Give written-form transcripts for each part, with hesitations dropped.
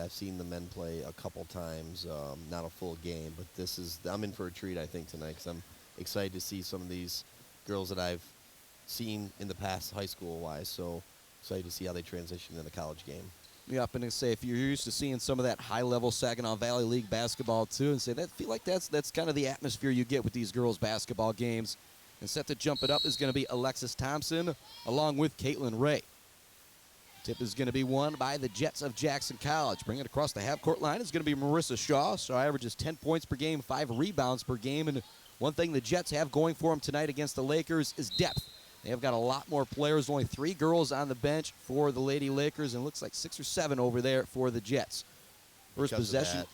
I've seen the men play a couple times, not a full game, but I'm in for a treat, I think, tonight because I'm excited to see some of these girls that I've seen in the past high school-wise. So excited to see how they transition in the college game. Yeah, I'm going to say if you're used to seeing some of that high-level Saginaw Valley League basketball too, and say that feel like that's kind of the atmosphere you get with these girls' basketball games. And set to jump it up is going to be Alexis Thompson along with Caitlin Ray. Tip is going to be won by the Jets of Jackson College. Bringing it across the half-court line is going to be Marissa Shaw. Shaw averages 10 points per game, 5 rebounds per game. And one thing the Jets have going for them tonight against the Lakers is depth. They have got a lot more players, only 3 girls on the bench for the Lady Lakers, and it looks like 6 or 7 over there for the Jets. First possession.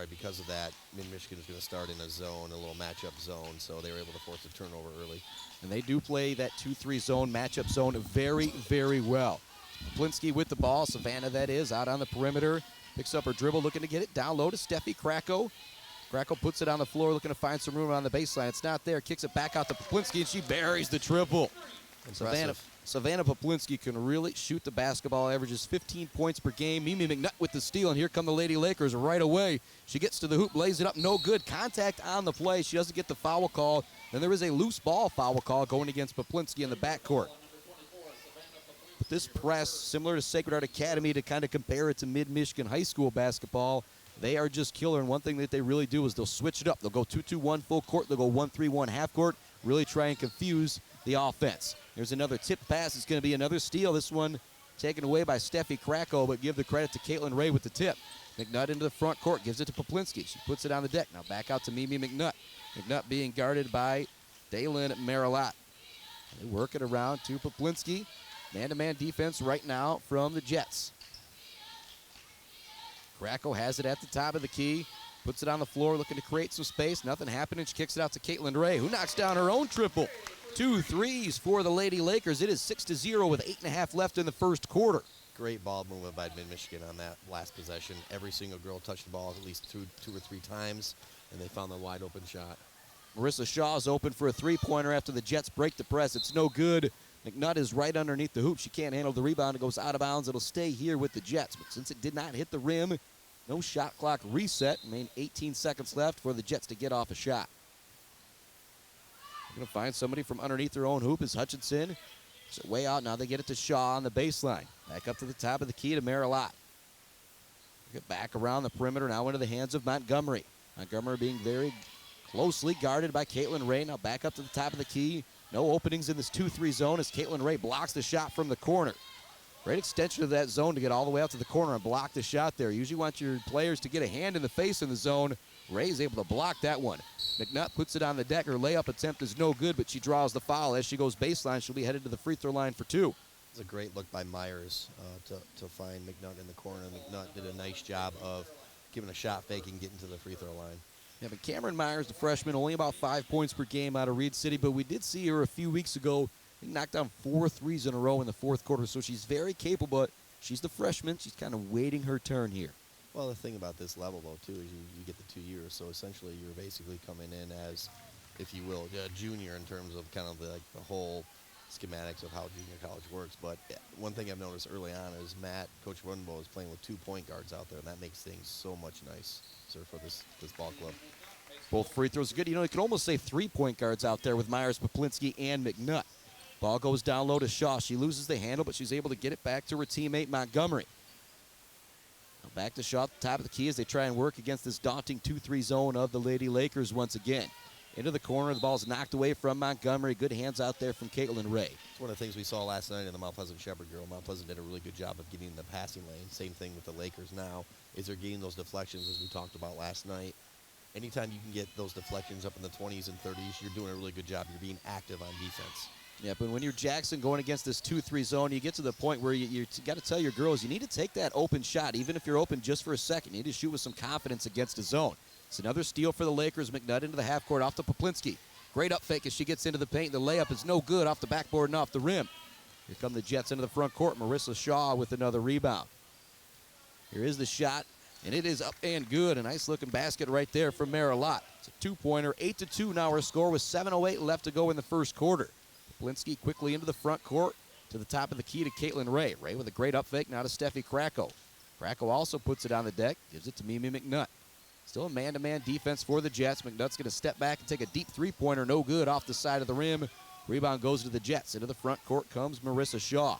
Because of that, Mid-Michigan is going to start in a zone, a little matchup zone, so they were able to force a turnover early. And they do play that 2-3 zone, matchup zone very, very well. Plinsky with the ball. Savannah, that is, out on the perimeter. Picks up her dribble, looking to get it down low to Steffi Kracko. Kracko puts it on the floor, looking to find some room on the baseline. It's not there. Kicks it back out to Poplinski, and she buries the triple. Savannah Poplinski can really shoot the basketball, averages 15 points per game. Mimi McNutt with the steal, and here come the Lady Lakers right away. She gets to the hoop, lays it up, no good. Contact on the play. She doesn't get the foul call. Then there is a loose ball foul call going against Poplinski in the backcourt. But this press, similar to Sacred Heart Academy, to kind of compare it to Mid-Michigan high school basketball, they are just killer. And one thing that they really do is they'll switch it up. They'll go 2-2-1 full court. They'll go 1-3-1 half court, really try and confuse the offense. There's another tip pass. It's going to be another steal. This one taken away by Steffi Kracko, but give the credit to Caitlin Ray with the tip. McNutt into the front court, gives it to Poplinski. She puts it on the deck. Now back out to Mimi McNutt. McNutt being guarded by Daylin Marilat. They work it around to Poplinski. Man-to-man defense right now from the Jets. Kracko has it at the top of the key. Puts it on the floor, looking to create some space. Nothing happening. She kicks it out to Caitlin Ray, who knocks down her own triple. 2 threes for the Lady Lakers. It is 6-0 with 8.5 left in the first quarter. Great ball movement by Mid-Michigan on that last possession. Every single girl touched the ball at least two or three times, and they found the wide open shot. Marissa Shaw is open for a three-pointer after the Jets break the press. It's no good. McNutt is right underneath the hoop. She can't handle the rebound. It goes out of bounds. It'll stay here with the Jets. But since it did not hit the rim, no shot clock reset. Remain 18 seconds left for the Jets to get off a shot. They're going to find somebody from underneath their own hoop is Hutchinson. So way out. Now they get it to Shaw on the baseline. Back up to the top of the key to Marilat. Get back around the perimeter now into the hands of Montgomery. Montgomery being very closely guarded by Caitlin Ray. Now back up to the top of the key. No openings in this 2-3 zone as Caitlin Ray blocks the shot from the corner. Great extension of that zone to get all the way out to the corner and block the shot there. You usually want your players to get a hand in the face in the zone. Ray's able to block that one. McNutt puts it on the deck. Her layup attempt is no good, but she draws the foul. As she goes baseline, she'll be headed to the free throw line for 2. It's a great look by Myers to find McNutt in the corner. McNutt did a nice job of giving a shot fake and getting to the free throw line. Yeah, but Cameron Myers, the freshman, only about 5 points per game out of Reed City, but we did see her a few weeks ago. She knocked down 4 threes in a row in the fourth quarter, so she's very capable, but she's the freshman. She's kind of waiting her turn here. Well, the thing about this level, though, too, is you get the 2 years, so essentially you're basically coming in as, if you will, a junior in terms of kind of the whole schematics of how junior college works. But one thing I've noticed early on is Coach Runbo is playing with 2 point guards out there, and that makes things so much nicer for this ball club. Both free throws are good. You know, you can almost say 3 point guards out there with Myers, Poplinski, and McNutt. Ball goes down low to Shaw. She loses the handle, but she's able to get it back to her teammate Montgomery. Now back to Shaw at the top of the key as they try and work against this daunting 2-3 zone of the Lady Lakers once again. Into the corner, the ball's knocked away from Montgomery. Good hands out there from Caitlin Ray. It's one of the things we saw last night in the Mount Pleasant Shepherd girl. Mount Pleasant did a really good job of getting in the passing lane. Same thing with the Lakers now, is they're getting those deflections as we talked about last night. Anytime you can get those deflections up in the 20s and 30s, you're doing a really good job. You're being active on defense. Yeah, but when you're Jackson going against this 2-3 zone, you get to the point where you got to tell your girls you need to take that open shot, even if you're open just for a second. You need to shoot with some confidence against a zone. It's another steal for the Lakers. McNutt into the half court off to Poplinski. Great up fake as she gets into the paint. The layup is no good off the backboard and off the rim. Here come the Jets into the front court. Marissa Shaw with another rebound. Here is the shot, and it is up and good. A nice-looking basket right there from Marilat. It's a 2-pointer, 8-2 now our score with 7:08 left to go in the first quarter. Poplinski quickly into the front court to the top of the key to Caitlin Ray. Ray with a great up fake now to Steffi Kracko. Krakow also puts it on the deck, gives it to Mimi McNutt. Still a man-to-man defense for the Jets. McNutt's going to step back and take a deep three-pointer, no good, off the side of the rim. Rebound goes to the Jets. Into the front court comes Marissa Shaw.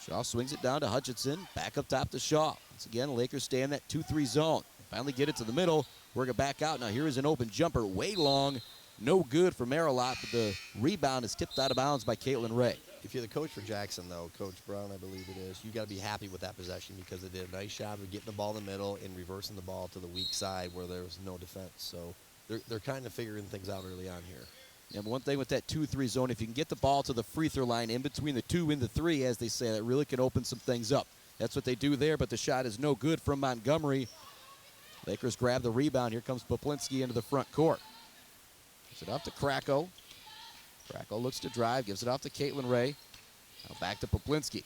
Shaw swings it down to Hutchinson. Back up top to Shaw. Once again, Lakers stay in that 2-3 zone. Finally get it to the middle. Work it back out. Now here is an open jumper. Way long. No good for Marilot, but the rebound is tipped out of bounds by Caitlin Ray. If you're the coach for Jackson, though, Coach Brown, I believe it is, you got to be happy with that possession because they did a nice job of getting the ball in the middle and reversing the ball to the weak side where there was no defense. So they're kind of figuring things out early on here. Yeah, but one thing with that 2-3 zone, if you can get the ball to the free throw line in between the 2 and the 3, as they say, that really can open some things up. That's what they do there, but the shot is no good from Montgomery. Lakers grab the rebound. Here comes Poplinski into the front court. Gives it off to Krakow. Krakow looks to drive, gives it off to Caitlin Ray. Now back to Poplinski.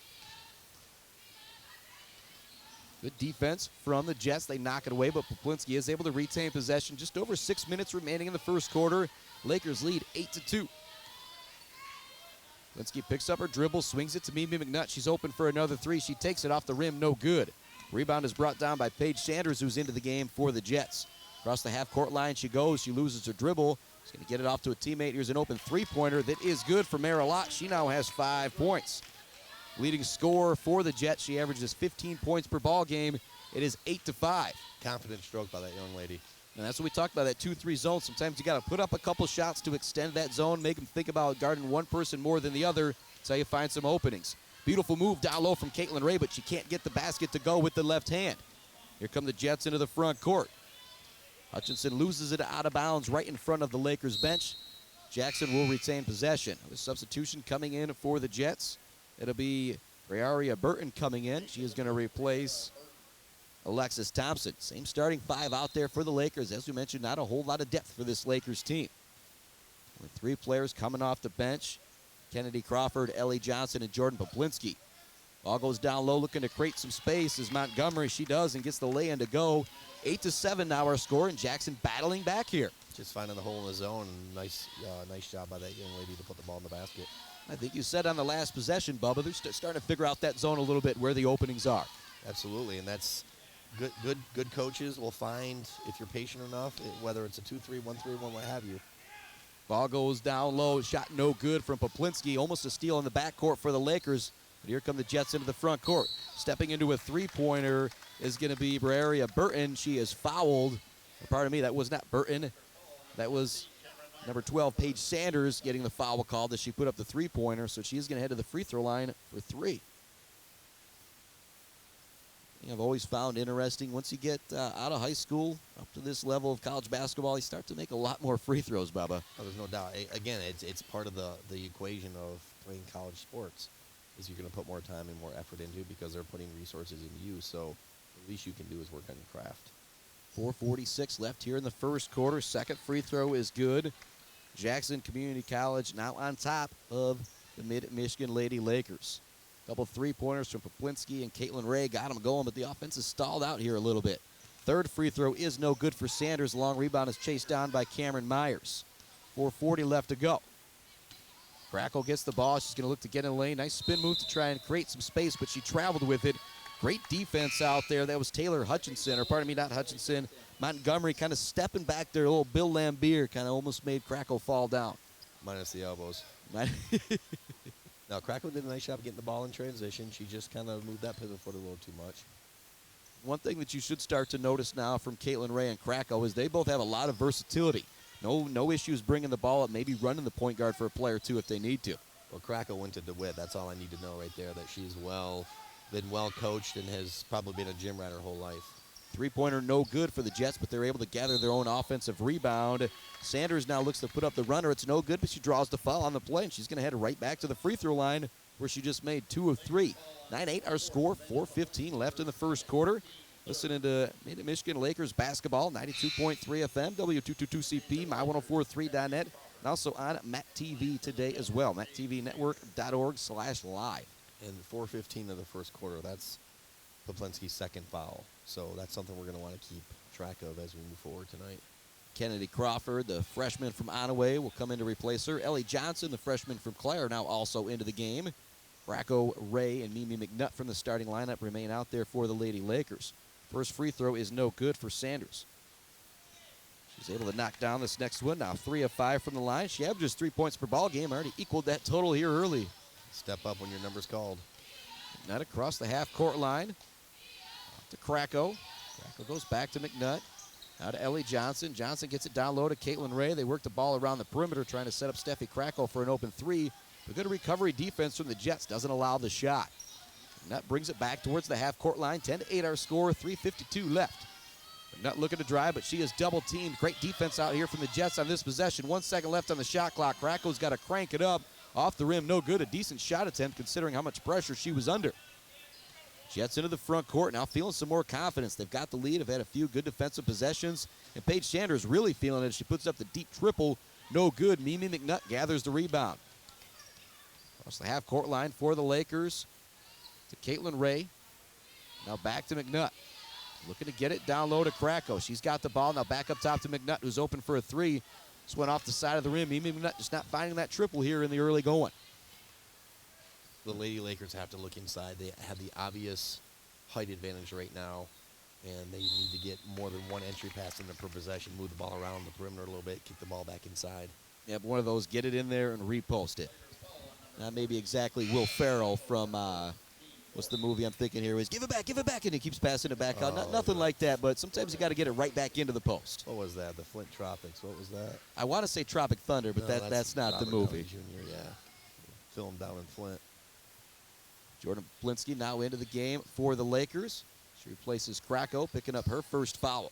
Good defense from the Jets. They knock it away, but Poplinski is able to retain possession. Just over 6 minutes remaining in the first quarter. Lakers lead 8-2. Poplinski picks up her dribble, swings it to Mimi McNutt. She's open for another 3. She takes it off the rim, no good. Rebound is brought down by Paige Sanders, who's into the game for the Jets. Across the half-court line she goes. She loses her dribble. She's going to get it off to a teammate. Here's an open three-pointer that is good for Marilot. She now has 5 points. Leading scorer for the Jets. She averages 15 points per ball game. It is 8-5. Confident stroke by that young lady. And that's what we talked about, that 2-3 zone. Sometimes you got to put up a couple shots to extend that zone, make them think about guarding one person more than the other. That's how you find some openings. Beautiful move down low from Caitlin Ray, but she can't get the basket to go with the left hand. Here come the Jets into the front court. Hutchinson loses it out of bounds right in front of the Lakers bench. Jackson will retain possession. The substitution coming in for the Jets. It'll be Briaria Burton coming in. She is going to replace Alexis Thompson. Same starting 5 out there for the Lakers. As we mentioned, not a whole lot of depth for this Lakers team. With 3 players coming off the bench. Kennedy Crawford, Ellie Johnson, and Jordan Poplinski. Ball goes down low, looking to create some space as Montgomery, she does, and gets the lay-in to go. 8-7 now our score, and Jackson battling back here. Just finding the hole in the zone. Nice job by that young lady to put the ball in the basket. I think you said on the last possession, Bubba, they're starting to figure out that zone a little bit, where the openings are. Absolutely, and that's good coaches will find, if you're patient enough, whether it's a 2-3, 1-3, 1, what have you. Ball goes down low, shot no good from Poplinski. Almost a steal in the backcourt for the Lakers. But here come the Jets into the front court. Stepping into a three-pointer is going to be Briaria Burton. She is fouled. Pardon me, that was not Burton. That was number 12, Paige Sanders, getting the foul called as she put up the three-pointer. So she is going to head to the free throw line for 3. I've always found interesting, once you get out of high school up to this level of college basketball, you start to make a lot more free throws, Bubba. Oh, there's no doubt. Again, it's part of the equation of playing college sports, is you're going to put more time and more effort into because they're putting resources into you. So the least you can do is work on your craft. 4:46 left here in the first quarter. Second free throw is good. Jackson Community College now on top of the Mid-Michigan Lady Lakers. Couple three-pointers from Poplinski and Caitlin Ray got them going, but the offense is stalled out here a little bit. Third free throw is no good for Sanders. Long rebound is chased down by Cameron Myers. 4:40 left to go. Krakow gets the ball. She's going to look to get in the lane. Nice spin move to try and create some space, but she traveled with it. Great defense out there. That was Taylor Hutchinson, or pardon me, not Hutchinson. Montgomery kind of stepping back there. A little Bill Lambier kind of almost made Krakow fall down. Minus the elbows. Now, Krakow did a nice job getting the ball in transition. She just kind of moved that pivot foot a little too much. One thing that you should start to notice now from Caitlin Ray and Krakow is they both have a lot of versatility. No issues bringing the ball up, maybe running the point guard for a play or two if they need to. Well, Krakow went to DeWitt. That's all I need to know right there, that she's been well coached and has probably been a gym rat her whole life. Three-pointer no good for the Jets, but they're able to gather their own offensive rebound. Sanders now looks to put up the runner. It's no good, but she draws the foul on the play, and she's going to head right back to the free throw line where she just made 2 of 3. 9-8 our score, 4:15 left in the first quarter. Listening to Mid-Michigan Lakers basketball, 92.3 FM, W222CP, my1043.net, and also on Matt TV today as well, mattvnetwork.org/live. And 4:15 of the first quarter, that's Poplinski's second foul. So that's something we're going to want to keep track of as we move forward tonight. Kennedy Crawford, the freshman from Onaway, will come in to replace her. Ellie Johnson, the freshman from Clare, now also into the game. Bracco, Ray, and Mimi McNutt from the starting lineup remain out there for the Lady Lakers. First free throw is no good for Sanders. She's able to knock down this next one. Now 3 of 5 from the line. She averages 3 points per ball game. Already equaled that total here early. Step up when your number's called. McNutt across the half-court line. Off to Kracko. Kracko goes back to McNutt. Now to Ellie Johnson. Johnson gets it down low to Caitlin Ray. They work the ball around the perimeter trying to set up Steffi Kracko for an open three. But good recovery defense from the Jets doesn't allow the shot. McNutt brings it back towards the half-court line. 10-8 our score, 3:52 left. McNutt looking to drive, but she is double-teamed. Great defense out here from the Jets on this possession. 1 second left on the shot clock. Kracko's got to crank it up. Off the rim, no good. A decent shot attempt considering how much pressure she was under. Jets into the front court, now feeling some more confidence. They've got the lead, have had a few good defensive possessions. And Paige Sanders really feeling it. She puts up the deep triple. No good. Mimi McNutt gathers the rebound. Across the half-court line for the Lakers to Caitlin Ray. Now back to McNutt. Looking to get it down low to Kracko. She's got the ball. Now back up top to McNutt, who's open for a three. This went off the side of the rim. Mimi McNutt just not finding that triple here in the early going. The Lady Lakers have to look inside. They have the obvious height advantage right now, and they need to get more than one entry pass in there per possession, move the ball around the perimeter a little bit, kick the ball back inside. Yeah, one of those, get it in there and repost it. Not maybe exactly Will Ferrell from, what's the movie I'm thinking here is, give it back, and he keeps passing it back out. Nothing like that, but sometimes you got to get it right back into the post. What was that? The Flint Tropics. What was that? I want to say Tropic Thunder, but No, that's not Robert the movie. Downey Jr., yeah. Filmed down in Flint. Jordan Blinsky now into the game for the Lakers. She replaces Kracko, picking up her first foul.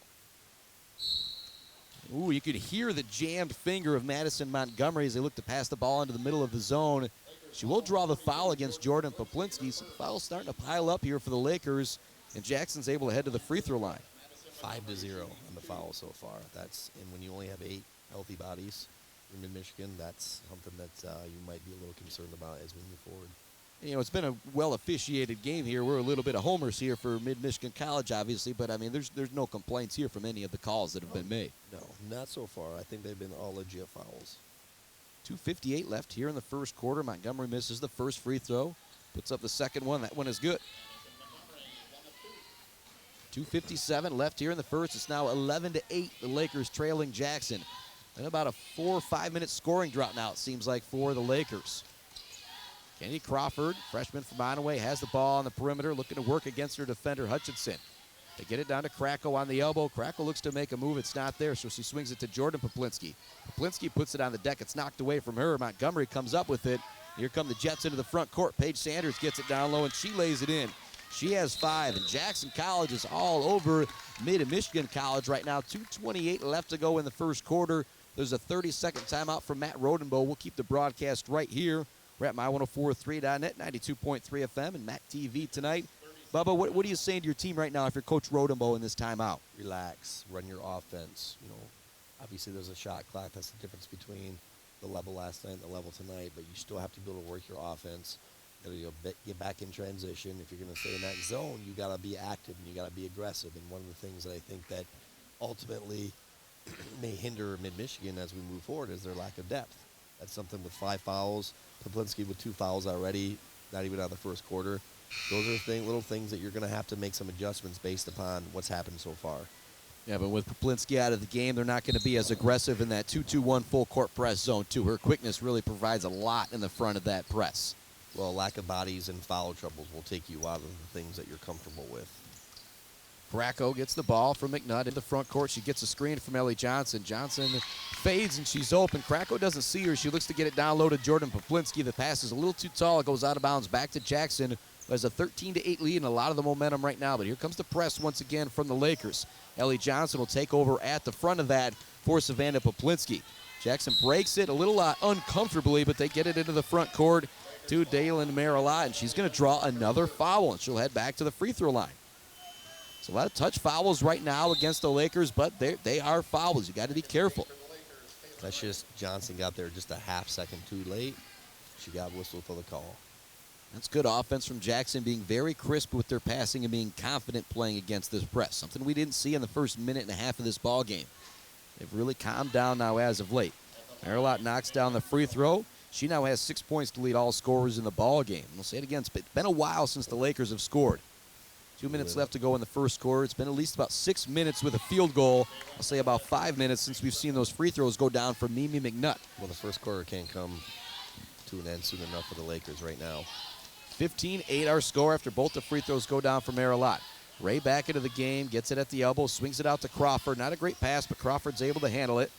Ooh, you could hear the jammed finger of Madison Montgomery as they look to pass the ball into the middle of the zone. She will draw the foul against Jordan Poplinski. So the foul's starting to pile up here for the Lakers, and Jackson's able to head to the free throw line. 5-0 on the foul so far. And when you only have 8 healthy bodies in Mid-Michigan, that's something that you might be a little concerned about as we move forward. You know, it's been a well-officiated game here. We're a little bit of homers here for Mid-Michigan College, obviously, but, I mean, there's no complaints here from any of the calls that have been made. No, not so far. I think they've been all legit fouls. 2:58 left here in the first quarter. Montgomery misses the first free throw, puts up the second one. That one is good. 2:57 left here in the first. It's now 11-8. The Lakers trailing Jackson. And about a 4 or 5 minute scoring drought now, it seems like, for the Lakers. Kennedy Crawford, freshman from Onaway, has the ball on the perimeter, looking to work against her defender, Hutchinson. They get it down to Kracko on the elbow. Kracko looks to make a move. It's not there, so she swings it to Jordan Poplinski. Poplinski puts it on the deck. It's knocked away from her. Montgomery comes up with it. Here come the Jets into the front court. Paige Sanders gets it down low, and she lays it in. She has 5, and Jackson College is all over Mid-Michigan College right now. 2:28 left to go in the first quarter. There's a 30-second timeout from Matt Rodenbow. We'll keep the broadcast right here. We're at my1043.net, 92.3 FM, and Mac TV tonight. Bubba, what are you saying to your team right now if you're Coach Rodenbow in this timeout? Relax, run your offense. You know, obviously there's a shot clock. That's the difference between the level last night and the level tonight, but you still have to be able to work your offense. You gotta get back in transition. If you're going to stay in that zone, you got to be active and you got to be aggressive. And one of the things that I think that ultimately may hinder Mid-Michigan as we move forward is their lack of depth. That's something with 5 fouls. Poplinski with 2 fouls already, not even out of the first quarter. Those are little things that you're going to have to make some adjustments based upon what's happened so far. Yeah, but with Poplinski out of the game, they're not going to be as aggressive in that 2-2-1 full court press zone, too. Her quickness really provides a lot in the front of that press. Well, lack of bodies and foul troubles will take you out of the things that you're comfortable with. Kracko gets the ball from McNutt in the front court. She gets a screen from Ellie Johnson. Johnson fades, and she's open. Kracko doesn't see her. She looks to get it down low to Jordan Poplinski. The pass is a little too tall. It goes out of bounds back to Jackson. There's a 13-8 lead and a lot of the momentum right now. But here comes the press once again from the Lakers. Ellie Johnson will take over at the front of that for Savannah Poplinski. Jackson breaks it a little uncomfortably, but they get it into the front court to Dalen Marilot, and she's going to draw another foul, and she'll head back to the free throw line. So a lot of touch fouls right now against the Lakers, but they are fouls. You got to be careful. That's just Johnson got there just a half second too late. She got whistled for the call. That's good offense from Jackson, being very crisp with their passing and being confident playing against this press, something we didn't see in the first minute and a half of this ball game. They've really calmed down now as of late. Marilot knocks down the free throw. She now has 6 points to lead all scorers in the ball game. We'll say it again. It's been a while since the Lakers have scored. 2 minutes left to go in the first quarter. It's been at least about 6 minutes with a field goal. I'll say about 5 minutes since we've seen those free throws go down for Mimi McNutt. Well, the first quarter can't come to an end soon enough for the Lakers right now. 15-8 our score after both the free throws go down for Marilot. Ray back into the game, gets it at the elbow, swings it out to Crawford. Not a great pass, but Crawford's able to handle it.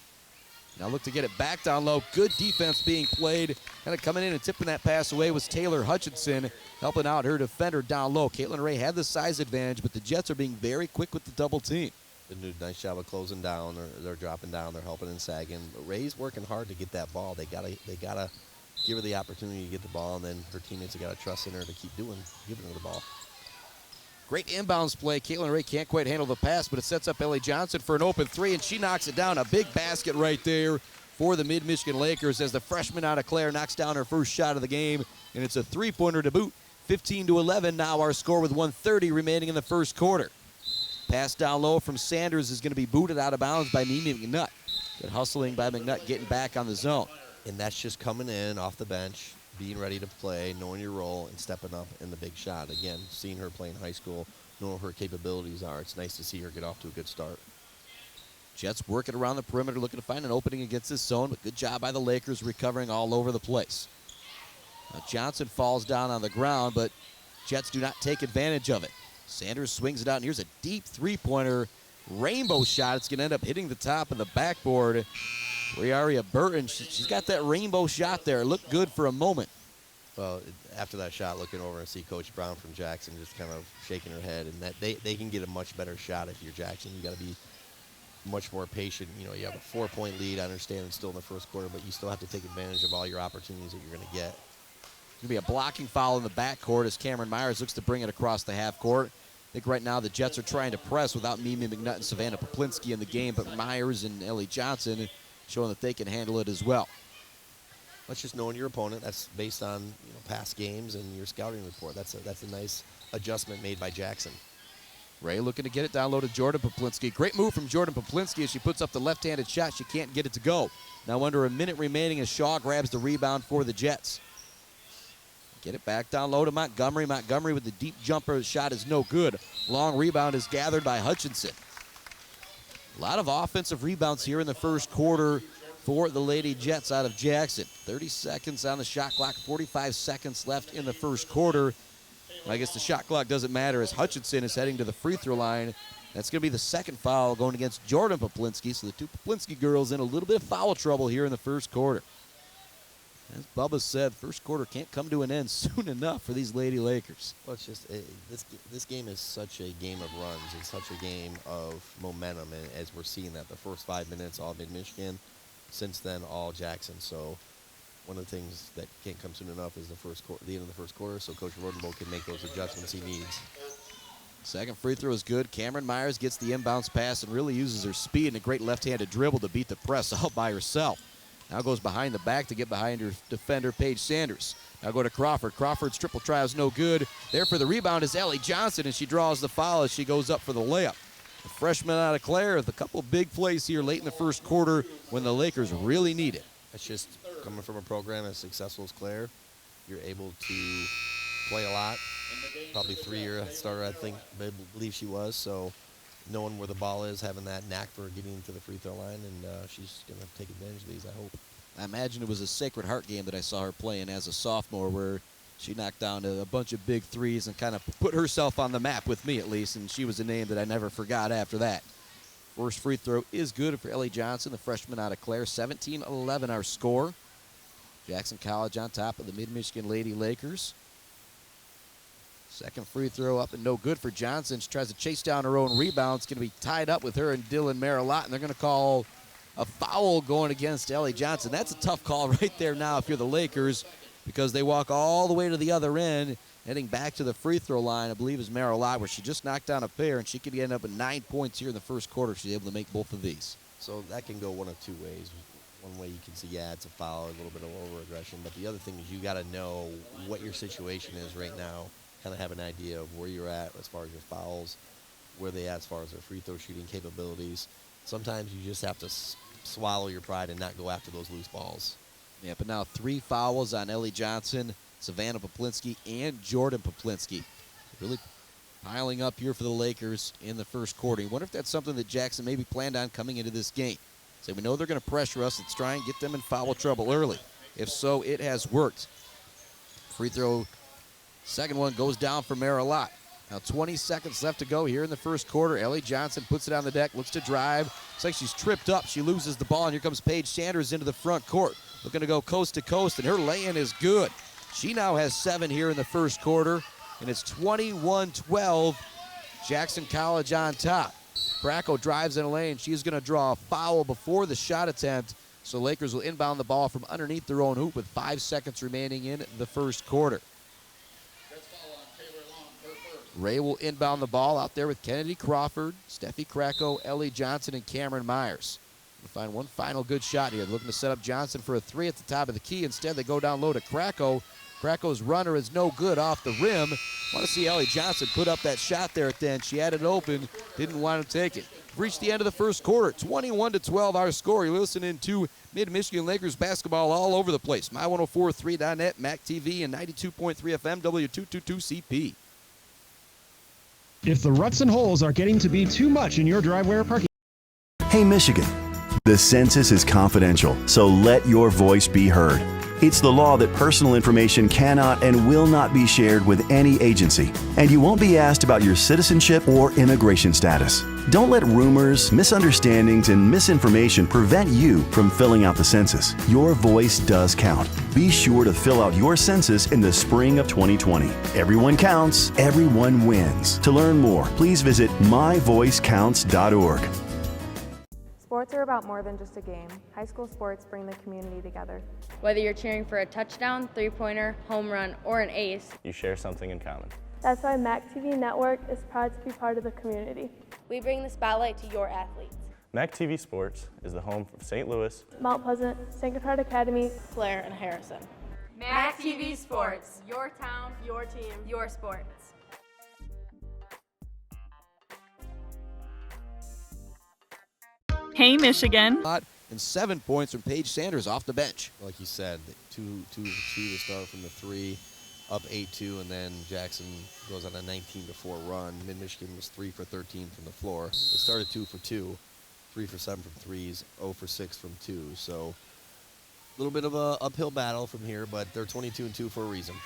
Now look to get it back down low. Good defense being played. Kind of coming in and tipping that pass away was Taylor Hutchinson, helping out her defender down low. Caitlin Ray had the size advantage, but the Jets are being very quick with the double team. They do a nice job of closing down. They're dropping down. They're helping and sagging. But Ray's working hard to get that ball. They gotta give her the opportunity to get the ball, and then her teammates have got to trust in her to keep giving her the ball. Great inbounds play. Caitlin Ray can't quite handle the pass, but it sets up Ellie Johnson for an open three, and she knocks it down. A big basket right there for the Mid-Michigan Lakers as the freshman out of Clare knocks down her first shot of the game, and it's a three-pointer to boot. 15-11 now our score with 1:30 remaining in the first quarter. Pass down low from Sanders is going to be booted out of bounds by Mimi McNutt. Good hustling by McNutt getting back on the zone. And that's just coming in off the bench, being ready to play, knowing your role, and stepping up in the big shot. Again, seeing her play in high school, knowing what her capabilities are, it's nice to see her get off to a good start. Jets working around the perimeter, looking to find an opening against this zone, but good job by the Lakers recovering all over the place. Now Johnson falls down on the ground, but Jets do not take advantage of it. Sanders swings it out, and here's a deep three-pointer rainbow shot. It's going to end up hitting the top of the backboard. Riaria Burton, she's got that rainbow shot there. It looked good for a moment. Well, after that shot, looking over and see Coach Brown from Jackson just kind of shaking her head, and that they can get a much better shot if you're Jackson. You got to be much more patient. You know, you have a 4-point lead. I understand it's still in the first quarter, but you still have to take advantage of all your opportunities that you're going to get. It's going to be a blocking foul in the backcourt as Cameron Myers looks to bring it across the half court. I think right now the Jets are trying to press without Mimi McNutt and Savannah Poplinski in the game, but Myers and Ellie Johnson showing that they can handle it as well. That's just knowing your opponent. That's based on past games and your scouting report. That's a nice adjustment made by Jackson. Ray looking to get it down low to Jordan Poplinski. Great move from Jordan Poplinski as she puts up the left-handed shot. She can't get it to go. Now under a minute remaining as Shaw grabs the rebound for the Jets. Get it back down low to Montgomery. Montgomery with the deep jumper. The shot is no good. Long rebound is gathered by Hutchinson. A lot of offensive rebounds here in the first quarter for the Lady Jets out of Jackson. 30 seconds on the shot clock, 45 seconds left in the first quarter. I guess the shot clock doesn't matter as Hutchinson is heading to the free throw line. That's going to be the second foul going against Jordan Poplinski. So the two Poplinski girls in a little bit of foul trouble here in the first quarter. As Bubba said, first quarter can't come to an end soon enough for these Lady Lakers. Well, it's just this game is such a game of runs. It's such a game of momentum, and as we're seeing that, the first 5 minutes all Mid-Michigan, since then all Jackson. So one of the things that can't come soon enough is the end of the first quarter, so Coach Rodenbolt can make those adjustments he needs. Second free throw is good. Cameron Myers gets the inbounds pass and really uses her speed and a great left-handed dribble to beat the press all by herself. Now goes behind the back to get behind her defender, Paige Sanders. Now go to Crawford. Crawford's triple try is no good. There for the rebound is Ellie Johnson, and she draws the foul as she goes up for the layup. The freshman out of Clare with a couple big plays here late in the first quarter when the Lakers really need it. It's just coming from a program as successful as Clare, you're able to play a lot. Probably 3-year starter, I believe she was. So knowing where the ball is, having that knack for getting to the free throw line, and she's going to take advantage of these, I hope. I imagine it was a Sacred Heart game that I saw her playing as a sophomore where she knocked down a bunch of big threes and kind of put herself on the map with me at least, and she was a name that I never forgot after that. First free throw is good for Ellie Johnson, the freshman out of Clare. 17-11 our score. Jackson College on top of the Mid-Michigan Lady Lakers. Second free throw up and no good for Johnson. She tries to chase down her own rebound. It's going to be tied up with her and Dylan Marilot, and they're going to call a foul going against Ellie Johnson. That's a tough call right there now if you're the Lakers because they walk all the way to the other end, heading back to the free throw line, I believe is Marilot, where she just knocked down a pair, and she could end up with 9 points here in the first quarter. She's able to make both of these. So that can go one of two ways. One way you can see, yeah, it's a foul, a little bit of over-aggression, but the other thing is you got to know what your situation is right now, kind of have an idea of where you're at as far as your fouls, where they at as far as their free throw shooting capabilities. Sometimes you just have to swallow your pride and not go after those loose balls. Yeah, but now 3 fouls on Ellie Johnson, Savannah Poplinski, and Jordan Poplinski. Really piling up here for the Lakers in the first quarter. You wonder if that's something that Jackson maybe planned on coming into this game. So we know they're going to pressure us. Let's try and get them in foul trouble early. If so, it has worked. Free throw, second one goes down for Marilot. Now 20 seconds left to go here in the first quarter. Ellie Johnson puts it on the deck, looks to drive. Looks like she's tripped up. She loses the ball, and here comes Paige Sanders into the front court. Looking to go coast to coast, and her lay-in is good. She now has 7 here in the first quarter, and it's 21-12. Jackson College on top. Krakow drives in a lane. She's going to draw a foul before the shot attempt, so Lakers will inbound the ball from underneath their own hoop with 5 seconds remaining in the first quarter. Ray will inbound the ball out there with Kennedy Crawford, Steffi Krakow, Ellie Johnson, and Cameron Myers. We'll find one final good shot here. Looking to set up Johnson for a 3 at the top of the key. Instead, they go down low to Krakow. Krakow's runner is no good off the rim. Want to see Ellie Johnson put up that shot there at the end. She had it open, didn't want to take it. Reached the end of the first quarter, 21-12 our score. You're listening to Mid-Michigan Lakers basketball all over the place. My1043.net, MAC TV, and 92.3 FM, W222CP. If the ruts and holes are getting to be too much in your driveway or parking. Hey, Michigan. The census is confidential, so let your voice be heard. It's the law that personal information cannot and will not be shared with any agency, and you won't be asked about your citizenship or immigration status. Don't let rumors, misunderstandings, and misinformation prevent you from filling out the census. Your voice does count. Be sure to fill out your census in the spring of 2020. Everyone counts, everyone wins. To learn more, please visit myvoicecounts.org. Sports are about more than just a game. High school sports bring the community together. Whether you're cheering for a touchdown, three-pointer, home run, or an ace, you share something in common. That's why MAC TV Network is proud to be part of the community. We bring the spotlight to your athletes. MAC TV Sports is the home of St. Louis, Mount Pleasant, St. Gotthard Academy, Blair, and Harrison. MAC TV Sports, your town, your team, your sports. Hey, Michigan. And 7 points from Paige Sanders off the bench. Like you said, two to start from the 3, up 8-2, and then Jackson goes on a 19-4 run. Mid-Michigan was 3 for 13 from the floor. They started 2 for 2, 3 for 7 from threes, 0 for 6 from 2. So a little bit of a uphill battle from here, but they're 22-2 for a reason.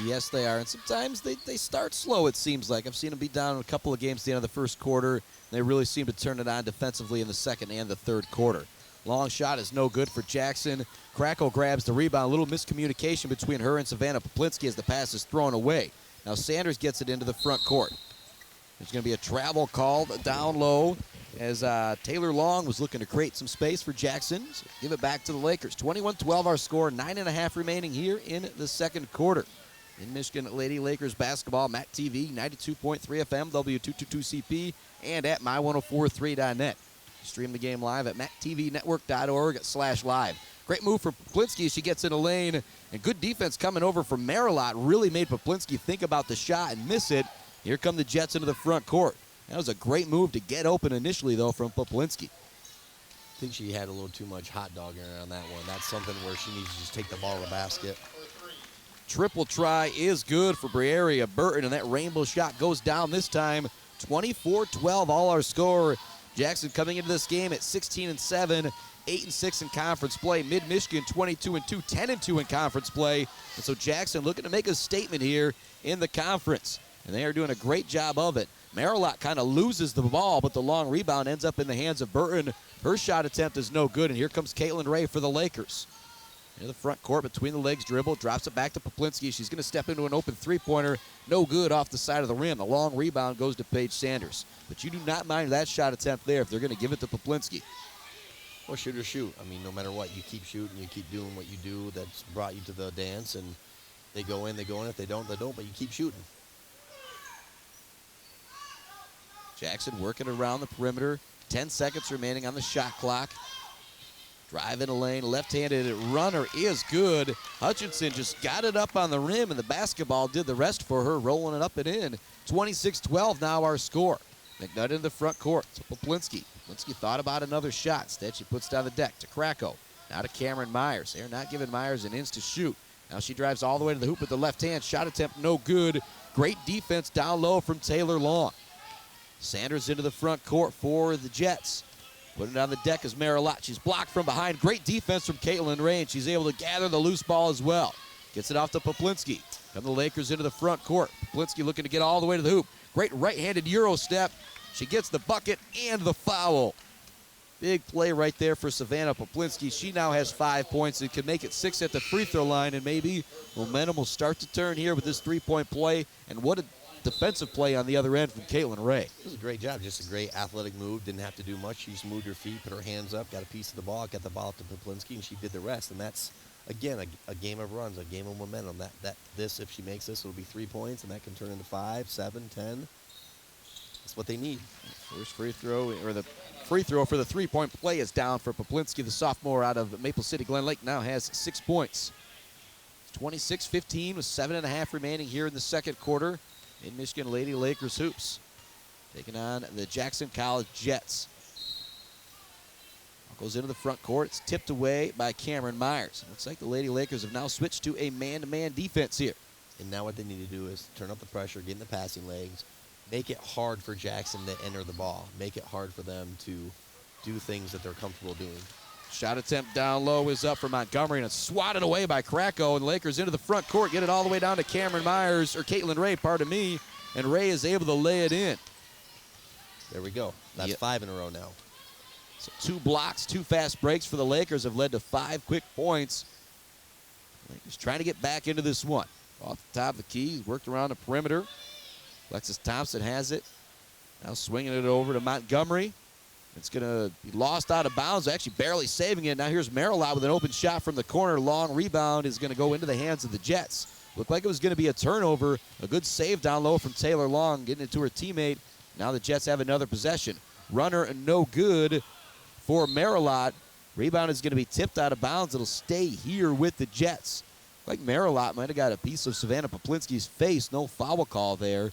Yes, they are. And sometimes they start slow, it seems like. I've seen them be down in a couple of games at the end of the first quarter. They really seem to turn it on defensively in the second and the third quarter. Long shot is no good for Jackson. Krakow grabs the rebound. A little miscommunication between her and Savannah Poplinski as the pass is thrown away. Now Sanders gets it into the front court. There's going to be a travel call down low as Taylor Long was looking to create some space for Jackson. So give it back to the Lakers. 21-12 our score, 9.5 remaining here in the second quarter. In Michigan Lady Lakers basketball, MAC TV, 92.3 FM, W222CP, and at my1043.net. Stream the game live at mactvnetwork.org/live. Great move for Poplinski as she gets in a lane, and good defense coming over from Marilot really made Poplinski think about the shot and miss it. Here come the Jets into the front court. That was a great move to get open initially, though, from Poplinski. I think she had a little too much hot dog in her on that one. That's something where she needs to just take the ball to the basket. Triple try is good for Briaria Burton, and that rainbow shot goes down this time. 24-12 all our score. Jackson coming into this game at 16-7, 8-6 in conference play. Mid-Michigan 22-2, 10-2 in conference play. And so Jackson looking to make a statement here in the conference. And they are doing a great job of it. Marilot kind of loses the ball, but the long rebound ends up in the hands of Burton. Her shot attempt is no good, and here comes Caitlin Ray for the Lakers. Near the front court, between the legs dribble, drops it back to Poplinski. She's going to step into an open three-pointer. No good off the side of the rim. The long rebound goes to Paige Sanders. But you do not mind that shot attempt there if they're going to give it to Poplinski. Well, shoot or shoot. I mean, no matter what, you keep shooting, you keep doing what you do that's brought you to the dance, and they go in. If they don't, they don't, but you keep shooting. Jackson working around the perimeter. 10 seconds remaining on the shot clock. Drive in a lane, left-handed runner is good. Hutchinson just got it up on the rim, and the basketball did the rest for her, rolling it up and in. 26-12 now our score. McNutt in the front court to Poplinski. Poplinski thought about another shot. Instead, she puts down the deck to Krakow. Now to Cameron Myers. They're not giving Myers an inch to shoot. Now she drives all the way to the hoop with the left hand. Shot attempt no good. Great defense down low from Taylor Long. Sanders into the front court for the Jets. Putting it on the deck is Marilot. She's blocked from behind. Great defense from Caitlin Ray, and she's able to gather the loose ball as well. Gets it off to Poplinski. Come the Lakers into the front court. Poplinski looking to get all the way to the hoop. Great right-handed Euro step. She gets the bucket and the foul. Big play right there for Savannah Poplinski. She now has 5 points and can make it 6 at the free throw line, and maybe momentum will start to turn here with this three-point play. And what a defensive play on the other end from Caitlin Ray. It was a great job, just a great athletic move. Didn't have to do much. She just moved her feet, put her hands up, got a piece of the ball, got the ball up to Poplinski, and she did the rest. And that's, again, a game of runs, a game of momentum. This, if she makes this, it'll be 3 points, and that can turn into 5, 7, 10. That's what they need. First free throw, or the free throw for the three-point play is down for Poplinski. The sophomore out of Maple City Glen Lake now has 6 points. 26-15 with 7.5 remaining here in the second quarter. In Michigan Lady Lakers hoops, taking on the Jackson College Jets. Goes into the front court. It's tipped away by Cameron Myers. Looks like the Lady Lakers have now switched to a man-to-man defense here. And now what they need to do is turn up the pressure, get in the passing legs, make it hard for Jackson to enter the ball, make it hard for them to do things that they're comfortable doing. Shot attempt down low is up for Montgomery, and it's swatted away by Krakow, and Lakers into the front court, get it all the way down to Cameron Myers, or Caitlin Ray, pardon me, and Ray is able to lay it in. There we go. That's 5 in a row now. So 2 blocks, 2 fast breaks for the Lakers have led to 5 quick points. Lakers trying to get back into this one. Off the top of the key, he's worked around the perimeter. Alexis Thompson has it. Now swinging it over to Montgomery. It's going to be lost out of bounds, actually barely saving it. Now here's Marilot with an open shot from the corner. Long rebound is going to go into the hands of the Jets. Looked like it was going to be a turnover. A good save down low from Taylor Long, getting it to her teammate. Now the Jets have another possession. Runner no good for Marilot. Rebound is going to be tipped out of bounds. It'll stay here with the Jets. Like Marilot might have got a piece of Savannah Poplinski's face. No foul call there.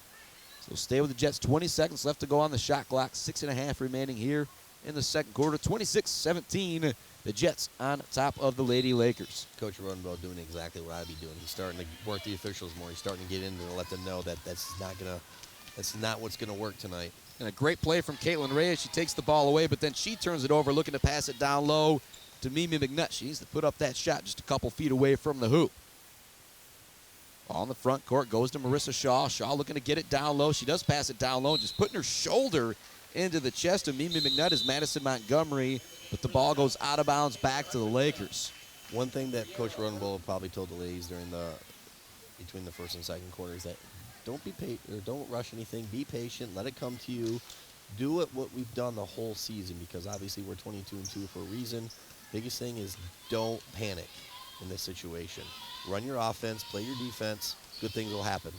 So stay with the Jets. 20 seconds left to go on the shot clock. 6.5 remaining here in the second quarter. 26-17. The Jets on top of the Lady Lakers. Coach Rodenbell doing exactly what I'd be doing. He's starting to work the officials more. He's starting to get in and let them know that that's not what's gonna work tonight. And a great play from Caitlin Ray as she takes the ball away, but then she turns it over, looking to pass it down low to Mimi McNutt. She needs to put up that shot just a couple feet away from the hoop. On the front court goes to Marissa Shaw. Shaw looking to get it down low. She does pass it down low, just putting her shoulder into the chest of Mimi McNutt is Madison Montgomery, but the ball goes out of bounds back to the Lakers. One thing that Coach Rodenbell probably told the ladies between the first and second quarter is that don't rush anything. Be patient. Let it come to you. Do what we've done the whole season, because obviously we're 22-2 for a reason. Biggest thing is don't panic in this situation. Run your offense, play your defense. Good things will happen.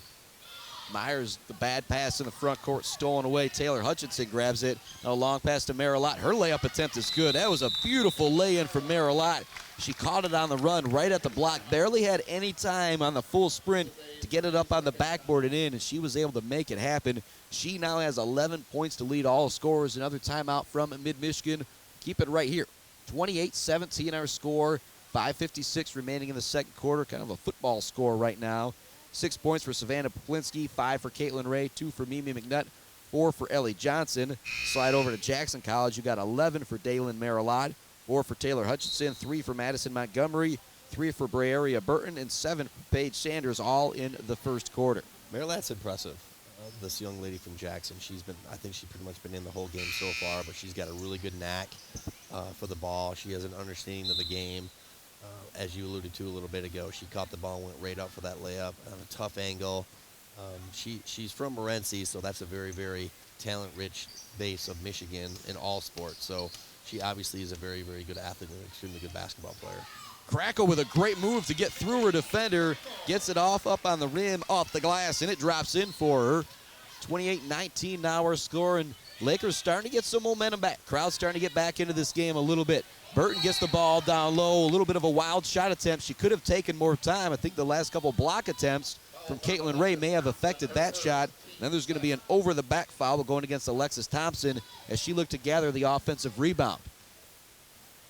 Myers, the bad pass in the front court, stolen away. Taylor Hutchinson grabs it. A long pass to Marilot. Her layup attempt is good. That was a beautiful lay-in from Marilot. She caught it on the run right at the block. Barely had any time on the full sprint to get it up on the backboard and in, and she was able to make it happen. She now has 11 points to lead all scorers. Another timeout from Mid-Michigan. Keep it right here. 28-17 our score. 5:56 remaining in the second quarter. Kind of a football score right now. 6 points for Savannah Poplinski, 5 for Caitlin Ray, 2 for Mimi McNutt, 4 for Ellie Johnson. Slide over to Jackson College. You got 11 for Daylin Marilot, 4 for Taylor Hutchinson, 3 for Madison Montgomery, 3 for Briaria Burton, and 7 for Paige Sanders, all in the first quarter. Marilot's impressive. This young lady from Jackson, I think she's pretty much been in the whole game so far, but she's got a really good knack for the ball. She has an understanding of the game. As you alluded to a little bit ago, she caught the ball and went right up for that layup on a tough angle. She's from Morenci, so that's a very, very talent-rich base of Michigan in all sports. So she obviously is a very, very good athlete and an extremely good basketball player. Krakow with a great move to get through her defender. Gets it off up on the rim, off the glass, and it drops in for her. 28-19 now our score, and Lakers starting to get some momentum back. Crowd's starting to get back into this game a little bit. Burton gets the ball down low, a little bit of a wild shot attempt. She could have taken more time. I think the last couple block attempts from Caitlin Ray may have affected that shot. Then there's going to be an over-the-back foul going against Alexis Thompson as she looked to gather the offensive rebound.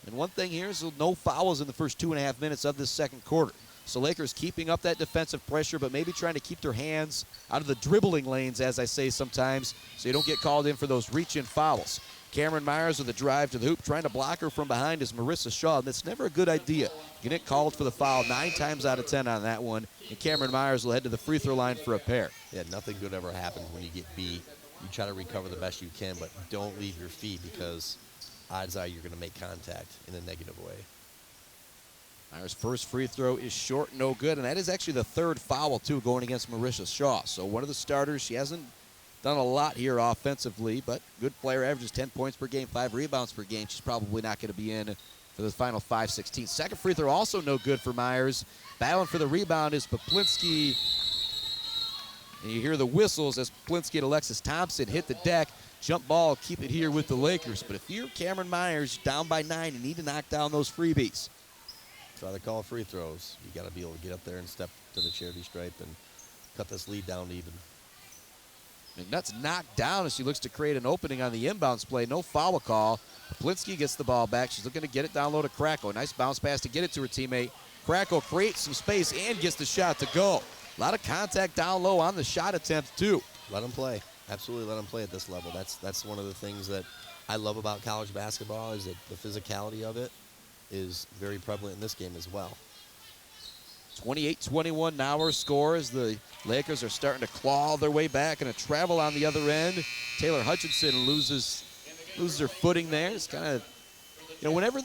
And one thing here is no fouls in the first 2.5 minutes of this second quarter. So Lakers keeping up that defensive pressure, but maybe trying to keep their hands out of the dribbling lanes, as I say sometimes, so you don't get called in for those reach-in fouls. Cameron Myers with a drive to the hoop, trying to block her from behind is Marissa Shaw, and that's never a good idea. You get called for the foul 9 times out of 10 on that one, and Cameron Myers will head to the free throw line for a pair. Yeah, nothing good ever happens when you get beat. You try to recover the best you can, but don't leave your feet because odds are you're going to make contact in a negative way. Myers' first free throw is short, no good, and that is actually the third foul, too, going against Marissa Shaw. So one of the starters, she hasn't done a lot here offensively, but good player, averages 10 points per game, 5 rebounds per game. She's probably not going to be in for the final 5-16. Second free throw also no good for Myers. Battling for the rebound is Poplinski. And you hear the whistles as Poplinski and Alexis Thompson hit the deck. Jump ball, keep it here with the Lakers. But if you're Cameron Myers, down by 9, you need to knock down those freebies. Try to call free throws. You got to be able to get up there and step to the charity stripe and cut this lead down to even. McNutt's knocked down as she looks to create an opening on the inbounds play. No foul call. Poplinski gets the ball back. She's looking to get it down low to Krakow. Nice bounce pass to get it to her teammate. Krakow creates some space and gets the shot to go. A lot of contact down low on the shot attempt, too. Let them play. Absolutely let them play at this level. That's one of the things that I love about college basketball is that the physicality of it is very prevalent in this game as well. 28-21 now our score as the Lakers are starting to claw their way back and a travel on the other end. Taylor Hutchinson loses her footing there. It's kind of, whenever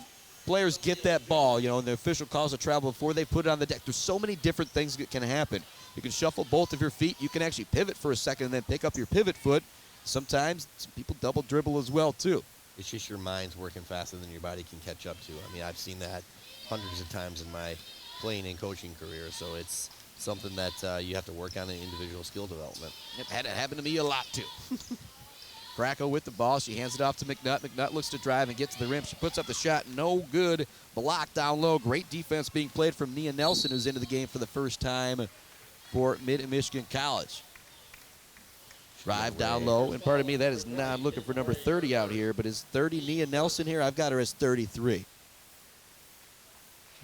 players get that ball, and the official calls a travel before they put it on the deck, there's so many different things that can happen. You can shuffle both of your feet. You can actually pivot for a second and then pick up your pivot foot. Sometimes some people double dribble as well, too. It's just your mind's working faster than your body can catch up to. I mean, I've seen that hundreds of times in my playing and coaching career, so it's something that you have to work on in individual skill development. It had to happen to me a lot, too. Krakow with the ball. She hands it off to McNutt. McNutt looks to drive and get to the rim. She puts up the shot. No good. Blocked down low. Great defense being played from Nia Nelson, who's into the game for the first time for Mid-Michigan College. Drive down low. And pardon me, that is not, I'm looking for number 30 out here, but is 30 Nia Nelson here? I've got her as 33.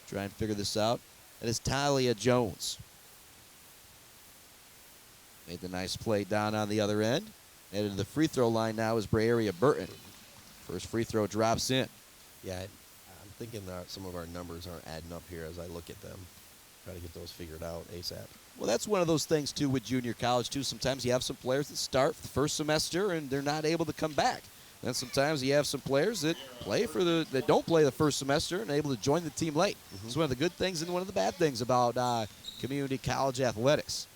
Try and figure this out. That is Talia Jones. Made the nice play down on the other end. Headed to the free throw line now is Braeria Burton. First free throw drops in. Yeah, I'm thinking that some of our numbers aren't adding up here as I look at them. Try to get those figured out ASAP. Well, that's one of those things, too, with junior college, too. Sometimes you have some players that start the first semester and they're not able to come back. Then sometimes you have some players that that don't play the first semester and are able to join the team late. It's one of the good things and one of the bad things about community college athletics.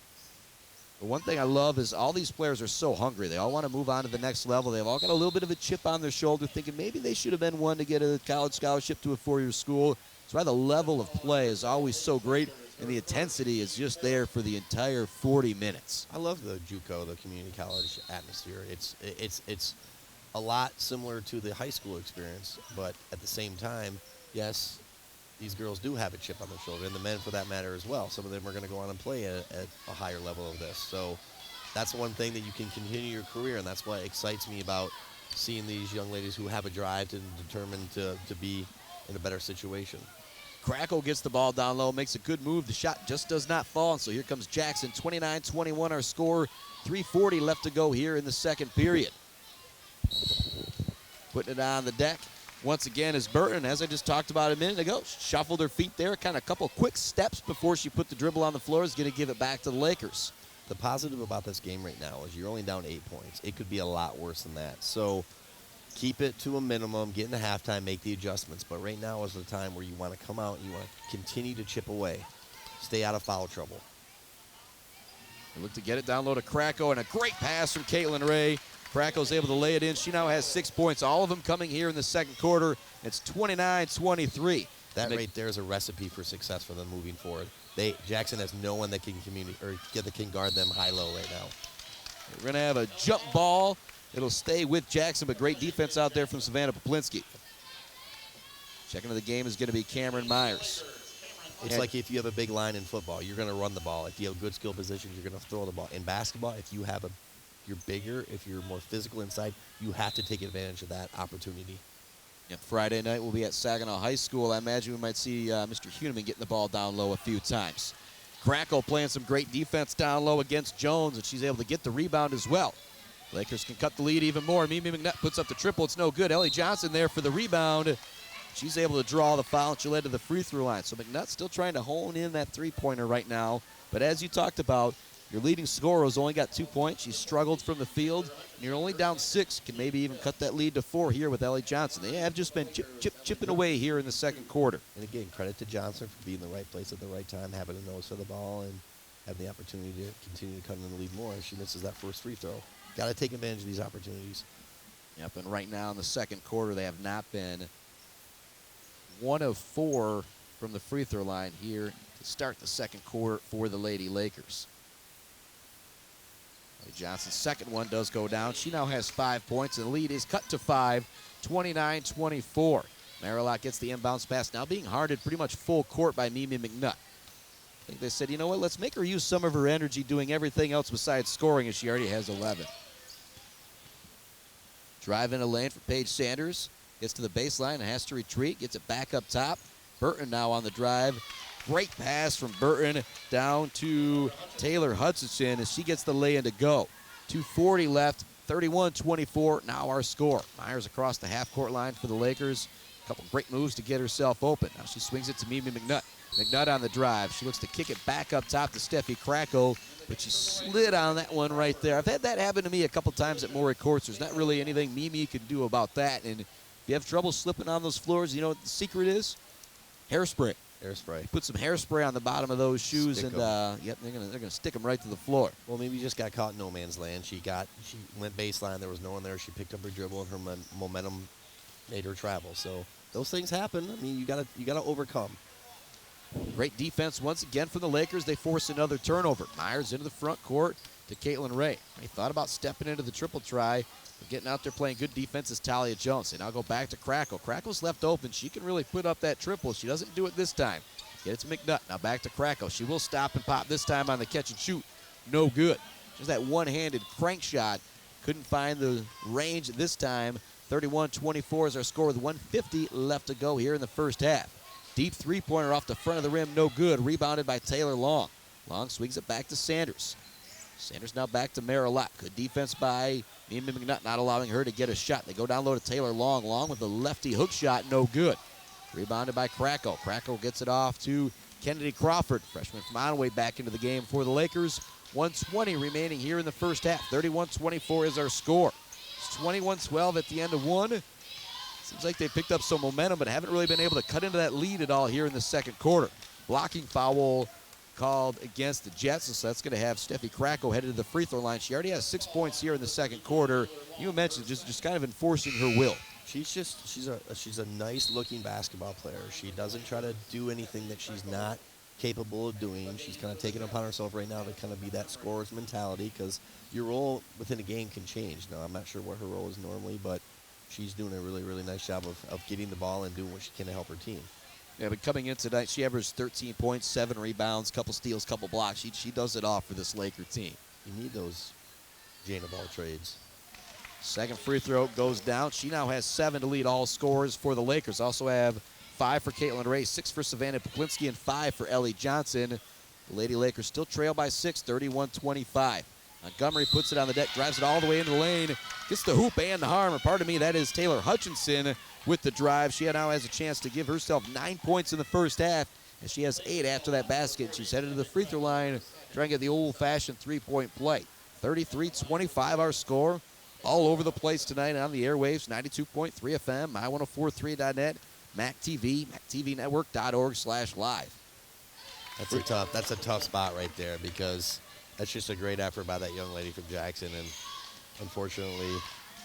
But one thing I love is all these players are so hungry. They all want to move on to the next level. They've all got a little bit of a chip on their shoulder thinking maybe they should have been one to get a college scholarship to a four-year school. That's why the level of play is always so great, and the intensity is just there for the entire 40 minutes. I love the JUCO, the community college atmosphere. It's a lot similar to the high school experience, but at the same time, yes, these girls do have a chip on their shoulder, and the men for that matter as well. Some of them are going to go on and play at a higher level of this. So that's one thing that you can continue your career, and that's what excites me about seeing these young ladies who have a drive and determined to be in a better situation. Krakow gets the ball down low, makes a good move. The shot just does not fall, and so here comes Jackson. 29-21 our score. 3:40 left to go here in the second period. Putting it on the deck once again is Burton. As I just talked about a minute ago, shuffled her feet there, kind of a couple quick steps before she put the dribble on the floor. Is going to give it back to the Lakers. The positive about this game right now is you're only down 8 points. It could be a lot worse than that. So keep it to a minimum, get into halftime, make the adjustments. But right now is the time where you want to come out and you want to continue to chip away. Stay out of foul trouble. They look to get it down low to Krakow, and a great pass from Caitlin Ray. Krakow's able to lay it in. She now has 6 points, all of them coming here in the second quarter. It's 29-23. That right there is a recipe for success for them moving forward. Jackson has no one that can can guard them high-low right now. We're going to have a jump ball. It'll stay with Jackson, but great defense out there from Savannah Poplinski. Checking into the game is going to be Cameron Myers. It's like if you have a big line in football, you're going to run the ball. If you have good skill positions, you're going to throw the ball. In basketball, if you're bigger, if you're more physical inside, you have to take advantage of that opportunity. Yep, Friday night we'll be at Saginaw High School. I imagine we might see Mr. Huneman getting the ball down low a few times. Crackle playing some great defense down low against Jones, and she's able to get the rebound as well. Lakers can cut the lead even more. Mimi McNutt puts up the triple. It's no good. Ellie Johnson there for the rebound. She's able to draw the foul, and she'll head to the free throw line. So McNutt still trying to hone in that three-pointer right now. But as you talked about, your leading scorer has only got 2 points. She struggled from the field, and you're only down 6. Can maybe even cut that lead to 4 here with Ellie Johnson. They have just been chipping away here in the second quarter. And again, credit to Johnson for being in the right place at the right time, having a nose for the ball, and having the opportunity to continue to come in the lead more. She misses that first free throw. Got to take advantage of these opportunities. Yep, and right now in the second quarter, they have not been 1 of 4 from the free throw line here to start the second quarter for the Lady Lakers. Ellie Johnson's second one does go down. She now has 5 points, and the lead is cut to 5, 29-24. Marilot gets the inbounds pass, now being guarded pretty much full court by Mimi McNutt. I think they said, you know what, let's make her use some of her energy doing everything else besides scoring, as she already has 11. Drive in a lane for Paige Sanders. Gets to the baseline and has to retreat. Gets it back up top. Burton now on the drive. Great pass from Burton down to Taylor Hutchinson as she gets the lay-in to go. 2:40 left, 31-24. Now our score. Myers across the half-court line for the Lakers. A couple great moves to get herself open. Now she swings it to Mimi McNutt. McNutt on the drive. She looks to kick it back up top to Steffi Krakow, but she slid on that one right there. I've had that happen to me a couple times at Maury Courts. There's not really anything Mimi can do about that. And if you have trouble slipping on those floors, you know what the secret is? Hairspray. Hairspray. Put some hairspray on the bottom of those shoes, Stick and yep, they're gonna stick them right to the floor. Well, maybe you just got caught in no man's land. She went baseline. There was no one there. She picked up her dribble, and her momentum made her travel. So those things happen. I mean, you gotta overcome. Great defense once again from the Lakers. They force another turnover. Myers into the front court to Caitlin Ray. They thought about stepping into the triple try, but getting out there playing good defense is Talia Jones. They now go back to Crackle. Crackle's left open. She can really put up that triple. She doesn't do it this time. Get it to McNutt. Now back to Crackle. She will stop and pop this time on the catch and shoot. No good. Just that one-handed crank shot. Couldn't find the range this time. 31-24 is our score with 1:50 left to go here in the first half. Deep three-pointer off the front of the rim, no good. Rebounded by Taylor Long. Long swings it back to Sanders. Sanders now back to Marilot. Good defense by Mimi McNutt, not allowing her to get a shot. They go down low to Taylor Long. Long with a lefty hook shot, no good. Rebounded by Crackle. Crackle gets it off to Kennedy Crawford. Freshman from Onaway back into the game for the Lakers. 1:20 remaining here in the first half. 31-24 is our score. It's 21-12 at the end of one. Seems like they picked up some momentum, but haven't really been able to cut into that lead at all here in the second quarter. Blocking foul called against the Jets, so that's going to have Steffi Crackle headed to the free throw line. She already has 6 points here in the second quarter. You mentioned just kind of enforcing her will. She's a nice looking basketball player. She doesn't try to do anything that she's not capable of doing. She's kind of taking it upon herself right now to kind of be that scorer's mentality, because your role within a game can change. Now, I'm not sure what her role is normally, but she's doing a really, really nice job of getting the ball and doing what she can to help her team. Yeah, but coming in tonight, she averaged 13 points, 7 rebounds, couple steals, couple blocks. She does it all for this Laker team. You need those Jana Ball trades. Second free throw goes down. She now has 7 to lead all scorers for the Lakers. Also have 5 for Caitlin Ray, 6 for Savannah Puklinski, and 5 for Ellie Johnson. The Lady Lakers still trail by 6, 31-25. Montgomery puts it on the deck, drives it all the way into the lane, gets the hoop and the harm. Or pardon me, that is Taylor Hutchinson with the drive. She now has a chance to give herself 9 points in the first half, and she has 8 after that basket. She's headed to the free throw line, trying to get the old-fashioned three-point play. 33-25 our score. All over the place tonight on the airwaves, 92.3 FM, my1043.net, MAC TV, MacTVNetwork.org/live. That's a tough spot right there, because that's just a great effort by that young lady from Jackson, and unfortunately,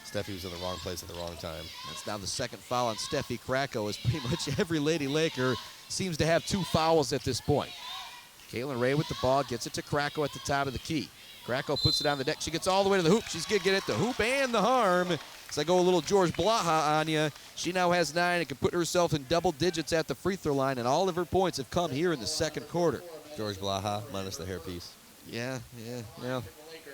Steffi was in the wrong place at the wrong time. That's now the second foul on Steffi Krakow, as pretty much every Lady Laker seems to have 2 fouls at this point. Caitlin Ray with the ball, gets it to Krakow at the top of the key. Krakow puts it on the deck. She gets all the way to the hoop. She's going to get it, the hoop and the harm. As I go a little George Blaha on you, she now has 9 and can put herself in double digits at the free throw line, and all of her points have come here in the second quarter. George Blaha minus the hairpiece. Yeah. Well,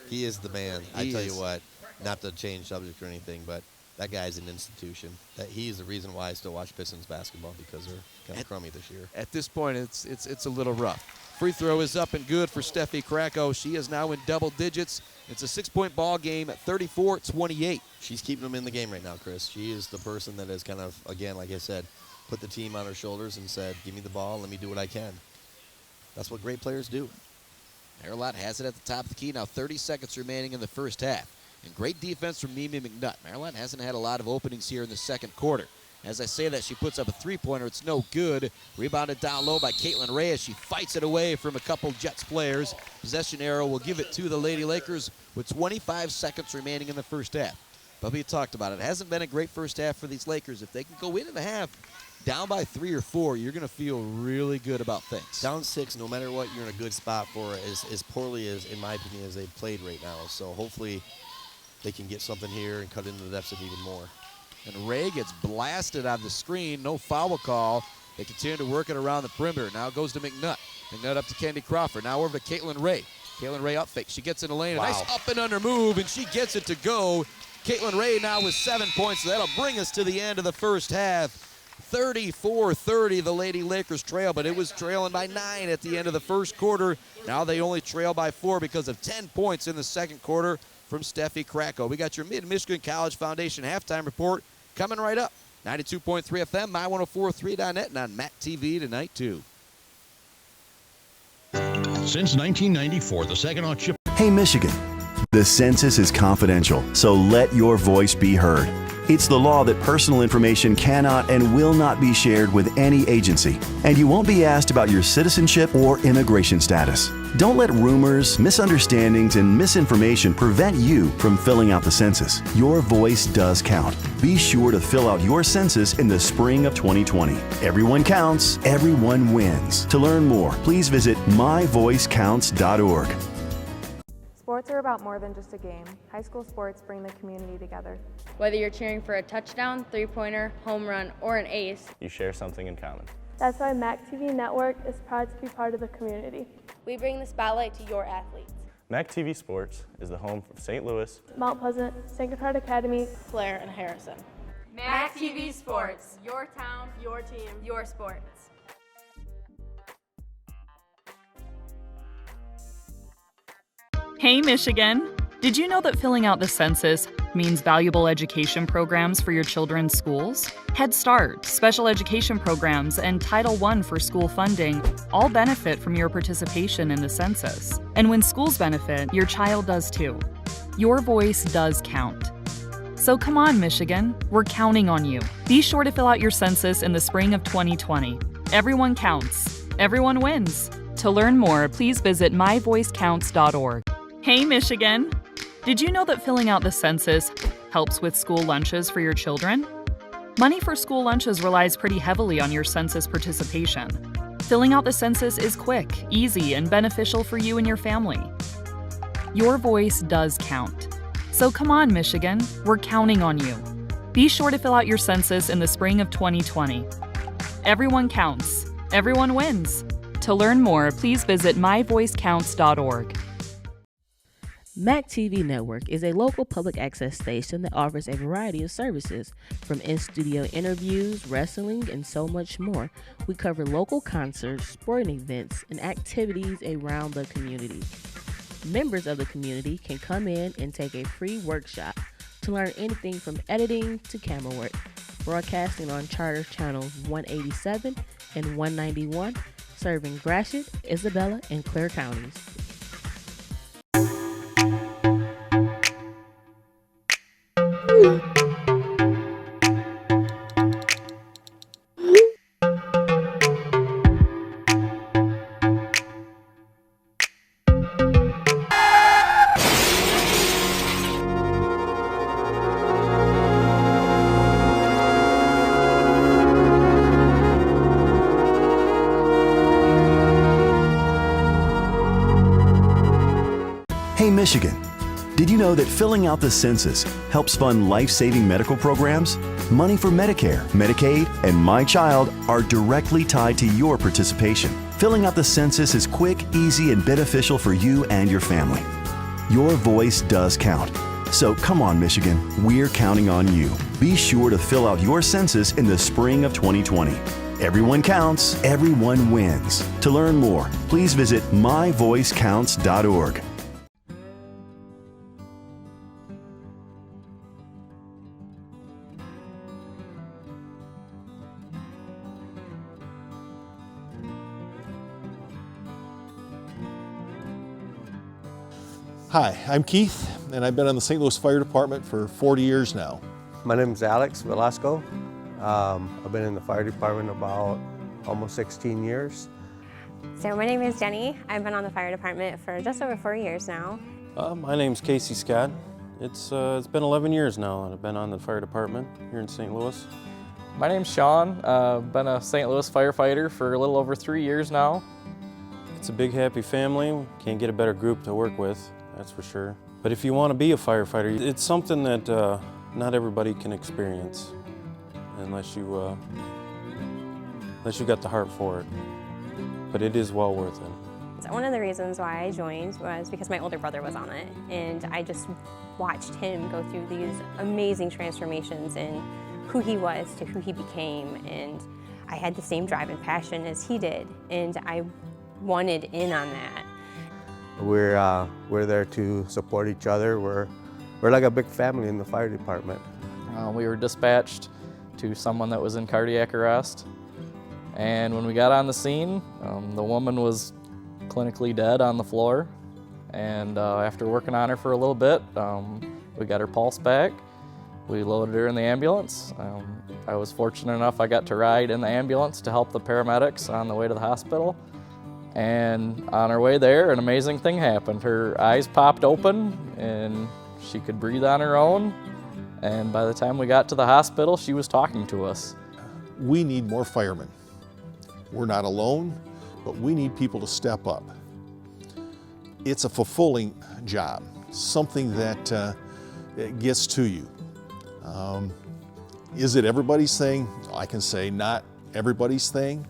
he is the man. I tell you what, not to change subject or anything, but that guy's an institution. That he's the reason why I still watch Pistons basketball, because they're kind of crummy this year. At this point, it's a little rough. Free throw is up and good for Steffi Krakow. She is now in double digits. It's a 6-point ball game at 34-28. She's keeping them in the game right now, Chris. She is the person that has kind of, again, like I said, put the team on her shoulders and said, give me the ball, let me do what I can. That's what great players do. Marilot has it at the top of the key. Now 30 seconds remaining in the first half. And great defense from Mimi McNutt. Marilot hasn't had a lot of openings here in the second quarter. As I say that, she puts up a three-pointer. It's no good. Rebounded down low by Caitlin Ray as she fights it away from a couple Jets players. Possession arrow will give it to the Lady Lakers with 25 seconds remaining in the first half. But we talked about it. It hasn't been a great first half for these Lakers. If they can go into the half down by 3 or 4, you're going to feel really good about things. Down 6, no matter what, you're in a good spot for it, as poorly as, in my opinion, as they've played right now. So hopefully they can get something here and cut into the deficit even more. And Ray gets blasted on the screen. No foul call. They continue to work it around the perimeter. Now it goes to McNutt. McNutt up to Candy Crawford. Now over to Caitlin Ray. Caitlin Ray up fake. She gets in the lane. Wow. A nice up and under move, and she gets it to go. Caitlin Ray now with 7 points. So that'll bring us to the end of the first half. 34-30, the Lady Lakers trail, but it was trailing by 9 at the end of the first quarter. Now they only trail by 4 because of 10 points in the second quarter from Steffi Krakow. We got your Mid-Michigan College Foundation halftime report coming right up. 92.3 FM, my1043.net, and on MAC TV tonight, too. Since 1994, the Saginaw Chip. Hey, Michigan, the census is confidential, so let your voice be heard. It's the law that personal information cannot and will not be shared with any agency, and you won't be asked about your citizenship or immigration status. Don't let rumors, misunderstandings, and misinformation prevent you from filling out the census. Your voice does count. Be sure to fill out your census in the spring of 2020. Everyone counts, everyone wins. To learn more, please visit myvoicecounts.org. Sports are about more than just a game. High school sports bring the community together. Whether you're cheering for a touchdown, three-pointer, home run, or an ace, You share something in common. That's why MAC TV Network is proud to be part of the community. we bring the spotlight to your athletes. MAC TV Sports is the home of St. Louis, Mount Pleasant, Sacred Heart Academy, Claire and Harrison. MAC TV Sports. Your town, your team, your sports. Hey, Michigan! Did you know that filling out the census means valuable education programs for your children's schools? Head Start, special education programs, and Title I for school funding all benefit from your participation in the census. And when schools benefit, your child does too. Your voice does count. So come on, Michigan, we're counting on you. Be sure to fill out your census in the spring of 2020. Everyone counts. Everyone wins. To learn more, please visit myvoicecounts.org. Hey, Michigan! Did you know that filling out the census helps with school lunches for your children? Money for school lunches relies pretty heavily on your census participation. Filling out the census is quick, easy, and beneficial for you and your family. Your voice does count. So come on, Michigan, we're counting on you. Be sure to fill out your census in the spring of 2020. Everyone counts. Everyone wins. To learn more, please visit myvoicecounts.org. MAC TV Network is a local public access station that offers a variety of services, from in-studio interviews, wrestling, and so much more. We cover local concerts, sporting events, and activities around the community. Members of the community can come in and take a free workshop to learn anything from editing to camera work. Broadcasting on Charter Channels 187 and 191, serving Gratiot, Isabella, and Clare counties. Hey, Michigan, did you know that filling out the census helps fund life-saving medical programs? Money for Medicare, Medicaid, and My Child are directly tied to your participation. Filling out the census is quick, easy, and beneficial for you and your family. Your voice does count. So come on, Michigan, we're counting on you. Be sure to fill out your census in the spring of 2020. Everyone counts, everyone wins. To learn more, please visit myvoicecounts.org. Hi, I'm Keith, and I've been on the St. Louis Fire Department for 40 years now. My name is Alex Velasco. I've been in the fire department about almost 16 years. So my name is Jenny. I've been on the fire department for just over 4 years now. My name's Casey Scott. It's been 11 years now that I've been on the fire department here in St. Louis. My name's Sean. I've been a St. Louis firefighter for a little over 3 years now. It's a big, happy family. Can't get a better group to work with, that's for sure. But if you want to be a firefighter, it's something that not everybody can experience unless you got the heart for it. But it is well worth it. So one of the reasons why I joined was because my older brother was on it, and I just watched him go through these amazing transformations in who he was to who he became, and I had the same drive and passion as he did, and I wanted in on that. We're there to support each other. We're like a big family in the fire department. We were dispatched to someone that was in cardiac arrest, and when we got on the scene, the woman was clinically dead on the floor, and after working on her for a little bit, we got her pulse back. We loaded her in the ambulance. I was fortunate enough I got to ride in the ambulance to help the paramedics on the way to the hospital. And on our way there, an amazing thing happened. Her eyes popped open and she could breathe on her own. And by the time we got to the hospital, she was talking to us. We need more firemen. We're not alone, but we need people to step up. It's a fulfilling job, something that gets to you. Is it everybody's thing? I can say not everybody's thing,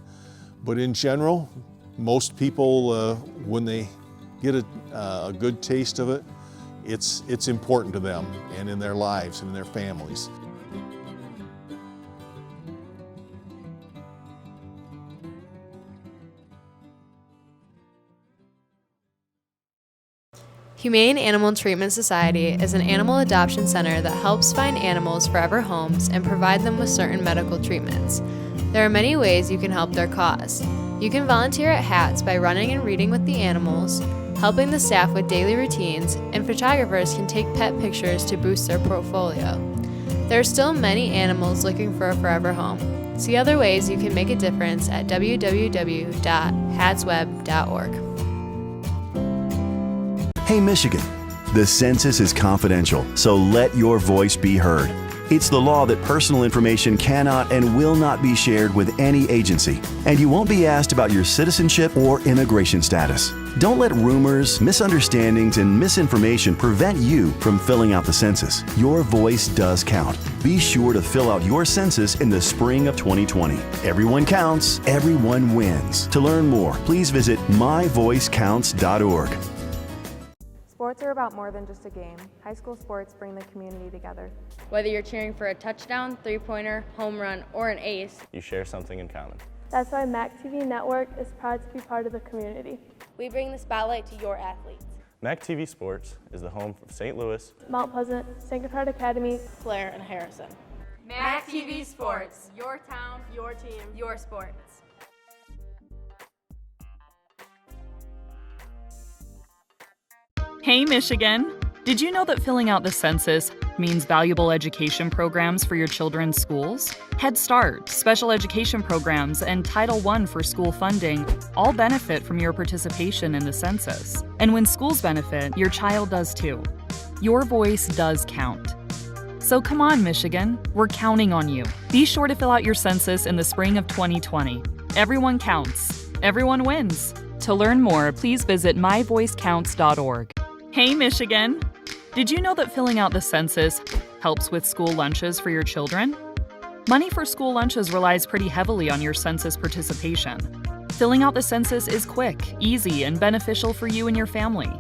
but in general, most people, when they get a good taste of it, it's important to them and in their lives and in their families. Humane Animal Treatment Society is an animal adoption center that helps find animals forever homes and provide them with certain medical treatments. There are many ways you can help their cause. You can volunteer at HATS by running and reading with the animals, helping the staff with daily routines, and photographers can take pet pictures to boost their portfolio. There are still many animals looking for a forever home. See other ways you can make a difference at www.hatsweb.org. Hey, Michigan, the census is confidential, so let your voice be heard. It's the law that personal information cannot and will not be shared with any agency, and you won't be asked about your citizenship or immigration status. Don't let rumors, misunderstandings, and misinformation prevent you from filling out the census. Your voice does count. Be sure to fill out your census in the spring of 2020. Everyone counts, everyone wins. To learn more, please visit myvoicecounts.org. Sports are about more than just a game. High school sports bring the community together. Whether you're cheering for a touchdown, three-pointer, home run, or an ace, you share something in common. That's why MAC TV Network is proud to be part of the community. We bring the spotlight to your athletes. MAC TV Sports is the home of St. Louis, Mount Pleasant, Sacred Heart Academy, Blair, and Harrison. MAC TV Sports, your town, your team, your sports. Hey, Michigan! Did you know that filling out the census means valuable education programs for your children's schools? Head Start, special education programs, and Title I for school funding all benefit from your participation in the census. And when schools benefit, your child does too. Your voice does count. So come on, Michigan, we're counting on you. Be sure to fill out your census in the spring of 2020. Everyone counts. Everyone wins. To learn more, please visit myvoicecounts.org. Hey, Michigan! Did you know that filling out the census helps with school lunches for your children? Money for school lunches relies pretty heavily on your census participation. Filling out the census is quick, easy, and beneficial for you and your family.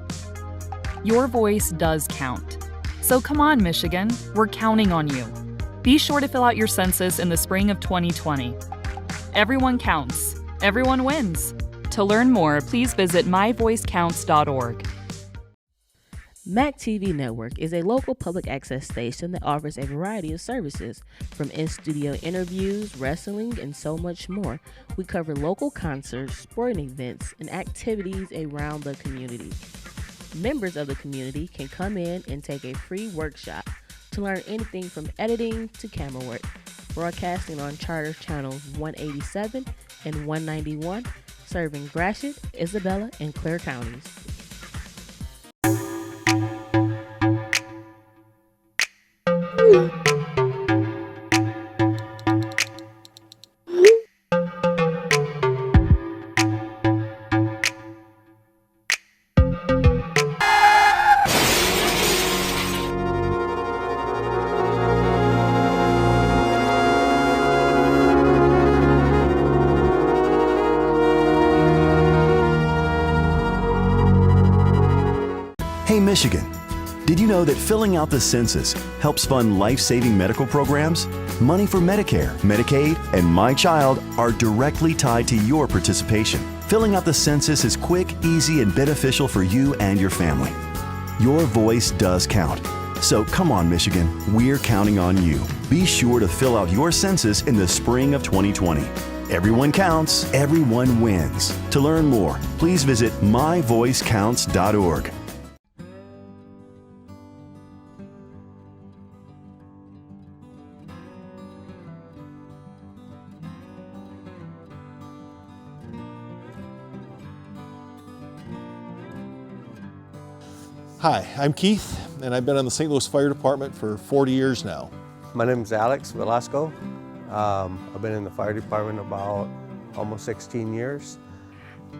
Your voice does count. So come on, Michigan, we're counting on you. Be sure to fill out your census in the spring of 2020. Everyone counts. Everyone wins. To learn more, please visit myvoicecounts.org. MAC TV Network is a local public access station that offers a variety of services, from in-studio interviews, wrestling, and so much more. We cover local concerts, sporting events, and activities around the community. Members of the community can come in and take a free workshop to learn anything from editing to camera work. Broadcasting on Charter Channels 187 and 191, serving Gratiot, Isabella, and Clare counties. Hey Michigan, did you know that filling out the census helps fund life-saving medical programs? Money for Medicare, Medicaid, and My Child are directly tied to your participation. Filling out the census is quick, easy, and beneficial for you and your family. Your voice does count. So come on, Michigan, we're counting on you. Be sure to fill out your census in the spring of 2020. Everyone counts, everyone wins. To learn more, please visit myvoicecounts.org. Hi, I'm Keith, and I've been on the St. Louis Fire Department for 40 years now. My name is Alex Velasco. I've been in the fire department about almost 16 years.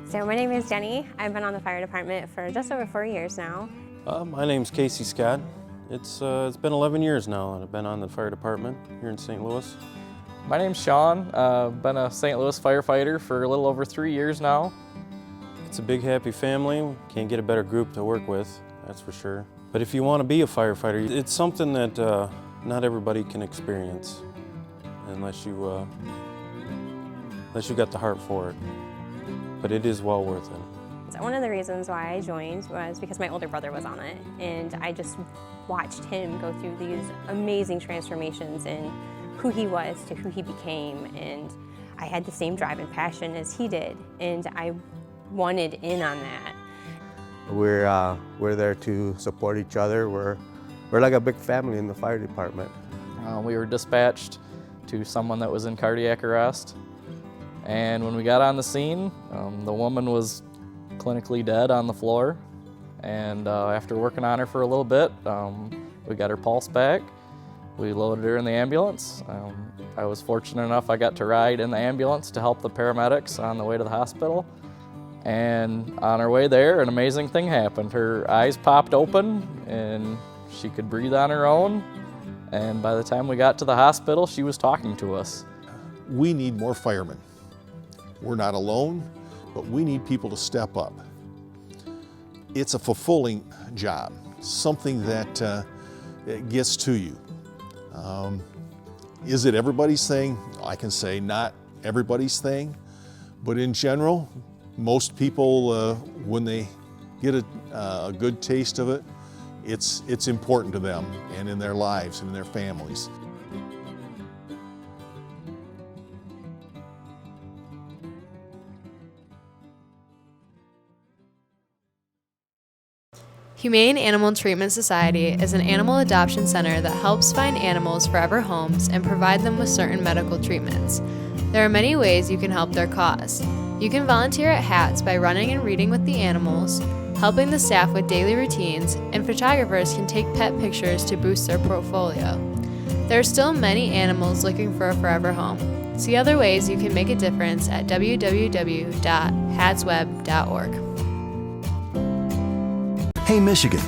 So my name is Jenny. I've been on the fire department for just over 4 years now. My name's Casey Scott. It's been 11 years now that I've been on the fire department here in St. Louis. My name's Sean. I've been a St. Louis firefighter for a little over 3 years now. It's a big, happy family. Can't get a better group to work with, that's for sure. But if you want to be a firefighter, it's something that not everybody can experience unless you got the heart for it. But it is well worth it. So one of the reasons why I joined was because my older brother was on it, and I just watched him go through these amazing transformations in who he was to who he became, and I had the same drive and passion as he did, and I wanted in on that. We're there to support each other. We're like a big family in the fire department. We were dispatched to someone that was in cardiac arrest, and when we got on the scene, the woman was clinically dead on the floor, and after working on her for a little bit, we got her pulse back. We loaded her in the ambulance. I was fortunate enough I got to ride in the ambulance to help the paramedics on the way to the hospital. And on our way there, an amazing thing happened. Her eyes popped open and she could breathe on her own. And by the time we got to the hospital, she was talking to us. We need more firemen. We're not alone, but we need people to step up. It's a fulfilling job, something that gets to you. Is it everybody's thing? I can say not everybody's thing, but in general, most people, when they get a good taste of it, it's important to them and in their lives and in their families. Humane Animal Treatment Society is an animal adoption center that helps find animals forever homes and provide them with certain medical treatments. There are many ways you can help their cause. You can volunteer at HATS by running and reading with the animals, helping the staff with daily routines, and photographers can take pet pictures to boost their portfolio. There are still many animals looking for a forever home. See other ways you can make a difference at www.hatsweb.org. Hey Michigan,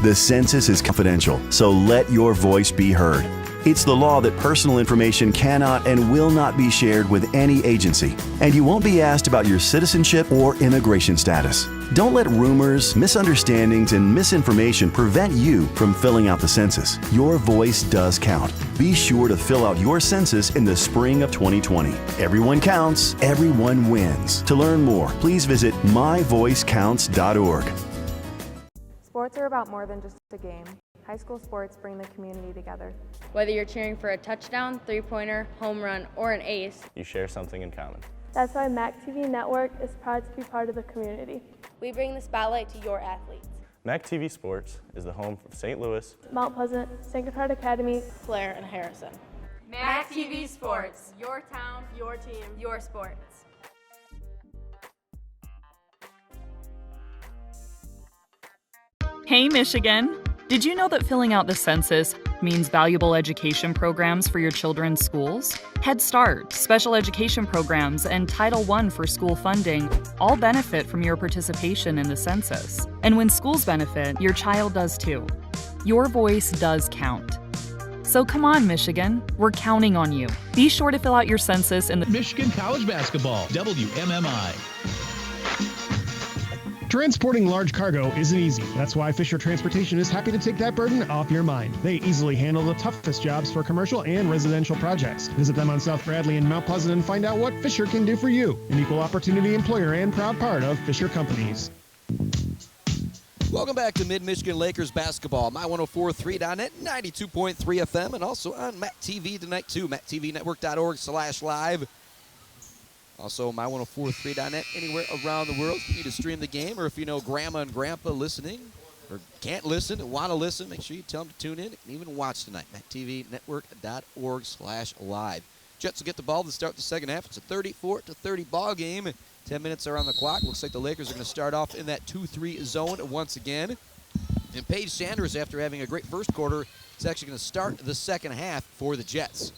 the census is confidential, so let your voice be heard. It's the law that personal information cannot and will not be shared with any agency, and you won't be asked about your citizenship or immigration status. Don't let rumors, misunderstandings, and misinformation prevent you from filling out the census. Your voice does count. Be sure to fill out your census in the spring of 2020. Everyone counts, everyone wins. To learn more, please visit myvoicecounts.org. Sports are about more than just a game. High school sports bring the community together. Whether you're cheering for a touchdown, three-pointer, home run, or an ace, You share something in common. That's why MAC TV Network is proud to be part of the community. We bring the spotlight to your athletes. MAC TV Sports is the home of St. Louis, Mount Pleasant, St. Gotthard Academy, Claire and Harrison. MAC TV Sports, your town, your team, your sports. Hey, Michigan! Did you know that filling out the census means valuable education programs for your children's schools? Head Start, special education programs, and Title I for school funding all benefit from your participation in the census. And when schools benefit, your child does too. Your voice does count. So come on, Michigan. We're counting on you. Be sure to fill out your census in the Michigan College Basketball, WMMI. Transporting large cargo isn't easy. That's why Fisher Transportation is happy to take that burden off your mind. They easily handle the toughest jobs for commercial and residential projects. Visit them on South Bradley and Mount Pleasant and find out what Fisher can do for you. An equal opportunity employer and proud part of Fisher Companies. Welcome back to Mid-Michigan Lakers basketball. My1043.net, 92.3 FM, and also on MAC TV tonight too. MacTVNetwork.org/live. Also, My1043.net, anywhere around the world. If you need to stream the game, or if you know Grandma and Grandpa listening, or can't listen and want to listen, make sure you tell them to tune in and even watch tonight. MacTVNetwork.org/live. Jets will get the ball to start the second half. It's a 34-30 ball game. 10 minutes are on the clock. Looks like the Lakers are going to start off in that 2-3 zone once again. And Paige Sanders, after having a great first quarter, is actually going to start the second half for the Jets.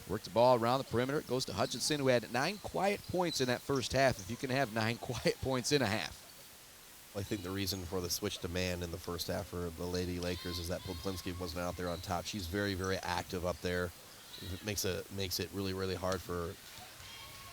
Works the ball around the perimeter. It goes to Hutchinson, who had 9 quiet points in that first half. If you can have 9 quiet points in a half. I think the reason for the switch to man in the first half for the Lady Lakers is that Poplinski wasn't out there on top. She's very, very active up there. It makes it really, really hard for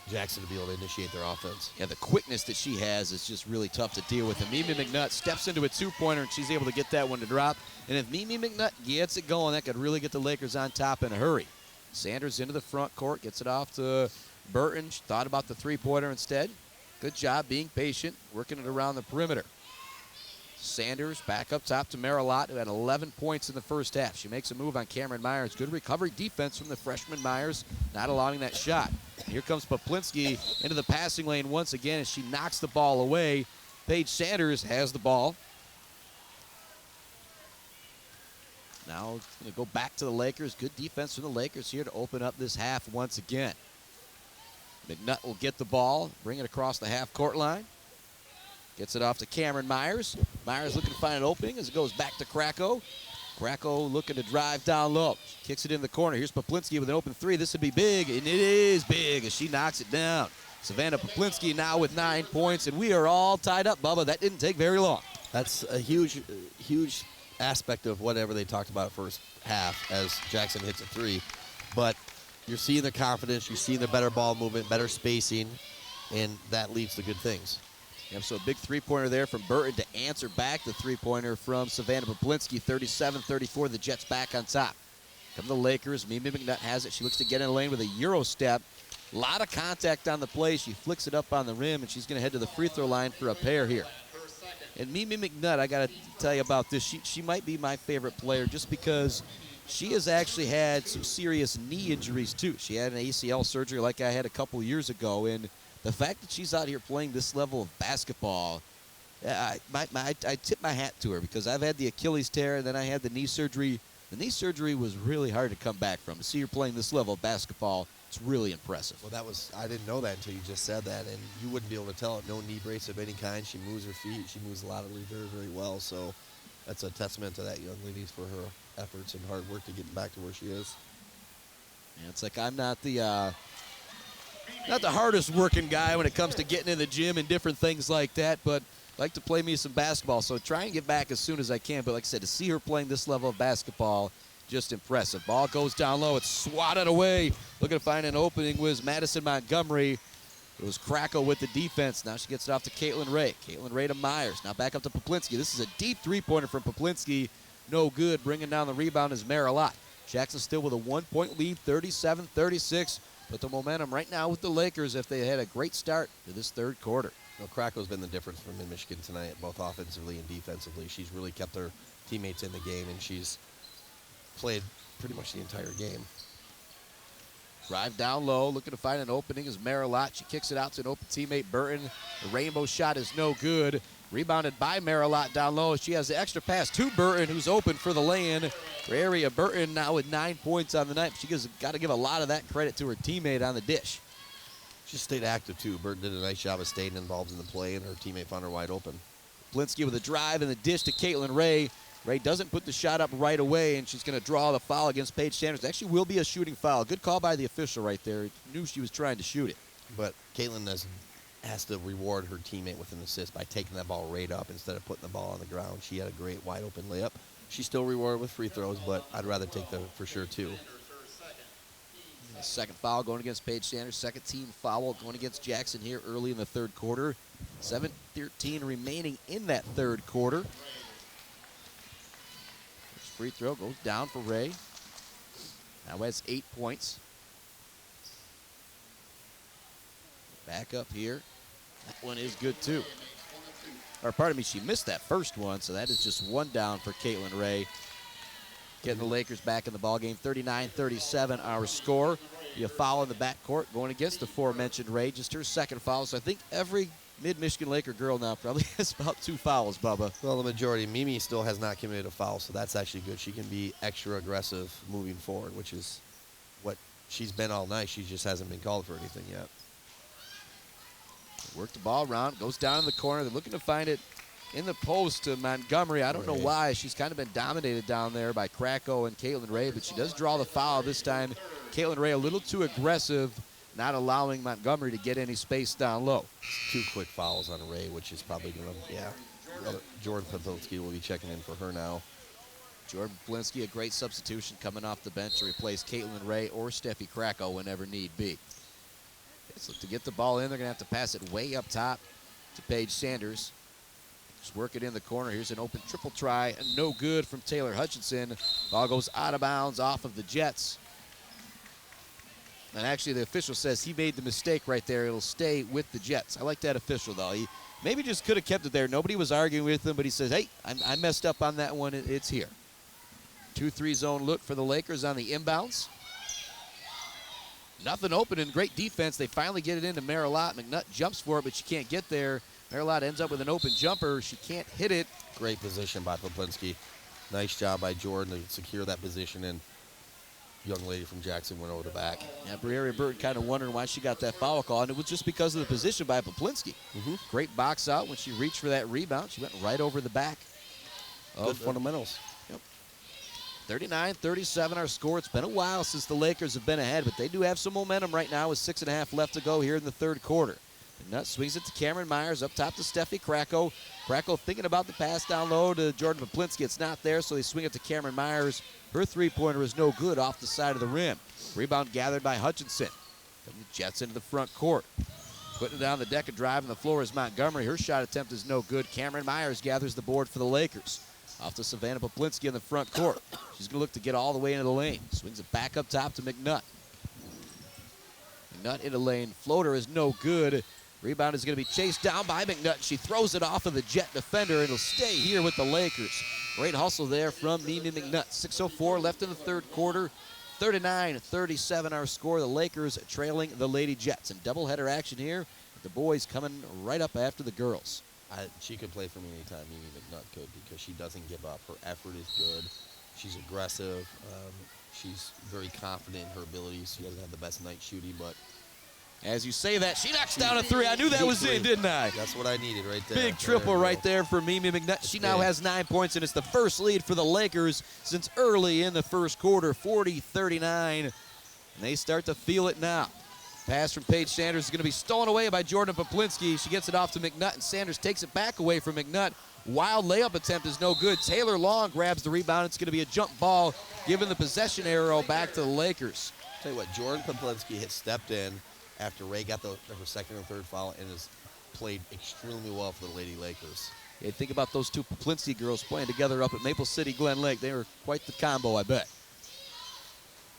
Jackson to be able to initiate their offense. Yeah, the quickness that she has is just really tough to deal with. And Mimi McNutt steps into a two-pointer, and she's able to get that one to drop. And if Mimi McNutt gets it going, that could really get the Lakers on top in a hurry. Sanders into the front court, gets it off to Burton. She thought about the three-pointer instead. Good job being patient, working it around the perimeter. Sanders back up top to Marilot, who had 11 points in the first half. She makes a move on Cameron Myers. Good recovery defense from the freshman Myers, not allowing that shot. And here comes Poplinski into the passing lane once again as she knocks the ball away. Paige Sanders has the ball. Now it's going to go back to the Lakers. Good defense from the Lakers here to open up this half once again. McNutt will get the ball, bring it across the half-court line. Gets it off to Cameron Myers. Myers looking to find an opening as it goes back to Kracko. Kracko looking to drive down low. She kicks it in the corner. Here's Poplinski with an open three. This would be big, and it is big as she knocks it down. Savannah Poplinski now with 9 points, and we are all tied up, Bubba. That didn't take very long. That's a huge aspect of whatever they talked about first half as Jackson hits a three. But you're seeing the confidence, you're seeing the better ball movement, better spacing, and that leads to good things. Yep, so a big three-pointer there from Burton to answer back the three-pointer from Savannah Poplinski. 37-34, the Jets back on top. Come the Lakers. Mimi McNutt has it. She looks to get in the lane with a Euro step. A lot of contact on the play. She flicks it up on the rim, and she's going to head to the free throw line for a pair here. And Mimi McNutt, I got to tell you about this. She might be my favorite player just because she has actually had some serious knee injuries, too. She had an ACL surgery like I had a couple years ago, and the fact that she's out here playing this level of basketball, I tip my hat to her because I've had the Achilles tear and then I had the knee surgery. The knee surgery was really hard to come back from. To see her playing this level of basketball, it's really impressive. Well, I didn't know that until you just said that, and you wouldn't be able to tell it. No knee brace of any kind. She moves her feet. She moves laterally very, very well. So that's a testament to that young lady for her efforts and hard work to get back to where she is. Yeah, it's like I'm not the hardest working guy when it comes to getting in the gym and different things like that, but I like to play me some basketball, so try and get back as soon as I can. But like I said, to see her playing this level of basketball, just impressive. Ball goes down low. It's swatted away. Looking to find an opening was Madison Montgomery. It was Krakow with the defense. Now she gets it off to Caitlin Ray. Caitlin Ray to Myers. Now back up to Poplinski. This is a deep three-pointer from Poplinski. No good. Bringing down the rebound is Marilot. Jackson still with a 1-point lead, 37-36. But the momentum right now with the Lakers if they had a great start to this third quarter. Well, Krakow's been the difference for Mid-Michigan tonight, both offensively and defensively. She's really kept her teammates in the game, and she's played pretty much the entire game. Drive down low, looking to find an opening is Marilot. She kicks it out to an open teammate, Burton. The rainbow shot is no good. Rebounded by Marilot down low. She has the extra pass to Burton, who's open for the lay-in. Area Burton now with 9 points on the night. She got to give a lot of that credit to her teammate on the dish. She stayed active, too. Burton did a nice job of staying involved in the play, and her teammate found her wide open. Blinsky with a drive and the dish to Caitlin Ray. Ray doesn't put the shot up right away, and she's going to draw the foul against Paige Sanders. Actually will be a shooting foul. Good call by the official right there. Knew she was trying to shoot it. But Caitlin has to reward her teammate with an assist by taking that ball right up instead of putting the ball on the ground. She had a great wide open layup. She's still rewarded with free throws, but I'd rather take the for sure, too. Second foul going against Paige Sanders. Second team foul going against Jackson here early in the third quarter. 7:13 remaining in that third quarter. First free throw goes down for Ray. Now has 8 points. Back up here. That one is good too. Or pardon me, she missed that first one, so that is just one down for Caitlin Ray. Getting the Lakers back in the ballgame. 39-37 our score. Be a foul in the backcourt going against the aforementioned Ray. Just her second foul. So I think every Mid-Michigan Laker girl now probably has about 2 fouls, Bubba. Well, the majority. Mimi still has not committed a foul, so that's actually good. She can be extra aggressive moving forward, which is what she's been all night. She just hasn't been called for anything yet. Work the ball around. Goes down in the corner. They're looking to find it in the post to Montgomery. I don't know why. She's kind of been dominated down there by Krakow and Caitlin Ray, but she does draw the foul this time. Caitlin Ray a little too aggressive, not allowing Montgomery to get any space down low. 2 quick fouls on Ray, which is probably going to, Jordan Poplinski will be checking in for her now. Jordan Poplinski, a great substitution coming off the bench to replace Caitlin Ray or Steffi Krakow whenever need be. So to get the ball in, they're going to have to pass it way up top to Paige Sanders. Just work it in the corner. Here's an open triple try. No good from Taylor Hutchinson. Ball goes out of bounds off of the Jets. And actually the official says he made the mistake right there. It'll stay with the Jets. I like that official, though. He maybe just could have kept it there. Nobody was arguing with him, but he says, hey, I messed up on that one. It's here. 2-3 zone look for the Lakers on the inbounds. Nothing open and great defense. They finally get it into Marilot. McNutt jumps for it, but she can't get there. Marilot ends up with an open jumper. She can't hit it. Great position by Poplinski. Nice job by Jordan to secure that position, and young lady from Jackson went over the back. Yeah, Briaria Burton kind of wondering why she got that foul call, and it was just because of the position by Poplinski. Great box out when she reached for that rebound. She went right over the back. Good fundamentals. 39-37 our score. It's been a while since the Lakers have been ahead, but they do have some momentum right now with 6.5 left to go here in the third quarter. McNutt swings it to Cameron Myers, up top to Steffi Krakow. Krakow thinking about the pass down low to Jordan Poplinski. It's not there, so they swing it to Cameron Myers. Her three-pointer is no good off the side of the rim. Rebound gathered by Hutchinson. Then the Jets into the front court. Putting it down the deck and driving the floor is Montgomery. Her shot attempt is no good. Cameron Myers gathers the board for the Lakers. Off to Savannah Poplinski in the front court. She's going to look to get all the way into the lane. Swings it back up top to McNutt. McNutt into lane. Floater is no good. Rebound is going to be chased down by McNutt. She throws it off of the Jet defender. It'll stay here with the Lakers. Great hustle there from Mimi McNutt. 6:04 left in the third quarter. 39-37 our score. The Lakers trailing the Lady Jets. And doubleheader action here. The boys coming right up after the girls. She could play for me anytime Mimi McNutt could, because she doesn't give up. Her effort is good. She's aggressive. She's very confident in her abilities. She doesn't have the best night shooting, but as you say that, she knocks down a three. I knew that was in, didn't I? That's what I needed right there. Big triple right there for Mimi McNutt. She now has 9 points, and it's the first lead for the Lakers since early in the first quarter, 40-39. And they start to feel it now. Pass from Paige Sanders is going to be stolen away by Jordan Poplinski. She gets it off to McNutt, and Sanders takes it back away from McNutt. Wild layup attempt is no good. Taylor Long grabs the rebound. It's going to be a jump ball, giving the possession arrow back to the Lakers. Tell you what, Jordan Poplinski had stepped in after Ray got the second and third foul and has played extremely well for the Lady Lakers. Yeah, think about those two Poplinski girls playing together up at Maple City Glen Lake. They were quite the combo, I bet.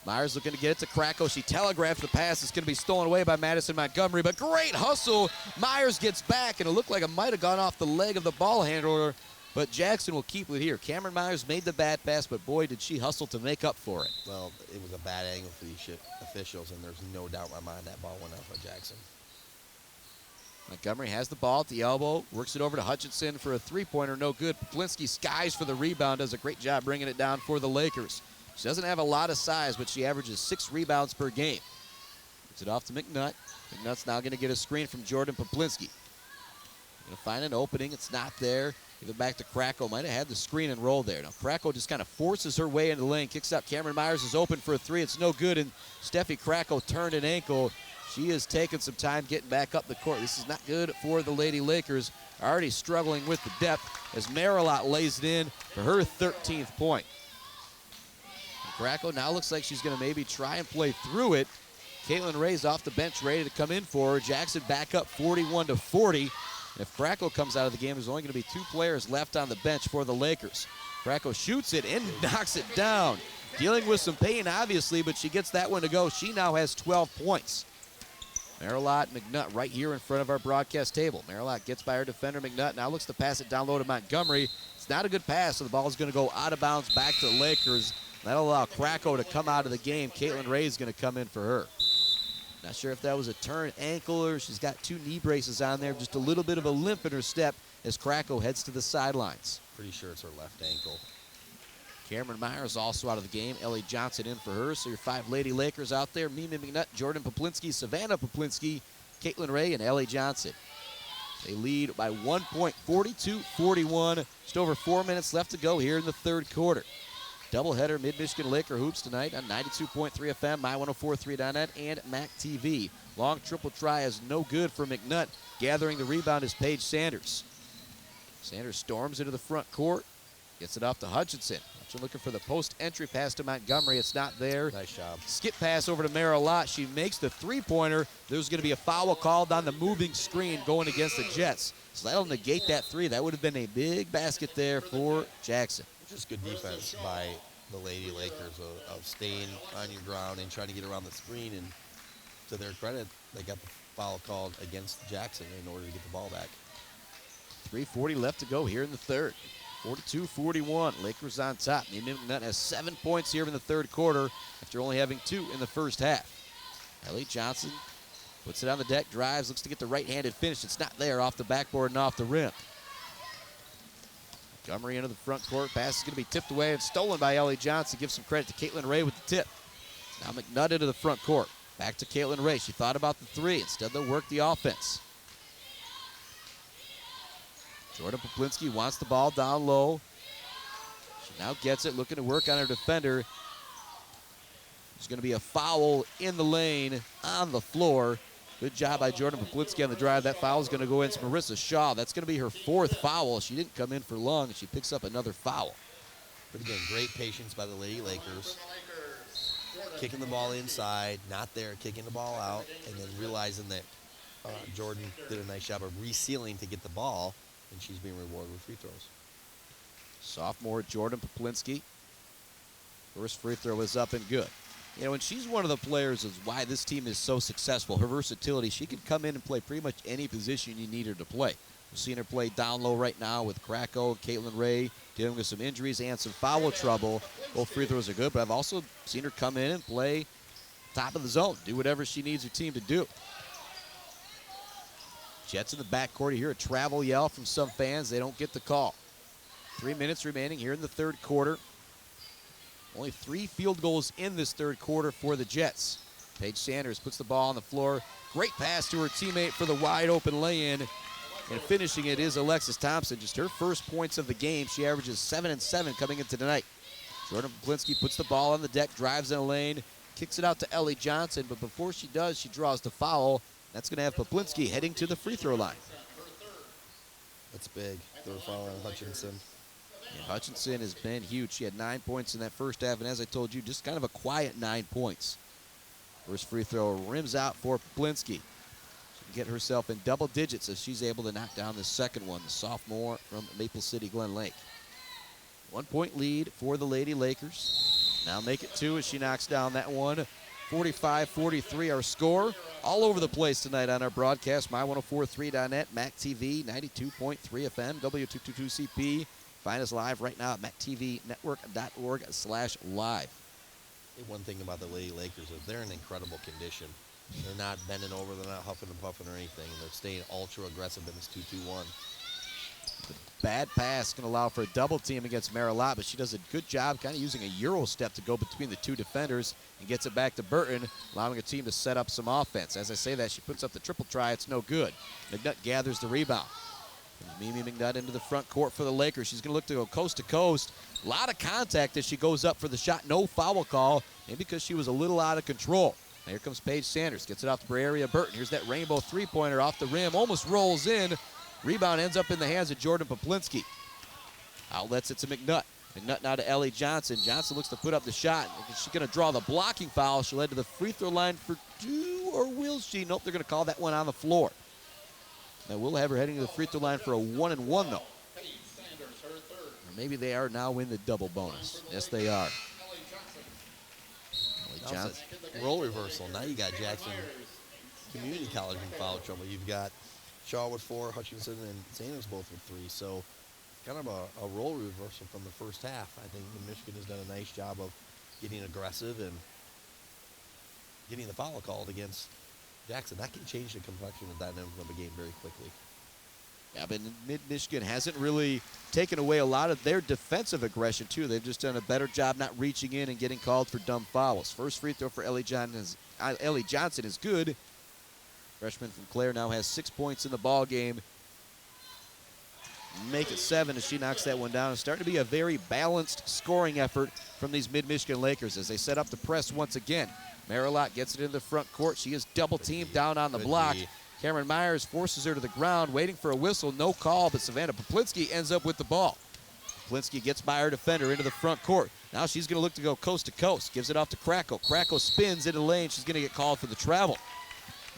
Myers looking to get it to Kracko. She telegraphs the pass. It's going to be stolen away by Madison Montgomery, but great hustle. Myers gets back, and it looked like it might have gone off the leg of the ball handler, but Jackson will keep it here. Cameron Myers made the bad pass, but boy, did she hustle to make up for it. Well, it was a bad angle for these officials, and there's no doubt in my mind that ball went off by Jackson. Montgomery has the ball at the elbow, works it over to Hutchinson for a three-pointer, no good. Poplinski skies for the rebound, does a great job bringing it down for the Lakers. She doesn't have a lot of size, but she averages 6 rebounds per game. Gets it off to McNutt. McNutt's now going to get a screen from Jordan Poplinski. Going to find an opening. It's not there. Give it back to Kracko. Might have had the screen and roll there. Now Kracko just kind of forces her way into the lane. Kicks out. Cameron Myers is open for a three. It's no good, and Steffi Kracko turned an ankle. She has taken some time getting back up the court. This is not good for the Lady Lakers. Already struggling with the depth as Marilot lays it in for her 13th point. Kracko now looks like she's going to maybe try and play through it. Caitlin Ray's off the bench ready to come in for her. Jackson back up 41-40. If Kracko comes out of the game, there's only going to be 2 players left on the bench for the Lakers. Kracko shoots it and knocks it down. Dealing with some pain, obviously, but she gets that one to go. She now has 12 points. Marilot McNutt right here in front of our broadcast table. Marilot gets by her defender McNutt. Now looks to pass it down low to Montgomery. It's not a good pass, so the ball is going to go out of bounds back to the Lakers. That'll allow Kracko to come out of the game. Caitlin Ray is going to come in for her. Not sure if that was a turn ankle or she's got 2 knee braces on there. Just a little bit of a limp in her step as Kracko heads to the sidelines. Pretty sure it's her left ankle. Cameron Myers also out of the game. Ellie Johnson in for her. So your 5 Lady Lakers out there. Mimi McNutt, Jordan Poplinski, Savannah Poplinski, Caitlin Ray, and Ellie Johnson. They lead by 1 point, 42-41. Just over 4 minutes left to go here in the third quarter. Doubleheader Mid-Michigan Laker hoops tonight on 92.3 FM, My1043.net, and MAC TV. Long triple try is no good for McNutt. Gathering the rebound is Paige Sanders. Sanders storms into the front court. Gets it off to Hutchinson. Hutchinson looking for the post entry pass to Montgomery. It's not there. Nice job. Skip pass over to Marilot. She makes the three-pointer. There's going to be a foul called on the moving screen going against the Jets. So that'll negate that three. That would have been a big basket there for Jackson. Just good defense by the Lady Lakers of staying on your ground and trying to get around the screen. And to their credit, they got the foul called against Jackson in order to get the ball back. 3:40 left to go here in the third. 42-41. Lakers on top. Mimi McNutt has 7 points here in the third quarter after only having 2 in the first half. Ellie Johnson puts it on the deck, drives, looks to get the right-handed finish. It's not there, off the backboard and off the rim. Montgomery into the front court. Pass is going to be tipped away and stolen by Ellie Johnson. Give some credit to Caitlin Ray with the tip. Now McNutt into the front court. Back to Caitlin Ray. She thought about the three. Instead, they'll work the offense. Jordan Poplinski wants the ball down low. She now gets it, looking to work on her defender. There's going to be a foul in the lane on the floor. Good job by Jordan Poplinski on the drive. That foul is going to go against Marissa Shaw. That's going to be her 4th foul. She didn't come in for long, and she picks up another foul. But again, great patience by the Lady Lakers. Kicking the ball inside, not there, kicking the ball out, and then realizing that Jordan did a nice job of resealing to get the ball, and she's being rewarded with free throws. Sophomore Jordan Poplinski. First free throw is up and good. You know, and she's one of the players is why this team is so successful. Her versatility, she can come in and play pretty much any position you need her to play. We're seeing her play down low right now with Kracko, Caitlin Ray, dealing with some injuries and some foul trouble. Both free throws are good, but I've also seen her come in and play top of the zone, do whatever she needs her team to do. Jets in the backcourt. You hear a travel yell from some fans. They don't get the call. 3 minutes remaining here in the third quarter. Only 3 field goals in this third quarter for the Jets. Paige Sanders puts the ball on the floor. Great pass to her teammate for the wide open lay-in. And finishing it is Alexis Thompson. Just her first points of the game. She averages 7 and 7 coming into tonight. Jordan Poplinski puts the ball on the deck, drives in a lane, kicks it out to Ellie Johnson. But before she does, she draws the foul. That's going to have Poplinski heading to the free throw line. That's big. They were following Hutchinson. Yeah, Hutchinson has been huge. She had 9 points in that first half, and as I told you, just kind of a quiet 9 points. First free throw rims out for Poplinski. She can get herself in double digits as she's able to knock down the second one, the sophomore from Maple City Glen Lake. 1 point lead for the Lady Lakers. Now make it 2 as she knocks down that one. 45-43 our score. All over the place tonight on our broadcast. My1043.net, MAC TV, 92.3 FM, W222CP. Find us live right now at MacTVNetwork.org/live. One thing about the Lady Lakers is they're in incredible condition. They're not bending over, they're not huffing and puffing or anything, and they're staying ultra aggressive in this 2-2-1. Bad pass going to allow for a double team against Marilot, but she does a good job kind of using a Euro step to go between the two defenders and gets it back to Burton, allowing a team to set up some offense. As I say that, she puts up the triple try. It's no good. McNutt gathers the rebound. Mimi McNutt into the front court for the Lakers. She's going to look to go coast to coast. A lot of contact as she goes up for the shot. No foul call, maybe because she was a little out of control. Now here comes Paige Sanders. Gets it off to Briaria Burton. Here's that rainbow three-pointer off the rim. Almost rolls in. Rebound ends up in the hands of Jordan Poplinski. Outlets it to McNutt. McNutt now to Ellie Johnson. Johnson looks to put up the shot. She's going to draw the blocking foul. She'll head to the free throw line for 2, or will she? Nope, they're going to call that one on the floor. Now we'll have her heading to the free throw line for a 1-and-1 though. Or maybe they are now in the double bonus. Yes, they are. Ellie Johnson. Role reversal. Now you got Jackson Community College in foul trouble. You've got Shaw with 4, Hutchinson and Sanders both with 3. So kind of a role reversal from the first half. I think Michigan has done a nice job of getting aggressive and getting the foul called against Jackson. That can change the complexion of the dynamic of the game very quickly. Yeah, but Mid-Michigan hasn't really taken away a lot of their defensive aggression, too. They've just done a better job not reaching in and getting called for dumb fouls. First free throw for Ellie Johnson is good. Freshman from Clare now has 6 points in the ball game. Make it 7 as she knocks that one down. It's starting to be a very balanced scoring effort from these Mid-Michigan Lakers as they set up the press once again. Marilot gets it into the front court. She is double-teamed down on the block. Cameron Myers forces her to the ground, waiting for a whistle. No call, but Savannah Poplinski ends up with the ball. Poplinski gets by her defender into the front court. Now she's going to look to go coast to coast. Gives it off to Krakow. Krakow spins into the lane. She's going to get called for the travel.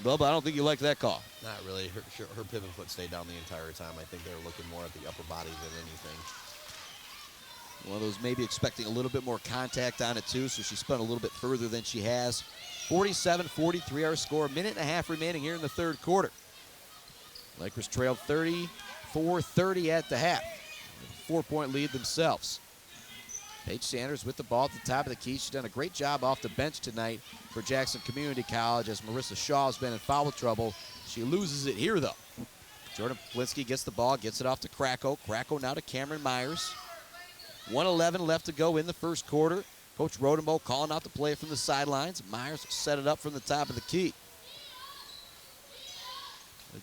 Bubba, I don't think you like that call. Not really. Her pivot foot stayed down the entire time. I think they were looking more at the upper body than anything. One of those maybe expecting a little bit more contact on it, too, so she spun a little bit further than she has. 47-43 our score. 1.5 minutes remaining here in the third quarter. Lakers trailed 34-30 at the half. 4-point lead themselves. Paige Sanders with the ball at the top of the key. She's done a great job off the bench tonight for Jackson Community College as Marissa Shaw has been in foul trouble. She loses it here, though. Jordan Poplinski gets the ball, gets it off to Krakow. Krakow now to Cameron Myers. 1:11 left to go in the first quarter. Coach Rodenbo calling out the play from the sidelines. Myers set it up from the top of the key.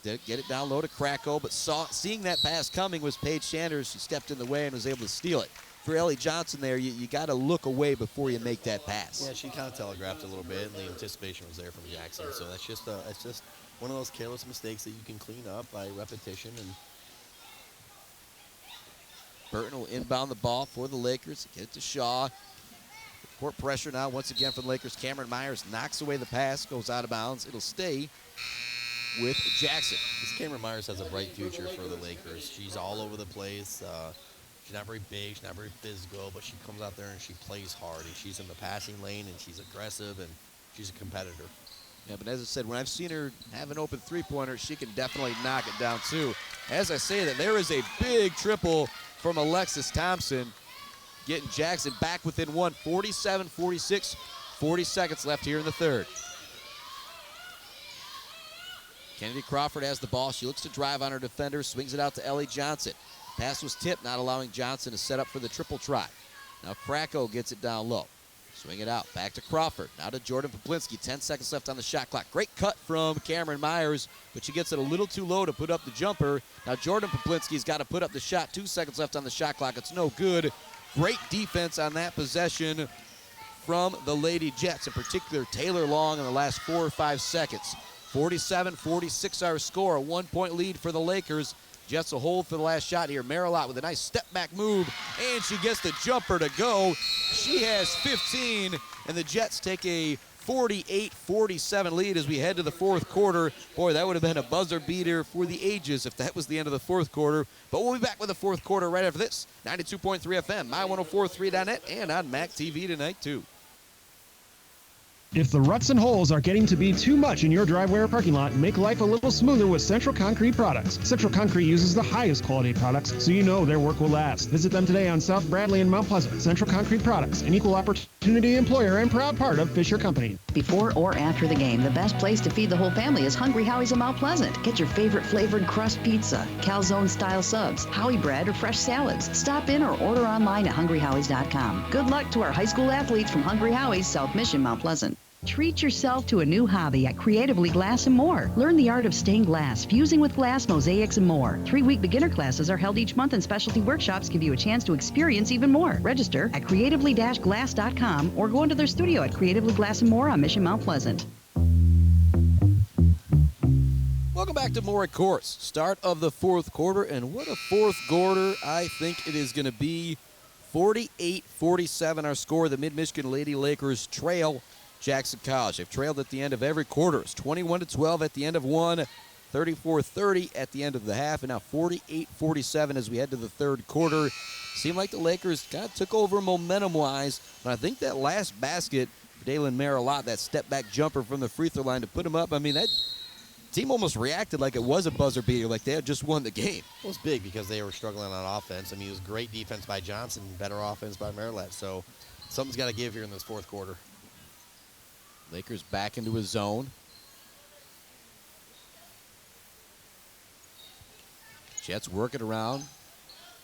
Get it down low to Krakow, but seeing that pass coming was Paige Sanders. She stepped in the way and was able to steal it. For Ellie Johnson there, you got to look away before you make that pass. Yeah, she kind of telegraphed a little bit, and the anticipation was there from Jackson. So that's just it's just one of those careless mistakes that you can clean up by repetition. And Burton will inbound the ball for the Lakers. Get it to Shaw. Court pressure now once again from the Lakers. Cameron Myers knocks away the pass, goes out of bounds. It'll stay with Jackson. This Cameron Myers has a bright future for the Lakers. She's all over the place. She's not very big, she's not very physical, but she comes out there and she plays hard. And she's in the passing lane, and she's aggressive, and she's a competitor. Yeah, but as I said, when I've seen her have an open three-pointer, she can definitely knock it down, too. As I say that, there is a big triple from Alexis Thompson, getting Jackson back within one, 47-46, 40 seconds left here in the third. Kennedy Crawford has the ball. She looks to drive on her defender, swings it out to Ellie Johnson. Pass was tipped, not allowing Johnson to set up for the triple try. Now Krakow gets it down low. Swing it out, back to Crawford. Now to Jordan Poplinski, 10 seconds left on the shot clock. Great cut from Cameron Myers, but she gets it a little too low to put up the jumper. Now Jordan Poplinski's got to put up the shot. 2 seconds left on the shot clock. It's no good. Great defense on that possession from the Lady Jets, in particular Taylor Long in the last 4 or 5 seconds. 47-46 our score, a 1-point lead for the Lakers. Jets will hold for the last shot here. Marilot with a nice step-back move, and she gets the jumper to go. She has 15, and the Jets take a 48-47 lead as we head to the fourth quarter. Boy, that would have been a buzzer beater for the ages if that was the end of the fourth quarter. But we'll be back with the fourth quarter right after this. 92.3 FM, my1043.net, and on MAC TV tonight, too. If the ruts and holes are getting to be too much in your driveway or parking lot, make life a little smoother with Central Concrete products. Central Concrete uses the highest quality products, so you know their work will last. Visit them today on South Bradley and Mount Pleasant. Central Concrete Products, an equal opportunity employer and proud part of Fisher Company. Before or after the game, the best place to feed the whole family is Hungry Howie's in Mount Pleasant. Get your favorite flavored crust pizza, calzone-style subs, Howie bread, or fresh salads. Stop in or order online at hungryhowies.com. Good luck to our high school athletes from Hungry Howie's, South Mission, Mount Pleasant. Treat yourself to a new hobby at Creatively Glass and More. Learn the art of stained glass, fusing with glass, mosaics, and more. 3-week beginner classes are held each month, and specialty workshops give you a chance to experience even more. Register at creatively-glass.com or go into their studio at Creatively Glass and More on Mission Mount Pleasant. Welcome back to More at Course. Start of the fourth quarter, and what a fourth quarter I think it is going to be. 48-47 our score. The Mid-Michigan Lady Lakers trail Jackson College. They've trailed at the end of every quarter. It's 21-12 at the end of one, 34-30 at the end of the half, and now 48-47 as we head to the third quarter. Seemed like the Lakers kind of took over momentum-wise, but I think that last basket for Dalen Marilot, that step-back jumper from the free throw line to put him up, I mean, that team almost reacted like it was a buzzer beater, like they had just won the game. Well, it's big because they were struggling on offense. I mean, it was great defense by Johnson, better offense by Marilot, so something's got to give here in this fourth quarter. Lakers back into a zone. Jets work it around.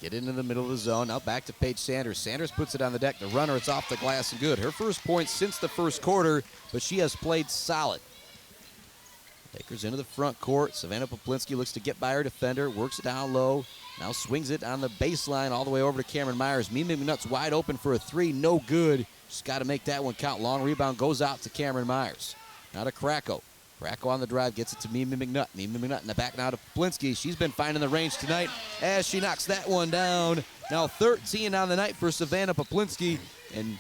Get into the middle of the zone. Now back to Paige Sanders. Sanders puts it on the deck. The runner, it's off the glass and good. Her first point since the first quarter, but she has played solid. Lakers into the front court. Savannah Poplinski looks to get by her defender. Works it down low. Now swings it on the baseline all the way over to Cameron Myers. Mimi McNutt's wide open for a three. No good. Just got to make that one count. Long rebound goes out to Cameron Myers. Now to Kracko. Kracko on the drive gets it to Mimi McNutt. Mimi McNutt in the back now to Poplinski. She's been finding the range tonight as she knocks that one down. Now 13 on the night for Savannah Poplinski. And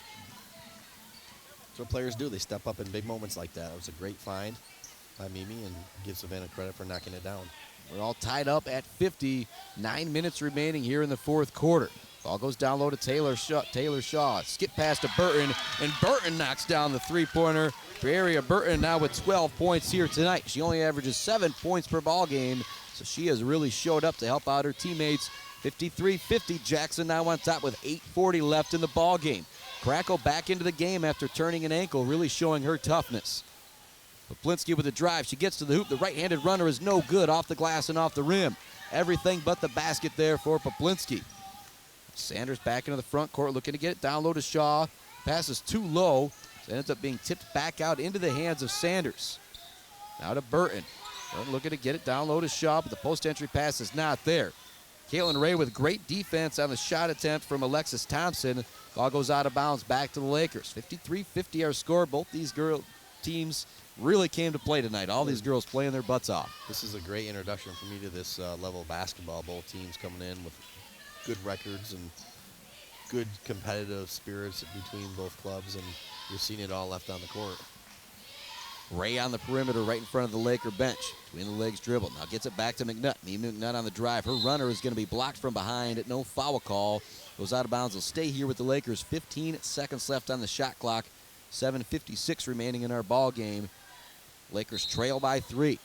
that's what players do. They step up in big moments like that. It was a great find by Mimi, and give Savannah credit for knocking it down. We're all tied up at 50. 9 minutes remaining here in the fourth quarter. Ball goes down low to Taylor Shaw. Skip pass to Burton, and Burton knocks down the three-pointer. Briaria Burton now with 12 points here tonight. She only averages 7 points per ball game, so she has really showed up to help out her teammates. 53-50, Jackson now on top with 8:40 left in the ball game. Kracko back into the game after turning an ankle, really showing her toughness. Poplinski with a drive. She gets to the hoop. The right-handed runner is no good, off the glass and off the rim. Everything but the basket there for Poplinski. Sanders back into the front court, looking to get it down low to Shaw. Pass is too low. So it ends up being tipped back out into the hands of Sanders. Now to Burton. Burton looking to get it down low to Shaw, but the post-entry pass is not there. Caitlin Ray with great defense on the shot attempt from Alexis Thompson. Ball goes out of bounds back to the Lakers. 53-50 our score. Both these teams really came to play tonight. All these girls playing their butts off. This is a great introduction for me to this level of basketball. Both teams coming in with good records and good competitive spirits between both clubs, and you're seeing it all left on the court. Ray on the perimeter right in front of the Laker bench. Between the legs dribble. Now gets it back to McNutt. Mimi McNutt on the drive. Her runner is going to be blocked from behind. No foul call. Goes out of bounds. Will stay here with the Lakers. 15 seconds left on the shot clock. 7:56 remaining in our ball game. Lakers trail by 3.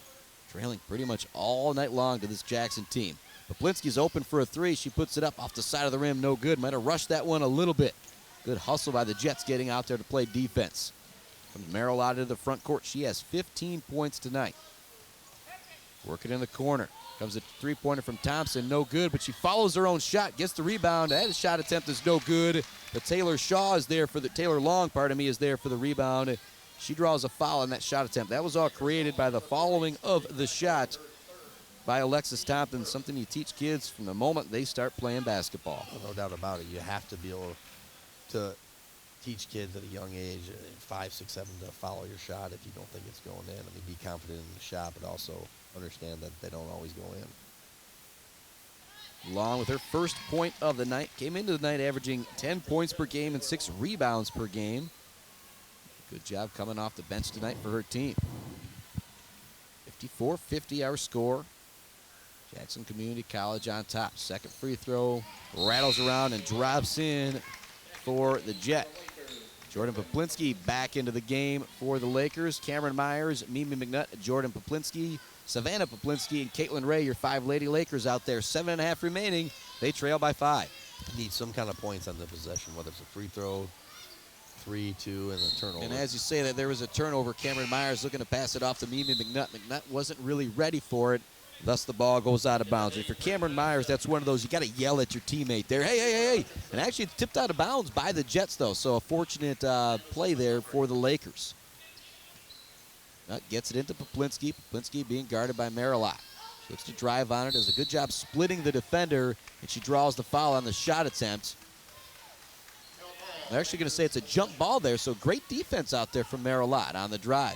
Trailing pretty much all night long to this Jackson team. Poplinski's open for a 3. She puts it up off the side of the rim. No good. Might have rushed that one a little bit. Good hustle by the Jets getting out there to play defense. Comes Merrill out into the front court. She has 15 points tonight. Working in the corner. Comes a three-pointer from Thompson. No good, but she follows her own shot. Gets the rebound. That shot attempt is no good. But Taylor Long, is there for the rebound. She draws a foul on that shot attempt. That was all created by the following of the shot by Alexis Thompson, something you teach kids from the moment they start playing basketball. Well, no doubt about it. You have to be able to teach kids at a young age, 5, 6, 7, to follow your shot if you don't think it's going in. I mean, be confident in the shot, but also understand that they don't always go in. Long with her first point of the night. Came into the night averaging 10 points per game and 6 rebounds per game. Good job coming off the bench tonight for her team. 54-50 our score. Jackson Community College on top. Second free throw rattles around and drops in for the Jet. Jordan Poplinski back into the game for the Lakers. Cameron Myers, Mimi McNutt, Jordan Poplinski, Savannah Poplinski, and Caitlin Ray, your 5 Lady Lakers out there. 7.5 remaining. They trail by 5. Need some kind of points on the possession, whether it's a free throw, 3, 2, and a turnover. And as you say that, there was a turnover. Cameron Myers looking to pass it off to Mimi McNutt. McNutt wasn't really ready for it. Thus, the ball goes out of bounds. And for Cameron Myers, that's one of those you got to yell at your teammate there. Hey, hey, hey, hey. And actually, it's tipped out of bounds by the Jets, though. So a fortunate play there for the Lakers. Gets it into Poplinski. Poplinski being guarded by Marilot. She looks to drive on it. Does a good job splitting the defender, and she draws the foul on the shot attempt. They're actually going to say it's a jump ball there, so great defense out there from Marilot on the drive.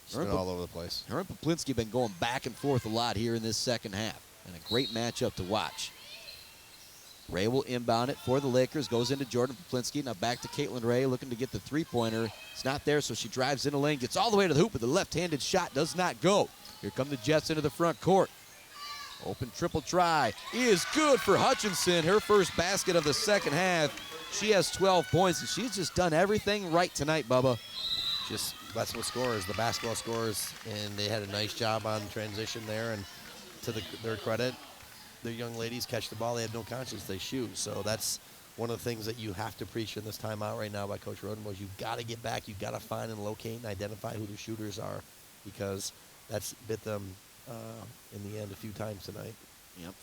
It's been all over the place. Her and Poplinski been going back and forth a lot here in this second half, and a great matchup to watch. Ray will inbound it for the Lakers. Goes into Jordan Poplinski. Now back to Caitlin Ray, looking to get the three-pointer. It's not there, so she drives in the lane, gets all the way to the hoop, but the left-handed shot does not go. Here come the Jets into the front court. Open triple try is good for Hutchinson. Her first basket of the second half. She has 12 points, and she's just done everything right tonight, Bubba. Just that's what scores, the basketball scores, and they had a nice job on transition there. And to their credit, the young ladies catch the ball. They have no conscience. They shoot. So that's one of the things that you have to preach in this timeout right now by Coach Rodenbosch. You've got to get back. You've got to find and locate and identify who the shooters are, because that's bit them in the end a few times tonight. Yep,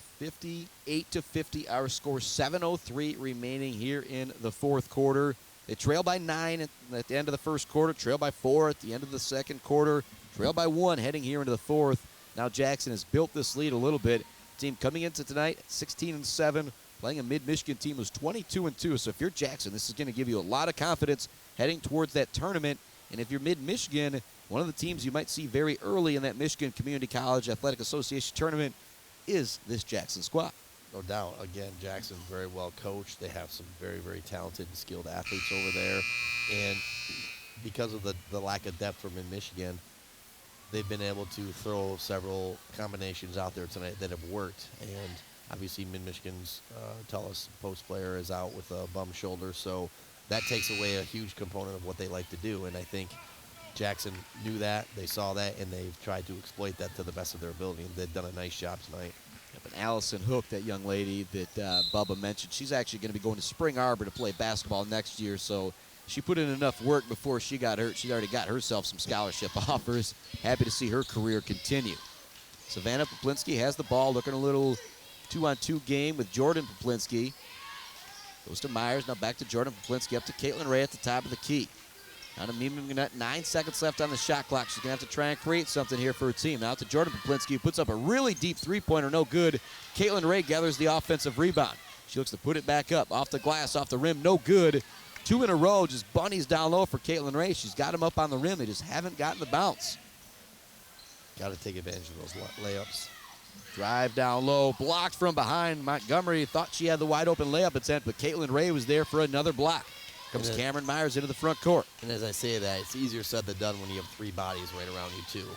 58-50 our score. 7:03 remaining here in the fourth quarter. They trail by 9 at the end of the first quarter, trail by 4 at the end of the second quarter, trail by 1 heading here into the fourth. Now Jackson has built this lead a little bit. Team coming into tonight 16-7, playing a mid-Michigan team who's 22-2. So if you're Jackson, this is going to give you a lot of confidence heading towards that tournament. And if you're mid-Michigan, one of the teams you might see very early in that Michigan Community College Athletic Association tournament is this Jackson squad. No doubt. Again, Jackson's very well coached. They have some very, very talented and skilled athletes over there. And because of the lack of depth from in Michigan, they've been able to throw several combinations out there tonight that have worked. And obviously Mid-Michigan's tallest post player is out with a bum shoulder, so that takes away a huge component of what they like to do. And I think Jackson knew that, they saw that, and they've tried to exploit that to the best of their ability. And they've done a nice job tonight. Yep, and Allison Hook, that young lady that Bubba mentioned, she's actually going to be going to Spring Arbor to play basketball next year, so she put in enough work before she got hurt. She already got herself some scholarship offers. Happy to see her career continue. Savannah Poplinski has the ball, looking a little 2-on-2 game with Jordan Poplinski. Goes to Myers, now back to Jordan Poplinski, up to Caitlin Ray at the top of the key. Now to Mimi McNutt, 9 seconds left on the shot clock. She's going to have to try and create something here for her team. Now to Jordan Poplinski, who puts up a really deep three-pointer, no good. Caitlin Ray gathers the offensive rebound. She looks to put it back up, off the glass, off the rim, no good. 2 in a row, just bunnies down low for Caitlin Ray. She's got them up on the rim. They just haven't gotten the bounce. Got to take advantage of those layups. Drive down low, blocked from behind. Montgomery thought she had the wide-open layup attempt, but Caitlin Ray was there for another block. Comes Cameron Myers into the front court. And as I say that, it's easier said than done when you have 3 bodies right around you, too.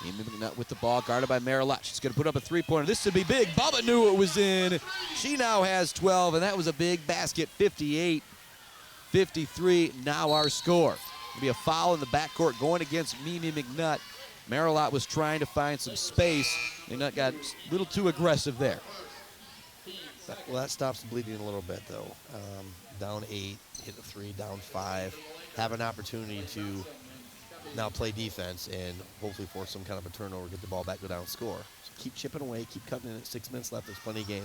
Mimi McNutt with the ball, guarded by Marilot. She's going to put up a three-pointer. This should be big. Bubba knew it was in. She now has 12, and that was a big basket, 58-53. Now our score. It'll be a foul in the backcourt going against Mimi McNutt. Marilot was trying to find some space. McNutt got a little too aggressive there. Well, that stops the bleeding a little bit, though. Down 8, hit a 3, down 5. Have an opportunity to now play defense and hopefully force some kind of a turnover, get the ball back, go down, score. So keep chipping away, keep cutting it. 6 minutes left. There's plenty of game.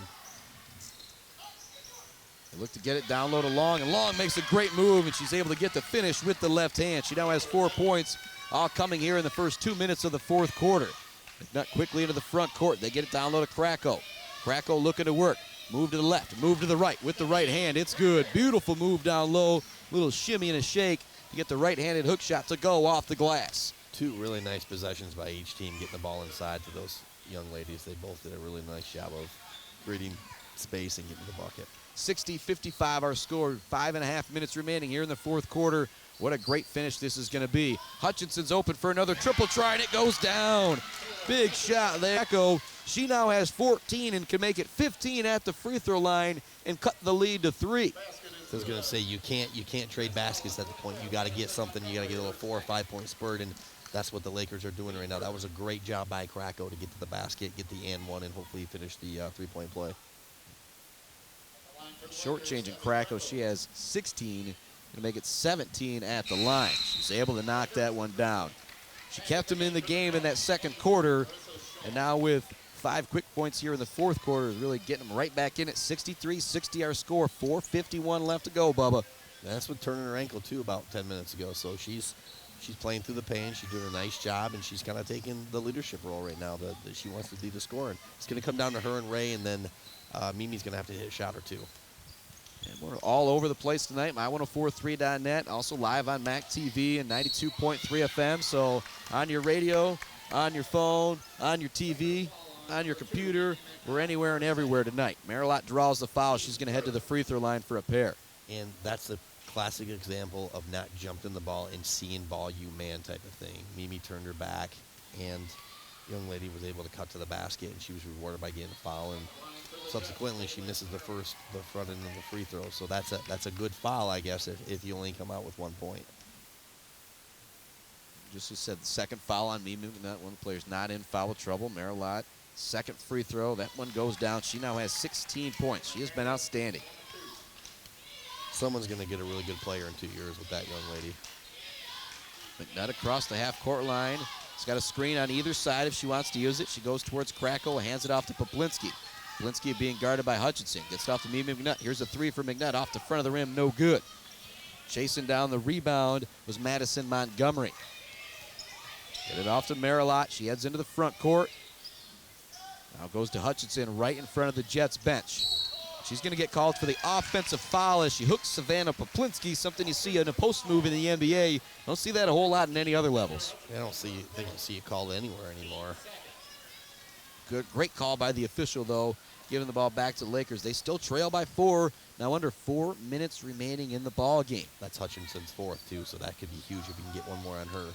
They look to get it down low to Long, and Long makes a great move, and she's able to get the finish with the left hand. She now has 4 points, all coming here in the first 2 minutes of the fourth quarter. McNutt quickly into the front court. They get it down low to Krakow. Krakow looking to work. Move to the left, move to the right with the right hand. It's good. Beautiful move down low. Little shimmy and a shake to get the right-handed hook shot to go off the glass. 2 really nice possessions by each team getting the ball inside to those young ladies. They both did a really nice job of creating space and getting the bucket. 60-55 our score. 5.5 minutes remaining here in the fourth quarter. What a great finish this is going to be. Hutchinson's open for another triple try, and it goes down. Big shot there. Echo, she now has 14 and can make it 15 at the free throw line and cut the lead to 3. I was going to say, you can't trade baskets at the point. You got to get something. You got to get a little 4 or 5 point spurt, and that's what the Lakers are doing right now. That was a great job by Krakow to get to the basket, get the and one, and hopefully finish the 3-point play. Short-changing Krakow. She has 16 to make it 17 at the line. She's able to knock that one down. She kept them in the game in that second quarter, and now with 5 quick points here in the fourth quarter is really getting them right back in at 63-60 our score. 4:51 left to go, Bubba. That's what turning her ankle too about 10 minutes ago. So she's playing through the pain. She's doing a nice job, and she's kind of taking the leadership role right now that she wants to lead the scoring. It's going to come down to her and Ray, and then Mimi's going to have to hit a shot or two. And we're all over the place tonight. My1043.net, also live on Mac TV and 92.3 FM. So on your radio, on your phone, on your TV, on your computer, we're anywhere and everywhere tonight. Marilot draws the foul. She's going to head to the free throw line for a pair. And that's the classic example of not jumping the ball and seeing ball you man type of thing. Mimi turned her back, and young lady was able to cut to the basket, and she was rewarded by getting a foul. And subsequently, she misses the front end of the free throw. So that's a good foul, I guess, if you only come out with 1 point. Just as said, the second foul on Mimi McNutt. One of the players not in foul trouble. Marilot, second free throw. That one goes down. She now has 16 points. She has been outstanding. Someone's going to get a really good player in 2 years with that young lady. McNutt across the half-court line. She's got a screen on either side if she wants to use it. She goes towards Krakow, hands it off to Poplinski. Poplinski being guarded by Hutchinson. Gets it off to Mimi McNutt. Here's a 3 for McNutt off the front of the rim. No good. Chasing down the rebound was Madison Montgomery. Get it off to Marilot. She heads into the front court. Now goes to Hutchinson right in front of the Jets bench. She's going to get called for the offensive foul as she hooks Savannah Poplinski, something you see in a post move in the NBA. Don't see that a whole lot in any other levels. I don't see it called anywhere anymore. Great call by the official, though, giving the ball back to the Lakers. They still trail by 4, now under 4 minutes remaining in the ball game. That's Hutchinson's 4th, too, so that could be huge if we can get one more on her.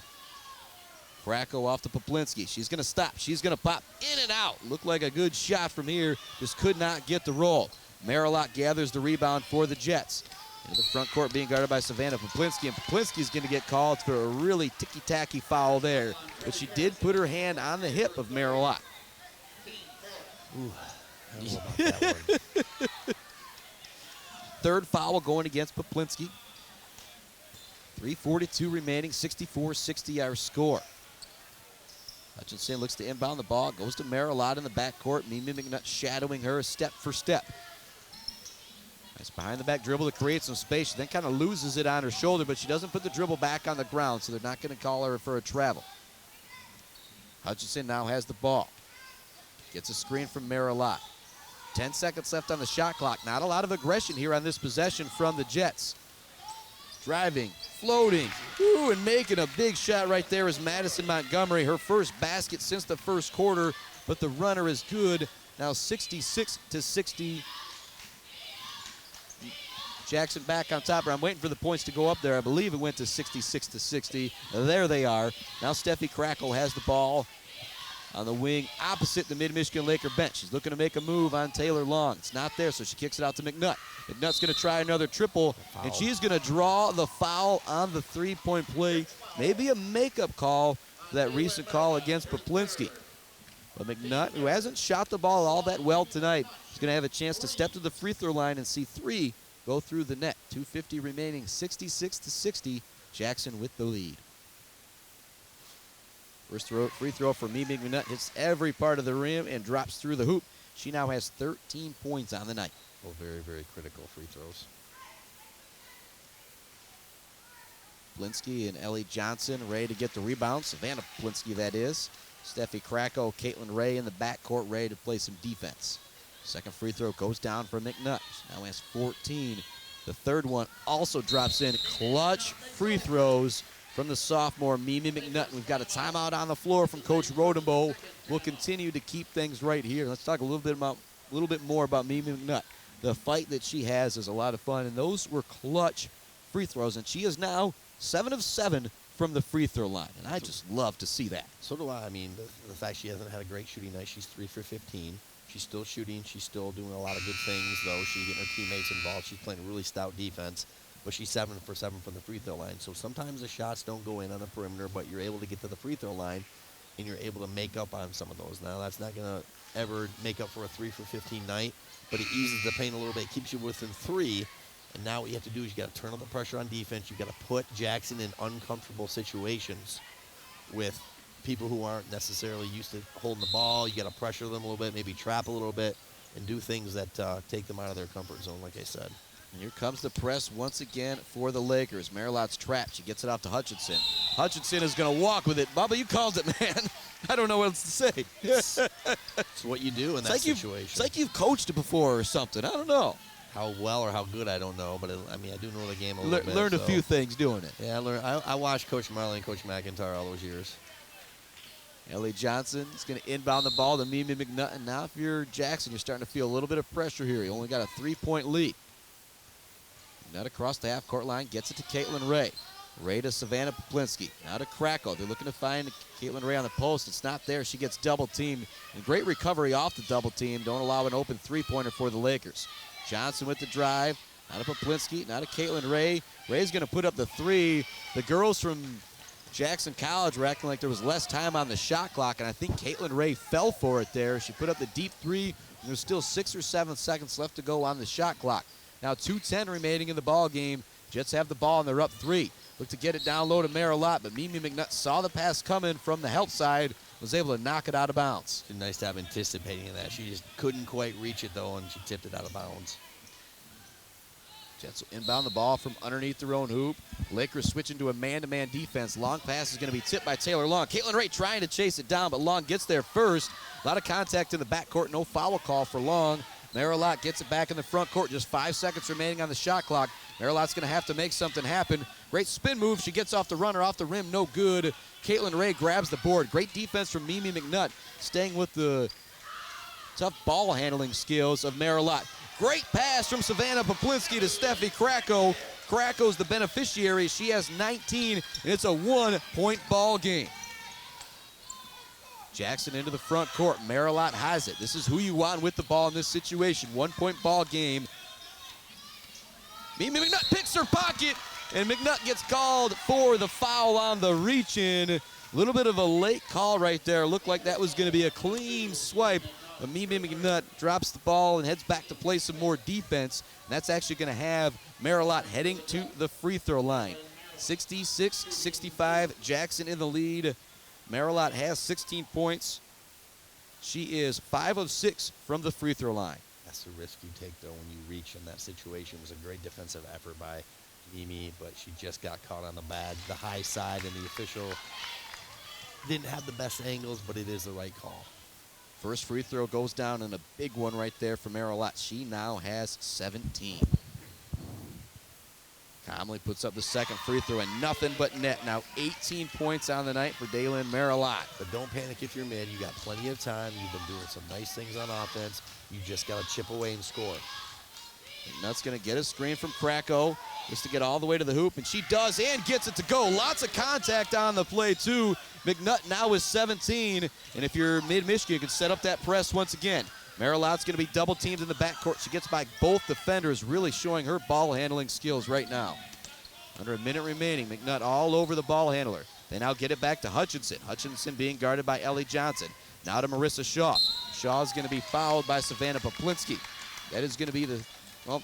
Krakow off to Poplinski. She's going to stop. She's going to pop in and out. Looked like a good shot from here. Just could not get the roll. Marilot gathers the rebound for the Jets. In the front court being guarded by Savannah Poplinski, and Poplinski's going to get called for a really ticky-tacky foul there. But she did put her hand on the hip of Marilot. Ooh, I don't know about that one. Third foul going against Poplinski. 3:42 remaining, 64-60 our score. Hutchinson looks to inbound the ball, goes to Marilot in the backcourt. Mimi McNutt shadowing her step for step. Nice behind the back dribble to create some space. She then kind of loses it on her shoulder, but she doesn't put the dribble back on the ground, so they're not going to call her for a travel. Hutchinson now has the ball. Gets a screen from Marilot. 10 seconds left on the shot clock. Not a lot of aggression here on this possession from the Jets. Driving, floating, and making a big shot right there is Madison Montgomery. Her first basket since the first quarter, but the runner is good. Now 66-60. Jackson back on top. I'm waiting for the points to go up there. I believe it went to 66-60. There they are. Now Steffi Krakow has the ball on the wing opposite the Mid-Michigan Laker bench. She's looking to make a move on Taylor Long. It's not there, so she kicks it out to McNutt. McNutt's going to try another triple, and she's going to draw the foul on the three-point play. Maybe a makeup call for that recent call against Poplinski. But McNutt, who hasn't shot the ball all that well tonight, is going to have a chance to step to the free throw line and see 3 go through the net. 2:50 remaining, 66-60. Jackson with the lead. First free throw for Mimi McNutt hits every part of the rim and drops through the hoop. She now has 13 points on the night. Oh, very, very critical free throws. Poplinski and Ellie Johnson ready to get the rebound. Savannah Poplinski, that is. Steffi Krakow, Caitlin Ray in the backcourt ready to play some defense. Second free throw goes down for McNutt. She now has 14. The third one also drops in. Clutch free throws from the sophomore Mimi McNutt. We've got a timeout on the floor from Coach Rodenboh. We'll continue to keep things right here. Let's talk a little bit about little bit more about Mimi McNutt. The fight that she has is a lot of fun, and those were clutch free throws, and she is now 7 of 7 from the free throw line, and I just love to see that. So do I. I mean, the fact she hasn't had a great shooting night, she's 3 for 15. She's still shooting. She's still doing a lot of good things, though. She's getting her teammates involved. She's playing a really stout defense, but she's 7 for 7 from the free throw line. So sometimes the shots don't go in on the perimeter, but you're able to get to the free throw line, and you're able to make up on some of those. Now, that's not going to ever make up for a 3 for 15 night, but it eases the pain a little bit, keeps you within 3. And now what you have to do is you got to turn up the pressure on defense. You got to put Jackson in uncomfortable situations with people who aren't necessarily used to holding the ball. You got to pressure them a little bit, maybe trap a little bit, and do things that take them out of their comfort zone, like I said. And here comes the press once again for the Lakers. Marilott's trapped. She gets it off to Hutchinson. Hutchinson is going to walk with it. Bubba, you called it, man. I don't know what else to say. It's what you do in that situation. It's like you've coached it before or something. I don't know. How well or how good, I don't know, but I mean, I do know the game a little bit. Learned a few things doing it. Yeah, I watched Coach Marley and Coach McIntyre all those years. Ellie Johnson is going to inbound the ball to Mimi McNutt. And now if you're Jackson, you're starting to feel a little bit of pressure here. You only got a 3-point lead. McNutt across the half-court line, gets it to Caitlin Ray. Ray to Savannah Poplinski. Now to Krakow. They're looking to find Caitlin Ray on the post. It's not there. She gets double-teamed. And great recovery off the double-team. Don't allow an open three-pointer for the Lakers. Johnson with the drive. Now to Poplinski. Now to Caitlin Ray. Ray's going to put up the 3. The girls from Jackson College were acting like there was less time on the shot clock, and I think Caitlin Ray fell for it there. She put up the deep 3, and there's still 6 or 7 seconds left to go on the shot clock. Now 2:10 remaining in the ball game. Jets have the ball, and they're up 3. Look to get it down low to Marilot, but Mimi McNutt saw the pass coming from the help side, was able to knock it out of bounds. It's nice to have anticipating that. She just couldn't quite reach it, though, and she tipped it out of bounds. Jets will inbound the ball from underneath their own hoop. Lakers switch into a man-to-man defense. Long pass is going to be tipped by Taylor Long. Caitlin Ray trying to chase it down, but Long gets there first. A lot of contact in the backcourt. No foul call for Long. Marilot gets it back in the front court. Just 5 seconds remaining on the shot clock. Marilot's going to have to make something happen. Great spin move. She gets off the runner, off the rim. No good. Caitlin Ray grabs the board. Great defense from Mimi McNutt, staying with the tough ball handling skills of Marilot. Great pass from Savannah Poplinski to Steffi Krakow. Krakow's the beneficiary. She has 19, and it's a 1-point ball game. Jackson into the front court. Marilot has it. This is who you want with the ball in this situation. 1-point ball game. Mimi McNutt picks her pocket, and McNutt gets called for the foul on the reach-in. A little bit of a late call right there. Looked like that was going to be a clean swipe. But Mimi McNutt drops the ball and heads back to play some more defense. And that's actually going to have Marilot heading to the free throw line. 66-65, Jackson in the lead. Marilot has 16 points. She is 5 of 6 from the free throw line. That's the risk you take, though, when you reach in that situation. It was a great defensive effort by Mimi, but she just got caught on the high side, and the official didn't have the best angles, but it is the right call. First free throw goes down, and a big one right there for Marilot. She now has 17. Comley puts up the second free throw, and nothing but net. Now 18 points on the night for Daylin Marilot. But don't panic if you're mid. You got plenty of time. You've been doing some nice things on offense. You just got to chip away and score. McNutt's going to get a screen from Krakow just to get all the way to the hoop, and she does and gets it to go. Lots of contact on the play, too. McNutt now is 17, and if you're mid-Michigan, you can set up that press once again. Marilot's going to be double-teamed in the backcourt. She gets by both defenders, really showing her ball-handling skills right now. Under a minute remaining, McNutt all over the ball handler. They now get it back to Hutchinson. Hutchinson being guarded by Ellie Johnson. Now to Marissa Shaw. Shaw's going to be fouled by Savannah Poplinski. That is going to be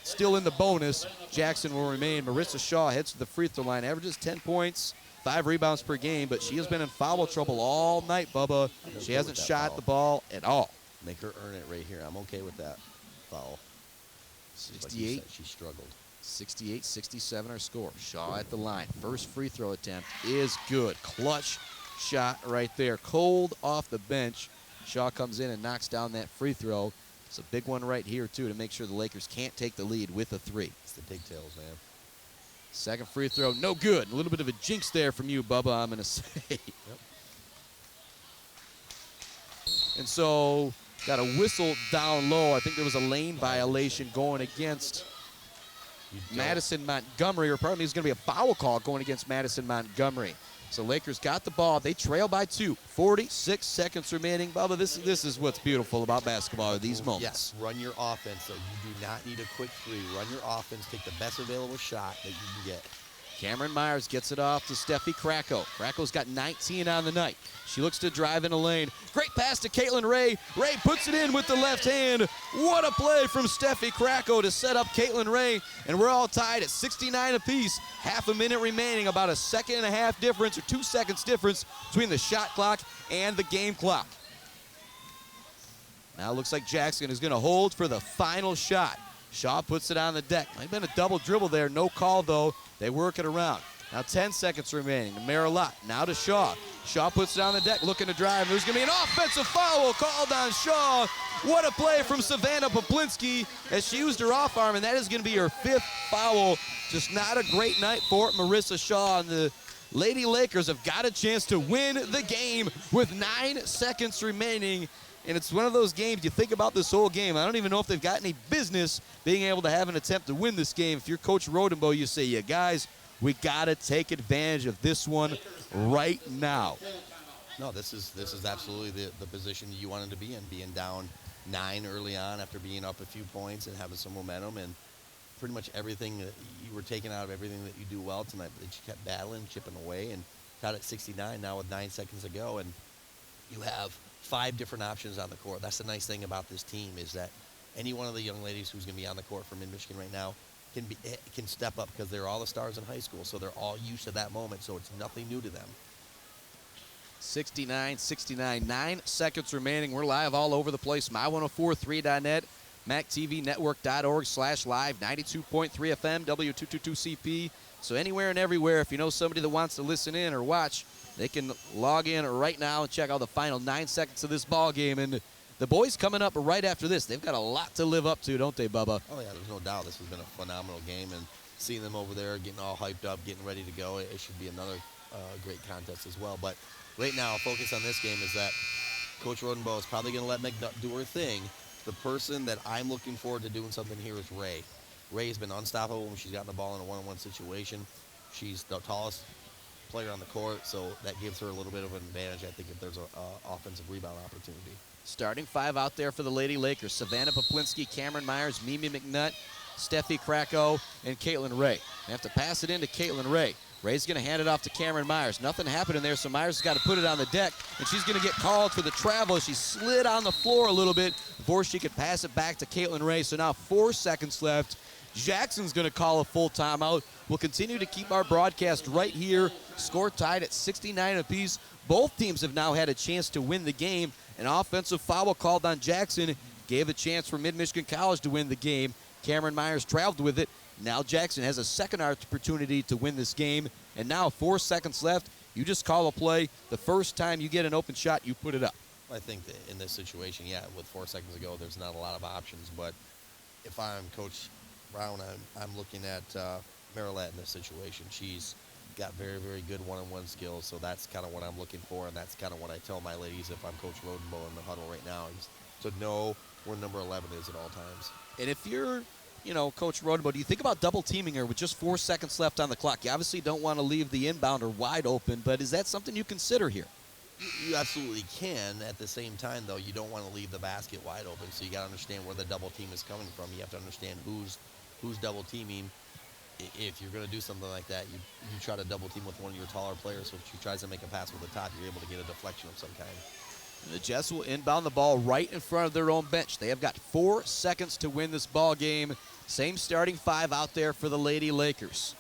still in the bonus. Jackson will remain. Marissa Shaw heads to the free throw line, averages 10 points, 5 rebounds per game, but she has been in foul trouble all night, Bubba. She hasn't shot the ball at all. Make her earn it right here. I'm okay with that foul. 68. Like she struggled. 68-67 our score. Shaw at the line. First free throw attempt is good. Clutch shot right there. Cold off the bench. Shaw comes in and knocks down that free throw. It's a big one right here, too, to make sure the Lakers can't take the lead with a 3. It's the pigtails, man. Second free throw, no good. A little bit of a jinx there from you, Bubba, I'm going to say. Yep. And so got a whistle down low. I think there was a lane violation going against Madison Montgomery, or pardon me, it's going to be a foul call going against Madison Montgomery. So Lakers got the ball. They trail by 2. 46 seconds remaining. Bubba, this is what's beautiful about basketball, these moments. Yes, run your offense. So you do not need a quick three. Run your offense. Take the best available shot that you can get. Cameron Myers gets it off to Steffi Kracko. Kracko's got 19 on the night. She looks to drive in a lane. Great pass to Caitlin Ray. Ray puts it in with the left hand. What a play from Steffi Kracko to set up Caitlin Ray. And we're all tied at 69 apiece. Half a minute remaining, about a second and a half difference, or 2 seconds difference between the shot clock and the game clock. Now it looks like Jackson is going to hold for the final shot. Shaw puts it on the deck. Might have been a double dribble there. No call, though. They work it around. Now 10 seconds remaining. Marilot now to Shaw. Shaw puts it on the deck, looking to drive. There's going to be an offensive foul called on Shaw. What a play from Savannah Poplinski as she used her off arm, and that is going to be her 5th foul. Just not a great night for Marissa Shaw. And the Lady Lakers have got a chance to win the game with 9 seconds remaining. And it's one of those games, you think about this whole game, I don't even know if they've got any business being able to have an attempt to win this game. If you're Coach Rodenboh, you say, yeah, guys, we got to take advantage of this one right now. No, this is absolutely the position you wanted to be in, being down 9 early on after being up a few points and having some momentum, and pretty much everything that you were taking out of everything that you do well tonight, that you kept battling, chipping away, and got at 69 now with 9 seconds to go, and you have 5 different options on the court. That's the nice thing about this team, is that any one of the young ladies who's going to be on the court for Mid-Michigan right now can step up, because they're all the stars in high school, so they're all used to that moment, so it's nothing new to them. 69, 9 seconds remaining. We're live all over the place. My1043.net, MacTVNetwork.org/live, 92.3 FM, W222CP. So anywhere and everywhere, if you know somebody that wants to listen in or watch, they can log in right now and check out the final 9 seconds of this ball game. And the boys coming up right after this, they've got a lot to live up to, don't they, Bubba? Oh, yeah, there's no doubt. This has been a phenomenal game, and seeing them over there getting all hyped up, getting ready to go, it should be another great contest as well. But right now, focus on this game is that Coach Rodenboh is probably going to let McNutt do her thing. The person that I'm looking forward to doing something here is Ray. Ray's been unstoppable when she's gotten the ball in a one-on-one situation. She's the tallest player on the court, so that gives her a little bit of an advantage, I think, if there's an offensive rebound opportunity. Starting 5 out there for the Lady Lakers: Savannah Poplinski, Cameron Myers, Mimi McNutt, Steffi Kracko, and Caitlin Ray. They have to pass it into Caitlin Ray. Ray's going to hand it off to Cameron Myers. Nothing happening there, so Myers has got to put it on the deck, and she's going to get called for the travel. She slid on the floor a little bit before she could pass it back to Caitlin Ray. So now 4 seconds left. Jackson's going to call a full timeout. We'll continue to keep our broadcast right here. Score tied at 69 apiece. Both teams have now had a chance to win the game. An offensive foul called on Jackson gave a chance for Mid-Michigan College to win the game. Cameron Myers traveled with it. Now Jackson has a second opportunity to win this game. And now 4 seconds left. You just call a play. The first time you get an open shot, you put it up. I think that in this situation, yeah, with 4 seconds to go, there's not a lot of options. But if I'm Coach Brown, I'm looking at Marilette in this situation. She's got very, very good one-on-one skills, so that's kind of what I'm looking for, and that's kind of what I tell my ladies if I'm Coach Rodenboh in the huddle right now, is to know where number 11 is at all times. And if you're, Coach Rodenboh, do you think about double teaming her with just 4 seconds left on the clock? You obviously don't want to leave the inbounder wide open, but is that something you consider here? You absolutely can. At the same time, though, you don't want to leave the basket wide open, so you got to understand where the double team is coming from. You have to understand who's double teaming. If you're going to do something like that, you try to double team with one of your taller players, so if she tries to make a pass with the top, you're able to get a deflection of some kind. And the Jets will inbound the ball right in front of their own bench. They have got 4 seconds to win this ball game. Same starting 5 out there for the Lady Lakers.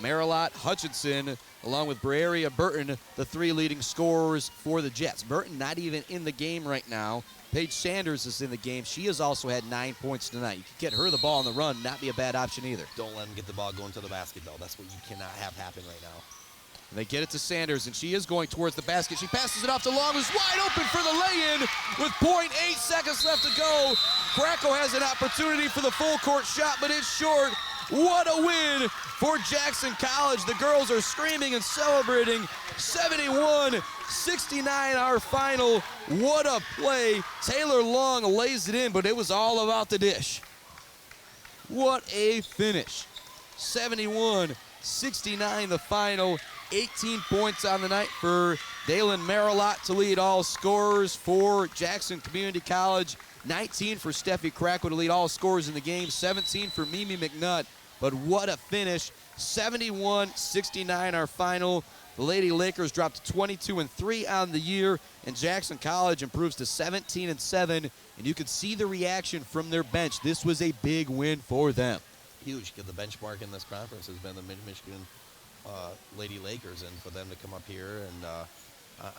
Marilot, Hutchinson, along with Brearia Burton, the 3 leading scorers for the Jets. Burton not even in the game right now. Paige Sanders is in the game. She has also had 9 points tonight. You can get her the ball on the run, not be a bad option either. Don't let them get the ball going to the basket, though. That's what you cannot have happen right now. And they get it to Sanders, and she is going towards the basket. She passes it off to Long, who's wide open for the lay-in with 0.8 seconds left to go. Kracko has an opportunity for the full-court shot, but it's short. What a win for Jackson College. The girls are screaming and celebrating. 71-69 our final. What a play. Taylor Long lays it in, but it was all about the dish. What a finish. 71-69 the final. 18 points on the night for Dalen Marilot to lead all scorers for Jackson Community College. 19 for Steffi Kracko to lead all scorers in the game. 17 for Mimi McNutt. But what a finish. 71-69 our final. The Lady Lakers dropped to 22-3 on the year, and Jackson College improves to 17-7. And you could see the reaction from their bench. This was a big win for them. Huge, because the benchmark in this conference has been the Mid-Michigan Lady Lakers, and for them to come up here and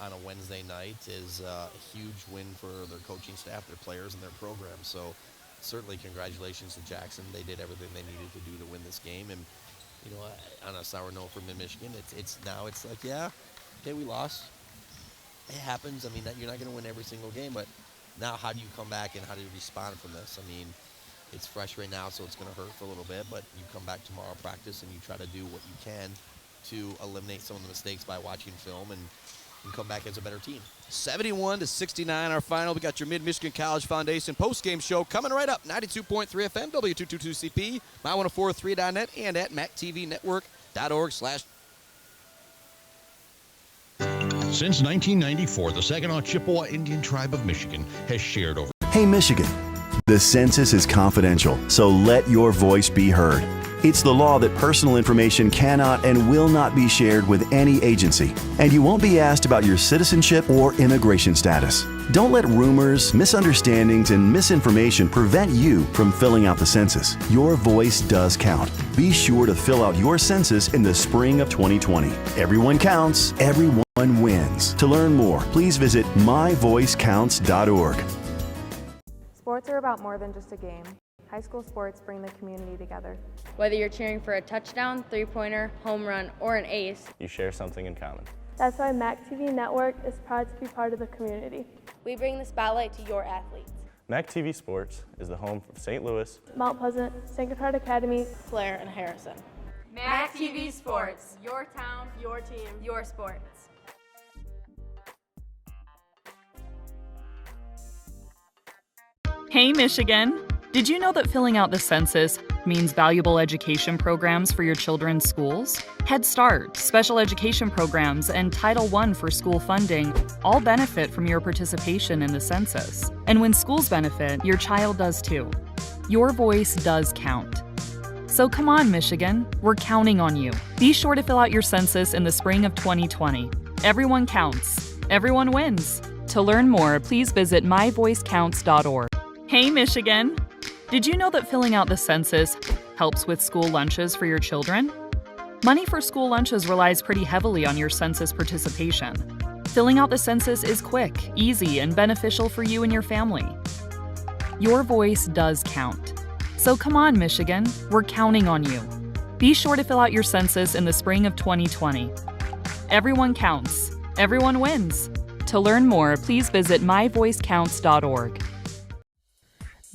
on a Wednesday night is a huge win for their coaching staff, their players, and their program. So certainly congratulations to Jackson. They did everything they needed to do to win this game. And you know, on a sour note for Mid-Michigan, it's like, yeah, okay, we lost. It happens. I mean, you're not going to win every single game, but now how do you come back and how do you respond from this? I mean, it's fresh right now, so it's going to hurt for a little bit, but you come back tomorrow, practice, and you try to do what you can to eliminate some of the mistakes by watching film and come back as a better team. 71-69 our final. We got your Mid-Michigan College Foundation post-game show coming right up. 92.3 FM, W222CP, my1043.net, and at MacTVNetwork.org/. Since 1994, the Saginaw Chippewa Indian Tribe of Michigan has shared over. Hey, Michigan, the census is confidential, so let your voice be heard. It's the law that personal information cannot and will not be shared with any agency, and you won't be asked about your citizenship or immigration status. Don't let rumors, misunderstandings, and misinformation prevent you from filling out the census. Your voice does count. Be sure to fill out your census in the spring of 2020. Everyone counts, everyone wins. To learn more, please visit myvoicecounts.org. Sports are about more than just a game. High school sports bring the community together. Whether you're cheering for a touchdown, three-pointer, home run, or an ace, you share something in common. That's why MacTV Network is proud to be part of the community. We bring the spotlight to your athletes. MacTV Sports is the home of St. Louis, Mount Pleasant, St. Gotthard Academy, Clare, and Harrison. MacTV Sports, your town, your team, your sports. Hey, Michigan! Did you know that filling out the census means valuable education programs for your children's schools? Head Start, special education programs, and Title I for school funding all benefit from your participation in the census. And when schools benefit, your child does too. Your voice does count. So come on, Michigan, we're counting on you. Be sure to fill out your census in the spring of 2020. Everyone counts. Everyone wins. To learn more, please visit myvoicecounts.org. Hey, Michigan! Did you know that filling out the census helps with school lunches for your children? Money for school lunches relies pretty heavily on your census participation. Filling out the census is quick, easy, and beneficial for you and your family. Your voice does count. So come on, Michigan, we're counting on you. Be sure to fill out your census in the spring of 2020. Everyone counts. Everyone wins. To learn more, please visit myvoicecounts.org.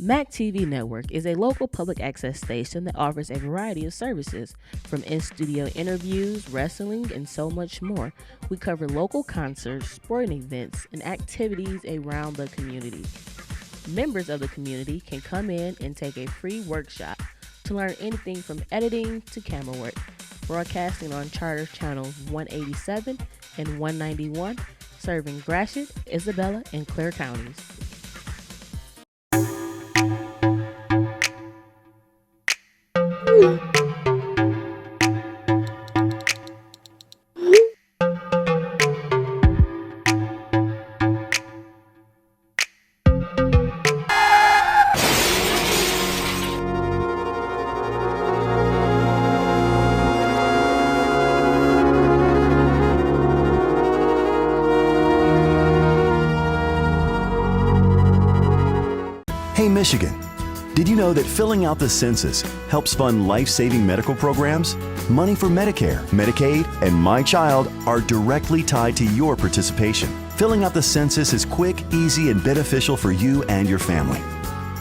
MacTV Network is a local public access station that offers a variety of services, from in-studio interviews, wrestling, and so much more. We cover local concerts, sporting events, and activities around the community. Members of the community can come in and take a free workshop to learn anything from editing to camera work. Broadcasting on Charter Channels 187 and 191, serving Gratiot, Isabella, and Clare counties. Hey, Michigan, did you know that filling out the census helps fund life-saving medical programs? Money for Medicare, Medicaid, and My Child are directly tied to your participation. Filling out the census is quick, easy, and beneficial for you and your family.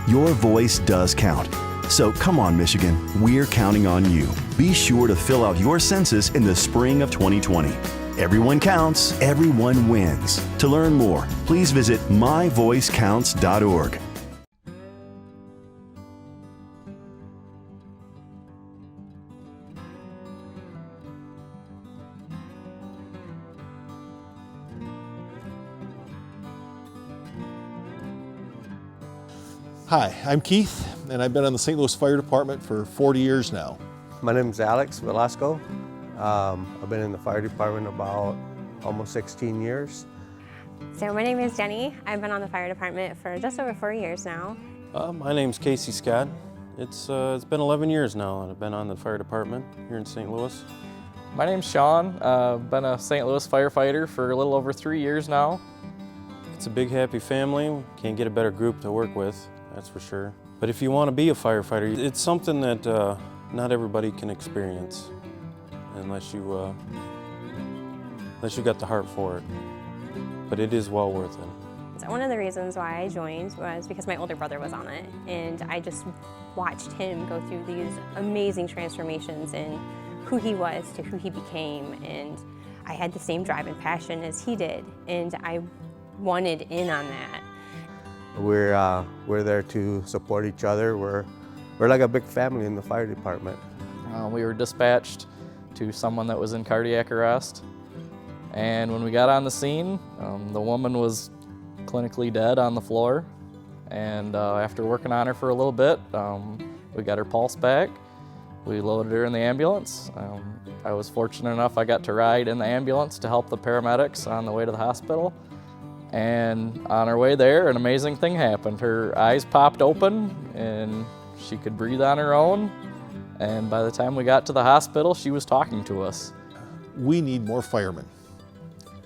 Your voice does count. So come on, Michigan, we're counting on you. Be sure to fill out your census in the spring of 2020. Everyone counts, everyone wins. To learn more, please visit myvoicecounts.org. Hi, I'm Keith, and I've been on the St. Louis Fire Department for 40 years now. My name is Alex Velasco. I've been in the fire department about almost 16 years. So my name is Jenny. I've been on the fire department for just over 4 years now. My name's Casey Scott. It's been 11 years now that I've been on the fire department here in St. Louis. My name's Sean. I've been a St. Louis firefighter for a little over 3 years now. It's a big, happy family. Can't get a better group to work with, that's for sure. But if you want to be a firefighter, it's something that not everybody can experience unless you got the heart for it. But it is well worth it. So one of the reasons why I joined was because my older brother was on it, and I just watched him go through these amazing transformations in who he was to who he became, and I had the same drive and passion as he did, and I wanted in on that. We're there to support each other. We're like a big family in the fire department. We were dispatched to someone that was in cardiac arrest, and when we got on the scene, the woman was clinically dead on the floor, and after working on her for a little bit, we got her pulse back. We loaded her in the ambulance. I was fortunate enough I got to ride in the ambulance to help the paramedics on the way to the hospital. And on our way there, an amazing thing happened. Her eyes popped open and she could breathe on her own. And by the time we got to the hospital, she was talking to us. We need more firemen.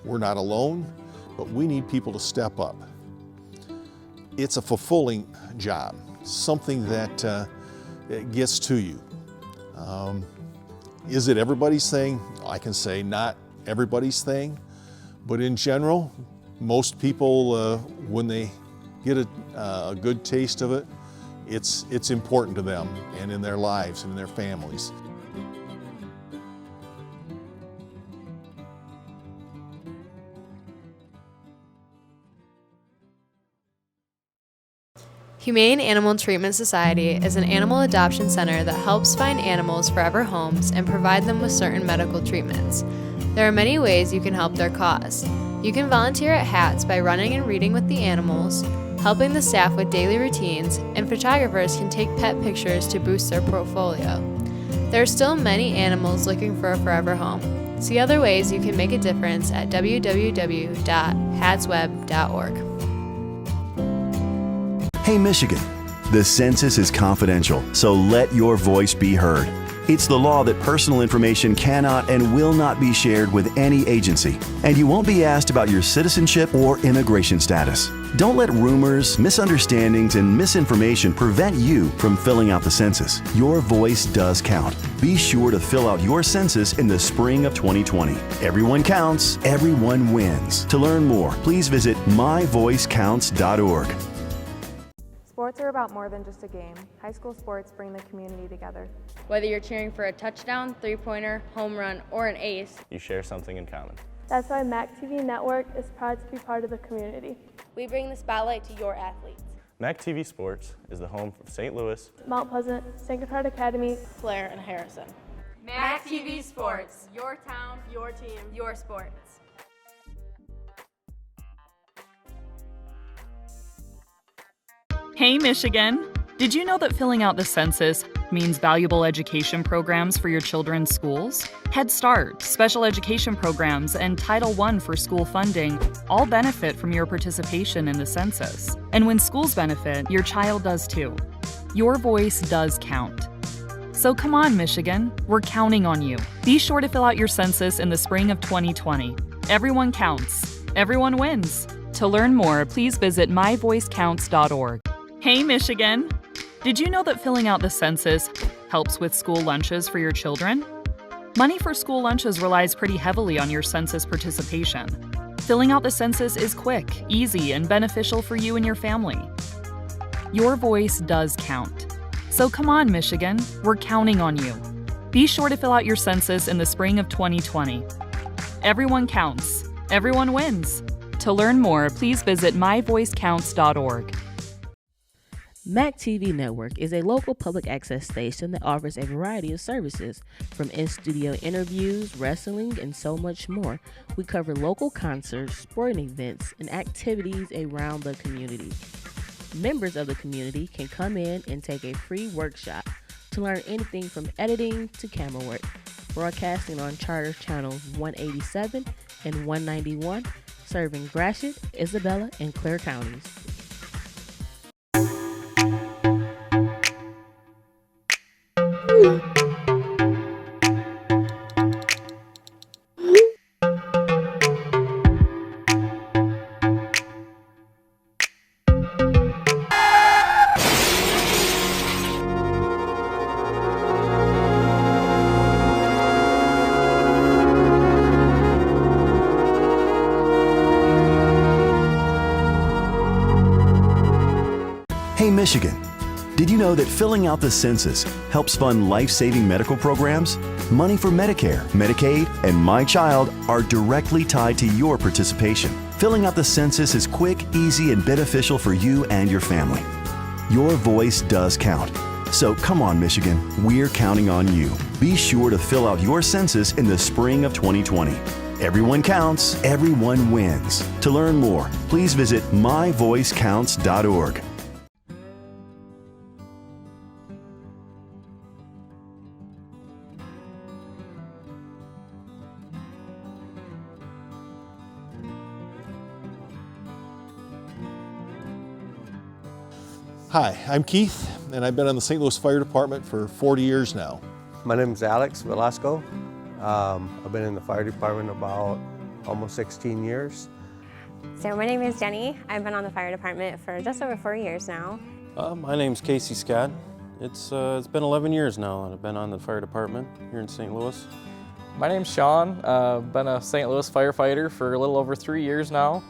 We're not alone, but we need people to step up. It's a fulfilling job, something that gets to you. Is it everybody's thing? I can say not everybody's thing, but in general, most people, when they get a good taste of it, it's important to them and in their lives and in their families. Humane Animal Treatment Society is an animal adoption center that helps find animals forever homes and provide them with certain medical treatments. There are many ways you can help their cause. You can volunteer at HATS by running and reading with the animals, helping the staff with daily routines, and photographers can take pet pictures to boost their portfolio. There are still many animals looking for a forever home. See other ways you can make a difference at www.hatsweb.org. Hey, Michigan, the census is confidential, so let your voice be heard. It's the law that personal information cannot and will not be shared with any agency, and you won't be asked about your citizenship or immigration status. Don't let rumors, misunderstandings, and misinformation prevent you from filling out the census. Your voice does count. Be sure to fill out your census in the spring of 2020. Everyone counts, everyone wins. To learn more, please visit myvoicecounts.org. Sports are about more than just a game. High school sports bring the community together. Whether you're cheering for a touchdown, three-pointer, home run, or an ace, you share something in common. That's why MAC TV Network is proud to be part of the community. We bring the spotlight to your athletes. MAC TV Sports is the home of St. Louis, Mount Pleasant, St. Gotthard Academy, Blair, and Harrison. MAC TV Sports, your town, your team, your sports. Hey, Michigan! Did you know that filling out the census means valuable education programs for your children's schools? Head Start, special education programs, and Title I for school funding all benefit from your participation in the census. And when schools benefit, your child does too. Your voice does count. So come on, Michigan, we're counting on you. Be sure to fill out your census in the spring of 2020. Everyone counts. Everyone wins. To learn more, please visit myvoicecounts.org. Hey, Michigan! Did you know that filling out the census helps with school lunches for your children? Money for school lunches relies pretty heavily on your census participation. Filling out the census is quick, easy, and beneficial for you and your family. Your voice does count. So come on, Michigan, we're counting on you. Be sure to fill out your census in the spring of 2020. Everyone counts. Everyone wins. To learn more, please visit myvoicecounts.org. MAC TV Network is a local public access station that offers a variety of services, from in-studio interviews, wrestling, and so much more. We cover local concerts, sporting events, and activities around the community. Members of the community can come in and take a free workshop to learn anything from editing to camera work. Broadcasting on Charter Channels 187 and 191, serving Gratiot, Isabella, and Clare counties. Hey Michigan, did you know that filling out the census helps fund life-saving medical programs? Money for Medicare, Medicaid, and My Child are directly tied to your participation. Filling out the census is quick, easy, and beneficial for you and your family. Your voice does count. So come on, Michigan, we're counting on you. Be sure to fill out your census in the spring of 2020. Everyone counts, everyone wins. To learn more, please visit myvoicecounts.org. Hi, I'm Keith, and I've been on the St. Louis Fire Department for 40 years now. My name is Alex Velasco. I've been in the fire department about almost 16 years. So my name is Jenny. I've been on the fire department for just over 4 years now. My name's Casey Scott. It's been 11 years now that I've been on the fire department here in St. Louis. My name's Sean. I've been a St. Louis firefighter for a little over 3 years now.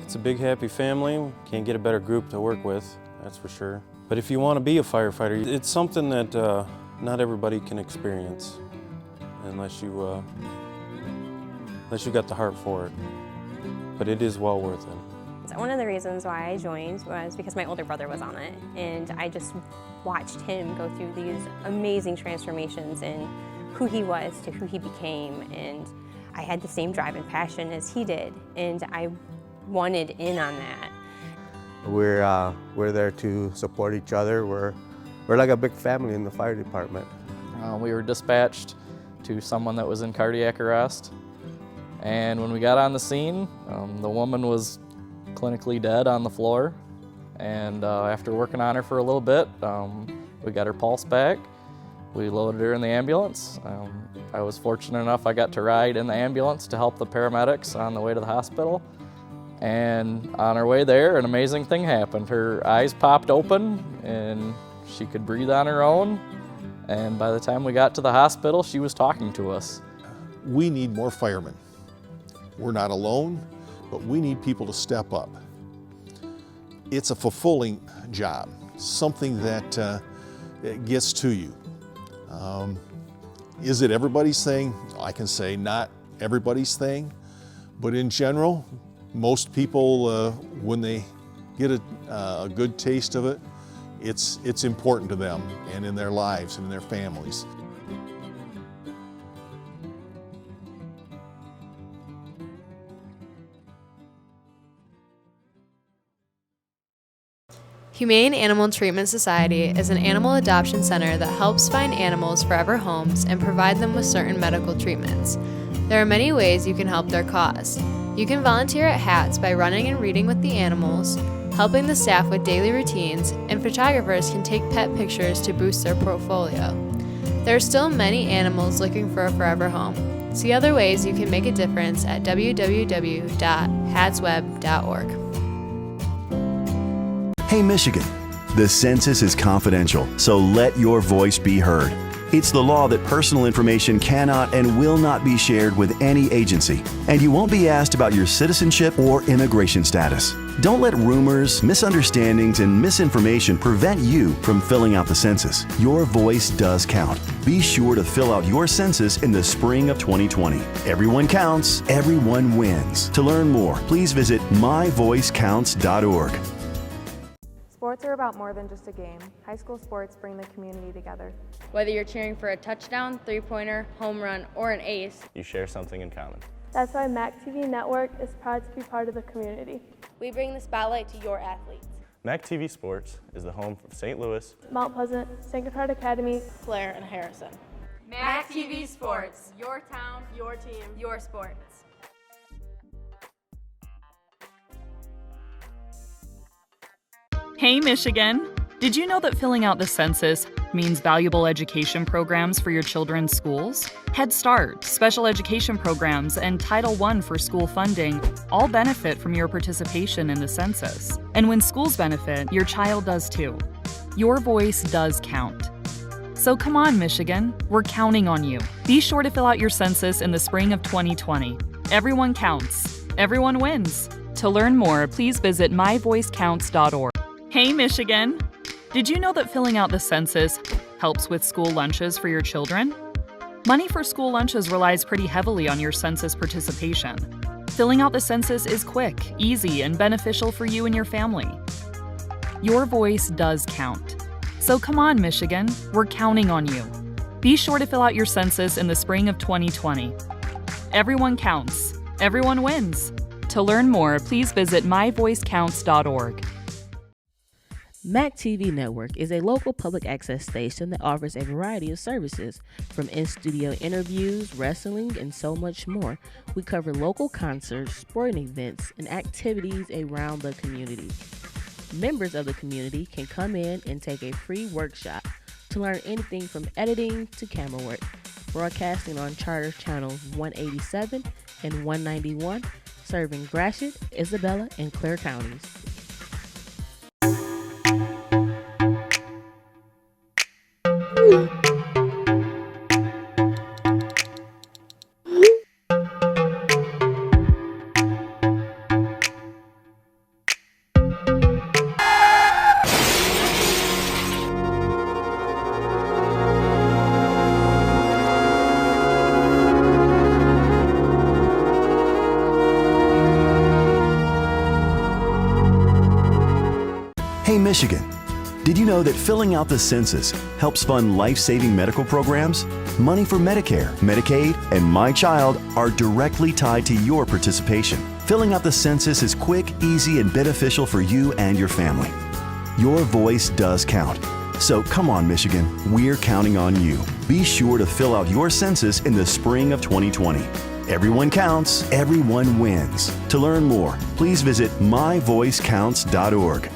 It's a big, happy family. Can't get a better group to work with, that's for sure. But if you want to be a firefighter, it's something that not everybody can experience unless you got the heart for it. But it is well worth it. So one of the reasons why I joined was because my older brother was on it, and I just watched him go through these amazing transformations in who he was to who he became, and I had the same drive and passion as he did, and I wanted in on that. We're there to support each other. We're like a big family in the fire department. We were dispatched to someone that was in cardiac arrest, and when we got on the scene, the woman was clinically dead on the floor, and after working on her for a little bit, we got her pulse back. We loaded her in the ambulance. I was fortunate enough I got to ride in the ambulance to help the paramedics on the way to the hospital. And on our way there, an amazing thing happened. Her eyes popped open and she could breathe on her own. And by the time we got to the hospital, she was talking to us. We need more firemen. We're not alone, but we need people to step up. It's a fulfilling job, something that gets to you. Is it everybody's thing? I can say not everybody's thing, but in general, most people, when they get a good taste of it, it's important to them and in their lives and in their families. Humane Animal Treatment Society is an animal adoption center that helps find animals forever homes and provide them with certain medical treatments. There are many ways you can help their cause. You can volunteer at HATS by running and reading with the animals, helping the staff with daily routines, and photographers can take pet pictures to boost their portfolio. There are still many animals looking for a forever home. See other ways you can make a difference at www.hatsweb.org. Hey Michigan, the census is confidential, so let your voice be heard. It's the law that personal information cannot and will not be shared with any agency, and you won't be asked about your citizenship or immigration status. Don't let rumors, misunderstandings, and misinformation prevent you from filling out the census. Your voice does count. Be sure to fill out your census in the spring of 2020. Everyone counts, everyone wins. To learn more, please visit myvoicecounts.org. Sports are about more than just a game. High school sports bring the community together. Whether you're cheering for a touchdown, three-pointer, home run, or an ace, You share something in common. That's why MAC TV Network is proud to be part of the community. We bring the spotlight to your athletes. MAC TV Sports is the home of St. Louis, Mount Pleasant, St. Gotthard Academy, Claire, and Harrison. MAC TV Sports. Your town, your team, your sports. Hey, Michigan! Did you know that filling out the census means valuable education programs for your children's schools? Head Start, special education programs, and Title I for school funding all benefit from your participation in the census. And when schools benefit, your child does too. Your voice does count. So come on, Michigan, we're counting on you. Be sure to fill out your census in the spring of 2020. Everyone counts. Everyone wins. To learn more, please visit myvoicecounts.org. Hey, Michigan! Did you know that filling out the census helps with school lunches for your children? Money for school lunches relies pretty heavily on your census participation. Filling out the census is quick, easy, and beneficial for you and your family. Your voice does count. So come on, Michigan, we're counting on you. Be sure to fill out your census in the spring of 2020. Everyone counts. Everyone wins. To learn more, please visit myvoicecounts.org. MAC TV Network is a local public access station that offers a variety of services, from in-studio interviews, wrestling, and so much more. We cover local concerts, sporting events, and activities around the community. Members of the community can come in and take a free workshop to learn anything from editing to camera work. Broadcasting on Charter Channels 187 and 191, serving Gratiot, Isabella, and Clare counties. Hey, Michigan, did you know that filling out the census helps fund life-saving medical programs? Money for Medicare, Medicaid, and My Child are directly tied to your participation. Filling out the census is quick, easy, and beneficial for you and your family. Your voice does count. So come on, Michigan, we're counting on you. Be sure to fill out your census in the spring of 2020. Everyone counts, everyone wins. To learn more, please visit myvoicecounts.org.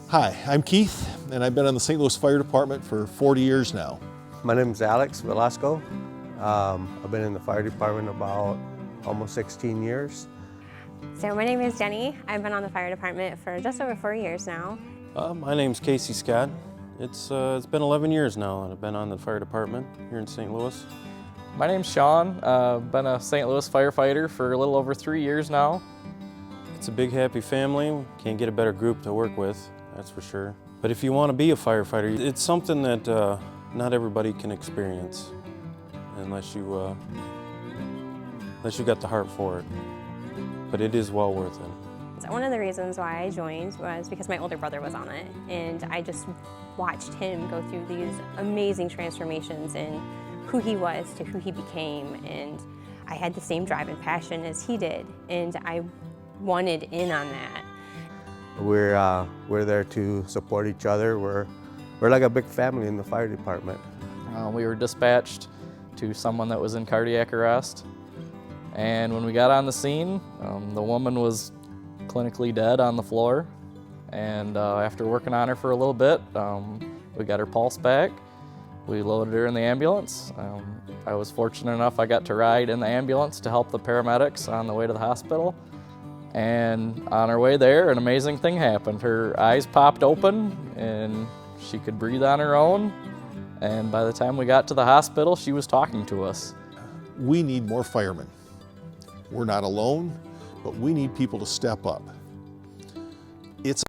Hi, I'm Keith, and I've been on the St. Louis Fire Department for 40 years now. My name is Alex Velasco. I've been in the fire department about almost 16 years. So my name is Jenny. I've been on the fire department for just over 4 years now. My name's Casey Scott. It's been 11 years now that I've been on the fire department here in St. Louis. My name's Sean. I've been a St. Louis firefighter for a little over 3 years now. It's a big, happy family. Can't get a better group to work with, that's for sure. But if you want to be a firefighter, it's something that not everybody can experience unless you got the heart for it. But it is well worth it. So one of the reasons why I joined was because my older brother was on it, and I just watched him go through these amazing transformations in who he was to who he became, and I had the same drive and passion as he did, and I wanted in on that. We're there to support each other. We're like a big family in the fire department. We were dispatched to someone that was in cardiac arrest, and when we got on the scene, the woman was clinically dead on the floor, and after working on her for a little bit, we got her pulse back, We loaded her in the ambulance. I was fortunate enough I got to ride in the ambulance to help the paramedics on the way to the hospital. And on our way there, an amazing thing happened. Her eyes popped open and she could breathe on her own. And by the time we got to the hospital, she was talking to us. We need more firemen. We're not alone, but we need people to step up. It's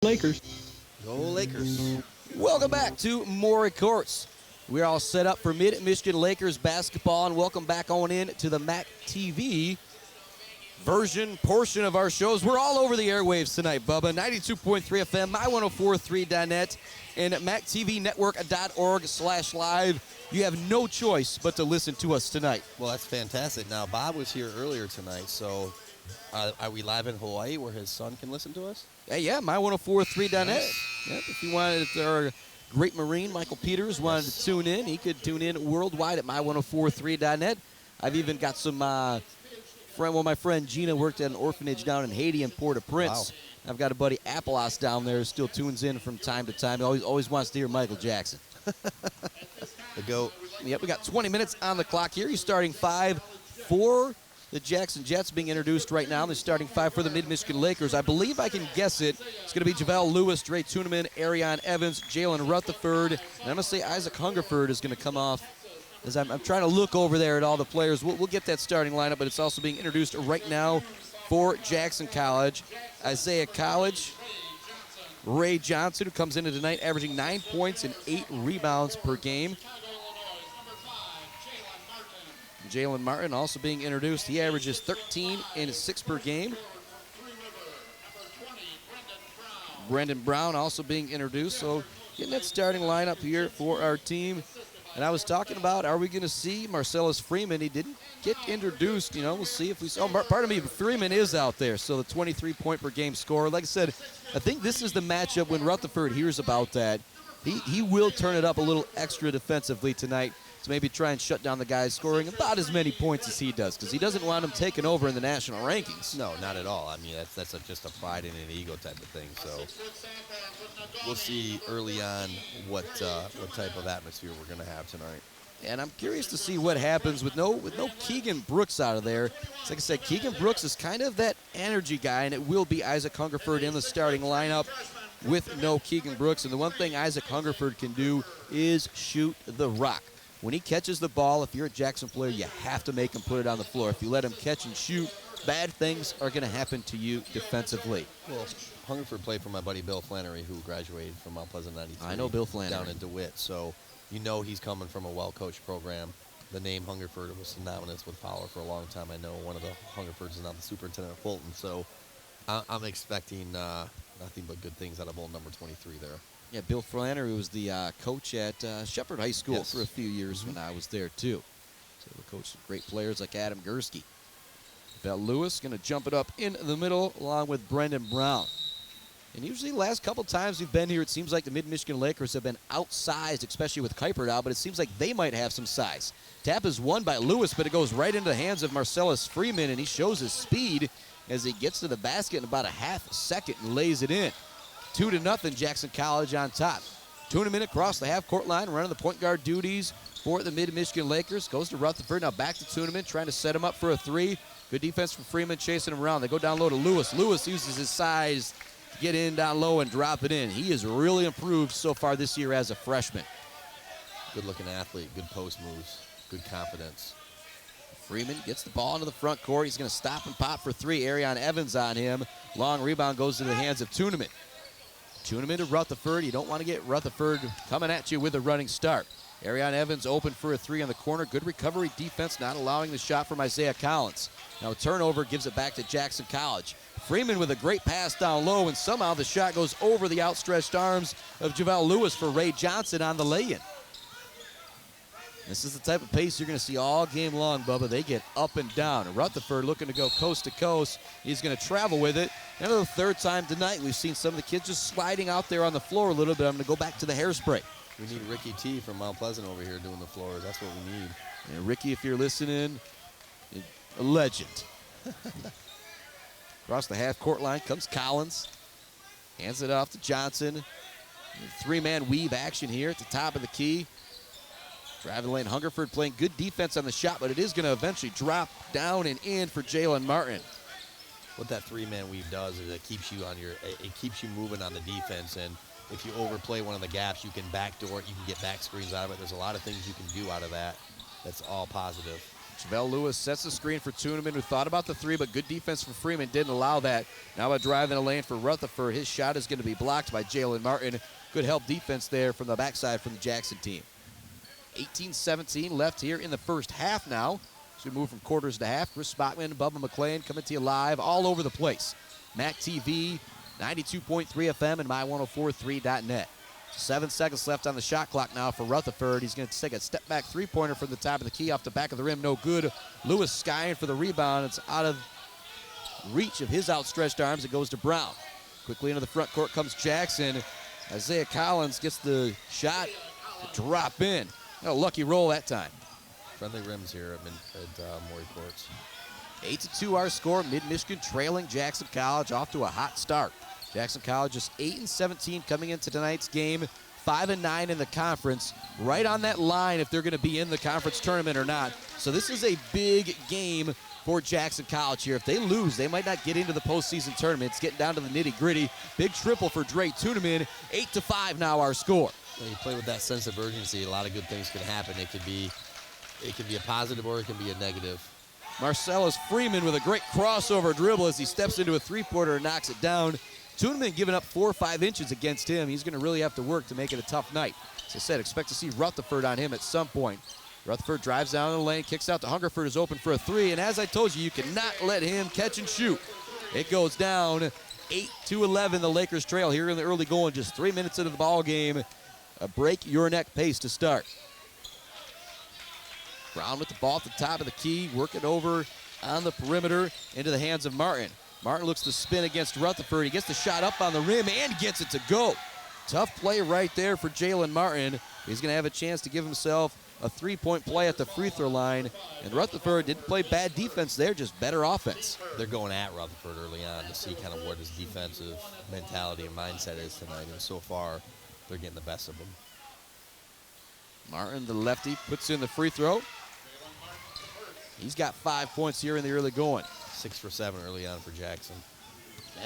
Lakers. Go Lakers. Welcome back to Maury Courts. We're all set up for Mid-Michigan Lakers basketball, and welcome back on in to the MAC TV portion of our shows. We're all over the airwaves tonight, Bubba. 92.3 FM, my1043.net, and at MacTVNetwork.org/live. You have no choice but to listen to us tonight. Well, that's fantastic. Now, Bob was here earlier tonight, so are we live in Hawaii where his son can listen to us? Hey, yeah, my1043.net. Yep, if you wanted, if our great Marine, Michael Peters, wanted to tune in, he could tune in worldwide at my1043.net. I've even got some my friend Gina worked at an orphanage down in Haiti in Port-au-Prince. Wow. I've got a buddy, Appleos, down there who still tunes in from time to time. He always wants to hear Michael Jackson. The GOAT. Yep, we got 20 minutes on the clock here. He's starting 5 for the Jackson Jets being introduced right now. They're starting 5 for the Mid-Michigan Lakers. I believe I can guess it. It's going to be JaVale Lewis, Dre Tuneman, Arion Evans, Jalen Rutherford, and I'm going to say Isaac Hungerford is going to come off. As I'm trying to look over there at all the players. We'll get that starting lineup, but it's also being introduced right now for Jackson College. Isaiah College, Ray Johnson, who comes into tonight averaging 9 points and 8 rebounds per game. Jalen Martin also being introduced. He averages 13 and 6 per game. Brendan Brown also being introduced. So getting that starting lineup here for our team. And I was talking about, are we going to see Marcellus Freeman? He didn't get introduced. You know, we'll see if we saw. Pardon me, Freeman is out there. So the 23-point per game scorer. Like I said, I think this is the matchup when Rutherford hears about that. He will turn it up a little extra defensively tonight to maybe try and shut down the guys scoring about as many points as he does, because he doesn't want them taking over in the national rankings. No, not at all. I mean, that's just a pride and an ego type of thing. So we'll see early on what type of atmosphere we're going to have tonight. And I'm curious to see what happens with no Keegan Brooks out of there. It's like I said, Keegan Brooks is kind of that energy guy, and it will be Isaac Hungerford in the starting lineup with no Keegan Brooks. And the one thing Isaac Hungerford can do is shoot the rock. When he catches the ball, if you're a Jackson player, you have to make him put it on the floor. If you let him catch and shoot, bad things are going to happen to you defensively. Well, Hungerford played for my buddy Bill Flannery, who graduated from Mount Pleasant 93. I know Bill Flannery. Down in DeWitt. So you know he's coming from a well-coached program. The name Hungerford was synonymous with Fowler for a long time. I know one of the Hungerfords is now the superintendent of Fulton. So I'm expecting nothing but good things out of old number 23 there. Yeah, Bill Flannery was the coach at Shepherd High School for a few years when I was there, too. So we coached some great players like Adam Gursky. Val Lewis going to jump it up in the middle along with Brendan Brown. And usually the last couple times we've been here, it seems like the Mid-Michigan Lakers have been outsized, especially with Kuiper out, but it seems like they might have some size. Tap is won by Lewis, but it goes right into the hands of Marcellus Freeman, and he shows his speed as he gets to the basket in about a half a second and lays it in. 2-0, Jackson College on top. Tuneman across the half-court line, running the point guard duties for the Mid-Michigan Lakers. Goes to Rutherford, now back to Tuneman, trying to set him up for a three. Good defense from Freeman, chasing him around. They go down low to Lewis. Lewis uses his size to get in down low and drop it in. He has really improved so far this year as a freshman. Good-looking athlete, good post moves, good confidence. Freeman gets the ball into the front court. He's going to stop and pop for three. Arion Evans on him. Long rebound goes to the hands of Tuneman. Tuneman to Rutherford. You don't want to get Rutherford coming at you with a running start. Arion Evans open for a three on the corner. Good recovery defense, not allowing the shot from Isaiah Collins. Now a turnover gives it back to Jackson College. Freeman with a great pass down low, and somehow the shot goes over the outstretched arms of Javel Lewis for Ray Johnson on the lay-in. This is the type of pace you're going to see all game long, Bubba. They get up and down. And Rutherford looking to go coast to coast. He's going to travel with it. And for the third time tonight, we've seen some of the kids just sliding out there on the floor a little bit. I'm going to go back to the hairspray. We need Ricky T from Mount Pleasant over here doing the floors. That's what we need. And Ricky, if you're listening, a legend. Across the half-court line comes Collins. Hands it off to Johnson. Three-man weave action here at the top of the key. Driving the lane, Hungerford playing good defense on the shot, but it is going to eventually drop down and in for Jalen Martin. What that three-man weave does is it keeps you moving on the defense, and if you overplay one of the gaps, you can backdoor it, you can get back screens out of it. There's a lot of things you can do out of that. That's all positive. Javel Lewis sets the screen for Tuneman, who thought about the three, but good defense from Freeman didn't allow that. Now a drive in the lane for Rutherford. His shot is going to be blocked by Jalen Martin. Good help defense there from the backside from the Jackson team. 18-17 left here in the first half now. As we move from quarters to half, Chris Spotman, Bubba McClain coming to you live all over the place. MAC TV, 92.3 FM, and my1043.net. 7 seconds left on the shot clock now for Rutherford. He's going to take a step-back three-pointer from the top of the key off the back of the rim. No good. Lewis skying for the rebound. It's out of reach of his outstretched arms. It goes to Brown. Quickly into the front court comes Jackson. Isaiah Collins gets the shot to drop in. A lucky roll that time. Friendly rims here at Maury Courts. 8-2 our score. Mid-Michigan trailing Jackson College off to a hot start. Jackson College just 8-17 coming into tonight's game. 5-9 in the conference. Right on that line if they're going to be in the conference tournament or not. So this is a big game for Jackson College here. If they lose, they might not get into the postseason tournament. It's getting down to the nitty-gritty. Big triple for Dre Tuneman. 8-5 now our score. When you play with that sense of urgency, a lot of good things can happen. It could be a positive or it can be a negative. Marcellus Freeman with a great crossover dribble as he steps into a three-pointer and knocks it down. Tuneman giving up 4 or 5 inches against him. He's going to really have to work to make it a tough night. As I said, expect to see Rutherford on him at some point. Rutherford drives down the lane, kicks out to Hungerford, is open for a three, and as I told you, you cannot let him catch and shoot. It goes down 8-11, the Lakers trail here in the early going, just 3 minutes into the ball game. A break-your-neck pace to start. Brown with the ball at the top of the key, working over on the perimeter into the hands of Martin. Martin looks to spin against Rutherford. He gets the shot up on the rim and gets it to go. Tough play right there for Jalen Martin. He's going to have a chance to give himself a three-point play at the free throw line. And Rutherford didn't play bad defense there, just better offense. They're going at Rutherford early on to see kind of what his defensive mentality and mindset is tonight. And so far, they're getting the best of him. Martin, the lefty, puts in the free throw. He's got 5 points here in the early going. 6 for 7 early on for Jackson.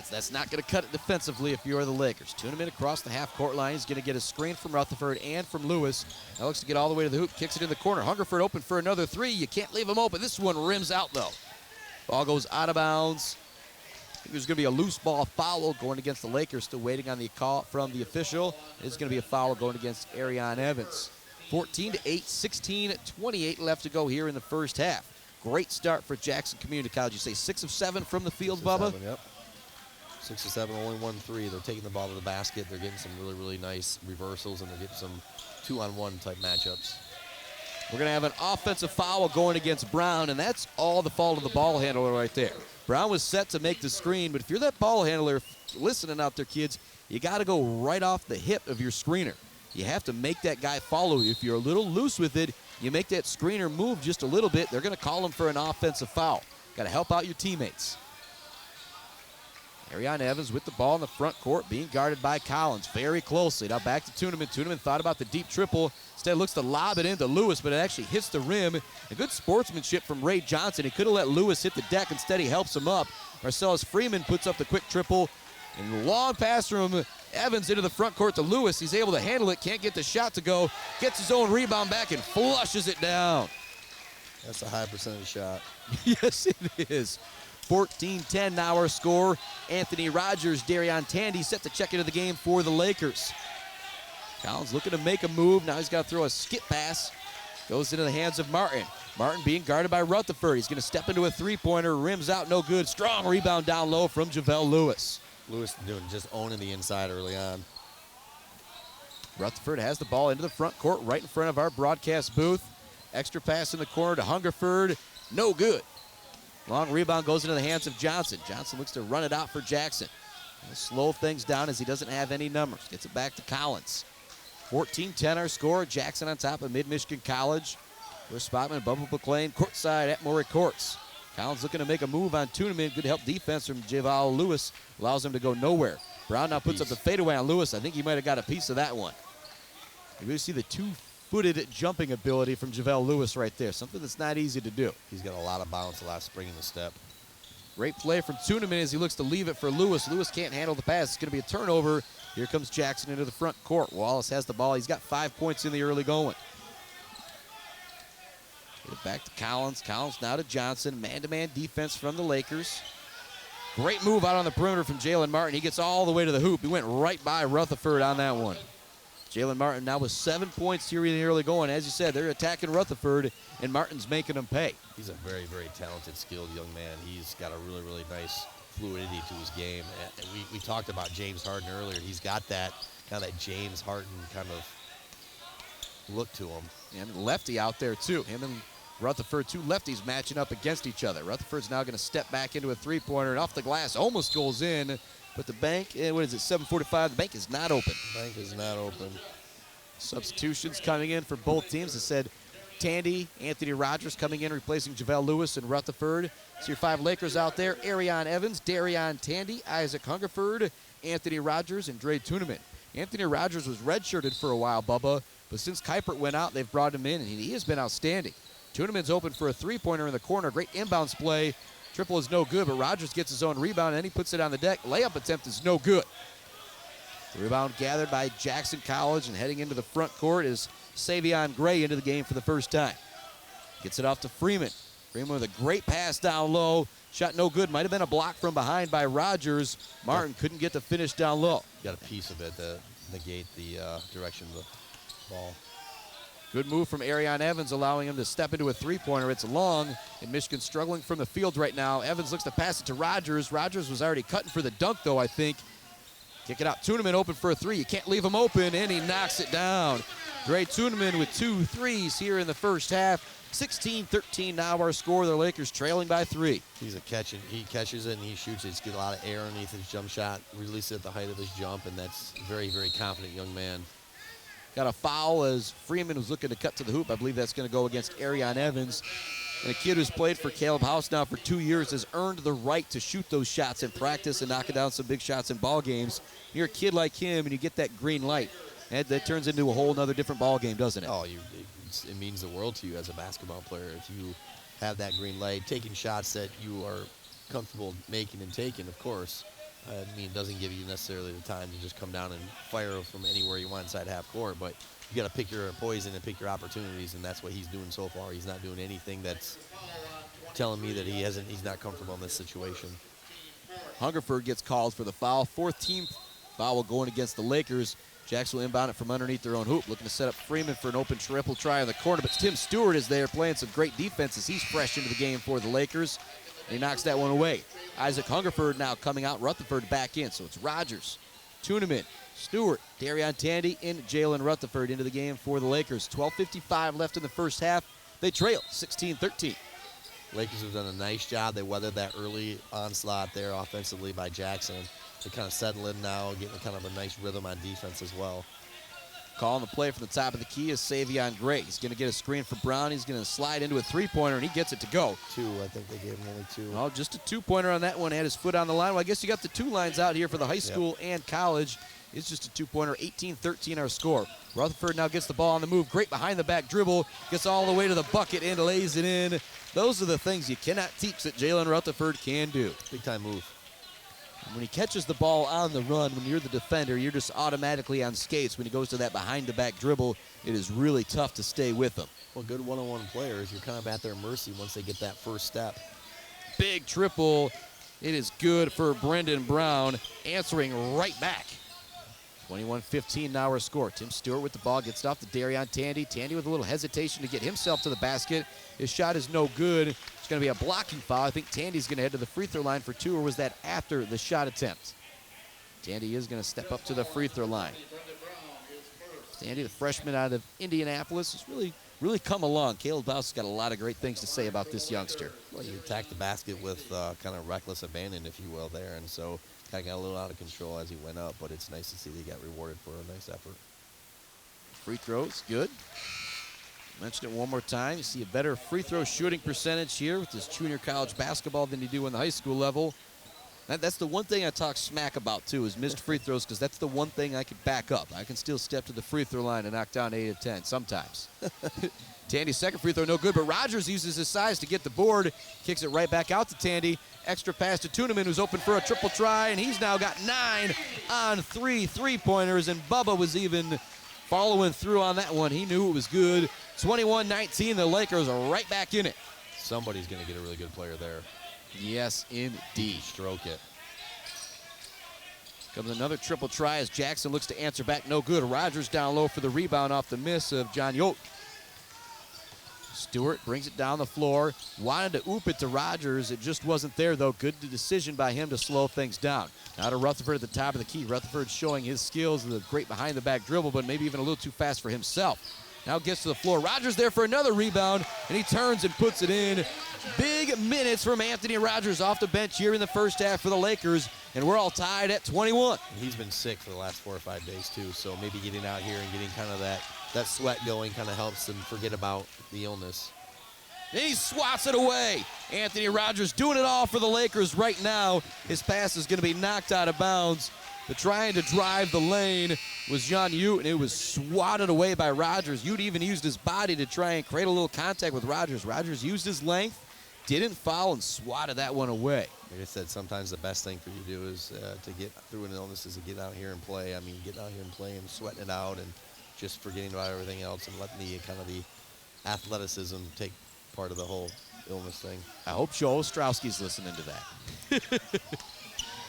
That's not going to cut it defensively if you're the Lakers. Tuneman across the half-court line. He's going to get a screen from Rutherford and from Lewis. Now looks to get all the way to the hoop, kicks it in the corner. Hungerford open for another three. You can't leave him open. This one rims out, though. Ball goes out of bounds. I think there's going to be a loose ball foul going against the Lakers. Still waiting on the call from the official. It's going to be a foul going against Arion Evans. 14-8, 16-28 left to go here in the first half. Great start for Jackson Community College. You say 6 of 7 from the field, Bubba? 7, yep. 6 of 7, only 1 3. They're taking the ball to the basket. They're getting some really, really nice reversals, and they're getting some 2-on-1 type matchups. We're going to have an offensive foul going against Brown, and that's all the fault of the ball handler right there. Brown was set to make the screen, but if you're that ball handler listening out there, kids, you got to go right off the hip of your screener. You have to make that guy follow you. If you're a little loose with it, you make that screener move just a little bit, they're going to call him for an offensive foul. Got to help out your teammates. Arion Evans with the ball in the front court, being guarded by Collins very closely. Now back to Tuneman. Tuneman thought about the deep triple. Instead looks to lob it into Lewis, but it actually hits the rim. A good sportsmanship from Ray Johnson. He could have let Lewis hit the deck. Instead, he helps him up. Marcellus Freeman puts up the quick triple. And the long pass from Evans into the front court to Lewis. He's able to handle it, can't get the shot to go. Gets his own rebound back and flushes it down. That's a high percentage shot. Yes, it is. 14-10 now our score. Anthony Rogers, Darion Tandy set to check into the game for the Lakers. Collins looking to make a move. Now he's got to throw a skip pass. Goes into the hands of Martin. Martin being guarded by Rutherford. He's going to step into a three-pointer. Rims out, no good. Strong rebound down low from JaVale Lewis. Lewis just owning the inside early on. Rutherford has the ball into the front court right in front of our broadcast booth. Extra pass in the corner to Hungerford. No good. Long rebound goes into the hands of Johnson. Johnson looks to run it out for Jackson. He'll slow things down as he doesn't have any numbers. Gets it back to Collins. 14-10 our score. Jackson on top of Mid-Michigan College. Chris Spotman, Bubba McLean, courtside at Maury Courts. Collins looking to make a move on Tuneman. Good help defense from JaVale Lewis. Allows him to go nowhere. Brown now puts up the fadeaway on Lewis. I think he might have got a piece of that one. You really see the two-footed jumping ability from JaVale Lewis right there. Something that's not easy to do. He's got a lot of bounce the last spring in the step. Great play from Tuneman as he looks to leave it for Lewis. Lewis can't handle the pass. It's going to be a turnover. Here comes Jackson into the front court. Wallace has the ball. He's got 5 points in the early going. Get it back to Collins. Collins now to Johnson. Man-to-man defense from the Lakers. Great move out on the perimeter from Jalen Martin. He gets all the way to the hoop. He went right by Rutherford on that one. Jalen Martin now with 7 points here in the early going. As you said, they're attacking Rutherford, and Martin's making them pay. He's a very, very talented, skilled young man. He's got a really, really nice fluidity to his game. And we talked about James Harden earlier. He's got that kind of that James Harden kind of look to him. And lefty out there, too. Him and Rutherford, two lefties matching up against each other. Rutherford's now going to step back into a three-pointer, and off the glass, almost goes in. But the bank, what is it, 7:45? The bank is not open. The bank is not open. Substitutions coming in for both teams. It said Tandy, Anthony Rogers coming in, replacing JaVale Lewis and Rutherford. So your 5 Lakers out there: Arion Evans, Darion Tandy, Isaac Hungerford, Anthony Rogers, and Dre Tuneman. Anthony Rogers was redshirted for a while, Bubba, but since Kuipert went out, they've brought him in, and he has been outstanding. Tuneman's open for a three-pointer in the corner. Great inbounds play. Triple is no good, but Rogers gets his own rebound, and then he puts it on the deck. Layup attempt is no good. The rebound gathered by Jackson College, and heading into the front court is Savion Gray into the game for the first time. Gets it off to Freeman. Freeman with a great pass down low. Shot no good. Might have been a block from behind by Rogers. Martin couldn't get the finish down low. Got a piece of it to negate the direction of the ball. Good move from Arion Evans, allowing him to step into a three-pointer. It's long, and Michigan struggling from the field right now. Evans looks to pass it to Rogers. Rogers was already cutting for the dunk, though, I think. Kick it out. Tuneman open for a three. You can't leave him open, and he knocks it down. Dre Tuneman with 2 threes here in the first half. 16-13 now our score. The Lakers trailing by 3. He's a catcher. He catches it and he shoots it. He's got a lot of air underneath his jump shot. Release it at the height of his jump, and that's a very, very confident young man. Got a foul as Freeman was looking to cut to the hoop. I believe that's going to go against Arion Evans. And a kid who's played for Caleb House now for 2 years has earned the right to shoot those shots in practice and knocking down some big shots in ball games. You're a kid like him and you get that green light. And that turns into a whole other different ball game, doesn't it? Oh, it means the world to you as a basketball player. If you have that green light, taking shots that you are comfortable making and taking, of course. It doesn't give you necessarily the time to just come down and fire from anywhere you want inside half court, but you got to pick your poison and pick your opportunities, and that's what he's doing so far. He's not doing anything that's telling me that he's not comfortable in this situation. Hungerford gets called for the foul. 4th team foul going against the Lakers. Jackson will inbound it from underneath their own hoop, looking to set up Freeman for an open triple try in the corner, but Tim Stewart is there playing some great defense as he's fresh into the game for the Lakers. And he knocks that one away. Isaac Hungerford now coming out, Rutherford back in. So it's Rogers, Tuneman, Stewart, Darion Tandy, and Jalen Rutherford into the game for the Lakers. 12:55 left in the first half. They trail 16-13. Lakers have done a nice job. They weathered that early onslaught there offensively by Jackson. They kind of settle in now, getting kind of a nice rhythm on defense as well. Calling the play from the top of the key is Savion Gray. He's going to get a screen for Brown. He's going to slide into a three-pointer, and he gets it to go. 2, I think they gave him only 2. Oh, just a 2-pointer on that one. Had his foot on the line. Well, I guess you got the 2 lines out here for the high school and college. It's just a 2-pointer, 18-13 our score. Rutherford now gets the ball on the move. Great behind-the-back dribble. Gets all the way to the bucket and lays it in. Those are the things you cannot teach that Jalen Rutherford can do. Big-time move. When he catches the ball on the run, when you're the defender, you're just automatically on skates. When he goes to that behind-the-back dribble, it is really tough to stay with him. Well, good one-on-one players, you're kind of at their mercy once they get that first step. Big triple. It is good for Brendan Brown, answering right back. 21-15 now our score. Tim Stewart with the ball, gets it off to Darion Tandy. Tandy with a little hesitation to get himself to the basket. His shot is no good. It's going to be a blocking foul. I think Tandy's going to head to the free throw line for 2, or was that after the shot attempt? Tandy is going to step up to the free throw line. Tandy, the freshman out of Indianapolis, has really come along. Caleb Bouse has got a lot of great things to say about this youngster. Well, you attacked the basket with kind of reckless abandon, if you will, there, and so kind of got a little out of control as he went up, but it's nice to see that he got rewarded for a nice effort. Free throws, good. Mention it one more time. You see a better free throw shooting percentage here with this junior college basketball than you do in the high school level. That's the one thing I talk smack about, too, is missed free throws, because that's the one thing I can back up. I can still step to the free throw line and knock down 8 of 10 sometimes. Tandy's second free throw, no good, but Rogers uses his size to get the board, kicks it right back out to Tandy. Extra pass to Tuneman, who's open for a triple try, and he's now got 9 on 3 three-pointers, and Bubba was even following through on that one. He knew it was good. 21-19, the Lakers are right back in it. Somebody's going to get a really good player there. Yes, indeed. Stroke it. Comes another triple try as Jackson looks to answer back. No good. Rogers down low for the rebound off the miss of John Yote. Stewart brings it down the floor. Wanted to oop it to Rogers. It just wasn't there, though. Good decision by him to slow things down. Now to Rutherford at the top of the key. Rutherford showing his skills, the great behind-the-back dribble, but maybe even a little too fast for himself. Now gets to the floor. Rogers there for another rebound, and he turns and puts it in. Big minutes from Anthony Rogers off the bench here in the first half for the Lakers, and we're all tied at 21. He's been sick for the last 4 or 5 days, too, so maybe getting out here and getting kind of that sweat going kind of helps him forget about the illness. And he swats it away. Anthony Rogers doing it all for the Lakers right now. His pass is going to be knocked out of bounds. But trying to drive the lane was John Ute, and it was swatted away by Rogers. Ute even used his body to try and create a little contact with Rogers. Rogers used his length, didn't foul, and swatted that one away. Like I said, sometimes the best thing for you to do is to get through an illness is to get out here and play. I mean, getting out here and playing, sweating it out, and just forgetting about everything else and letting the kind of the athleticism take part of the whole illness thing. I hope Joe Ostrowski's listening to that.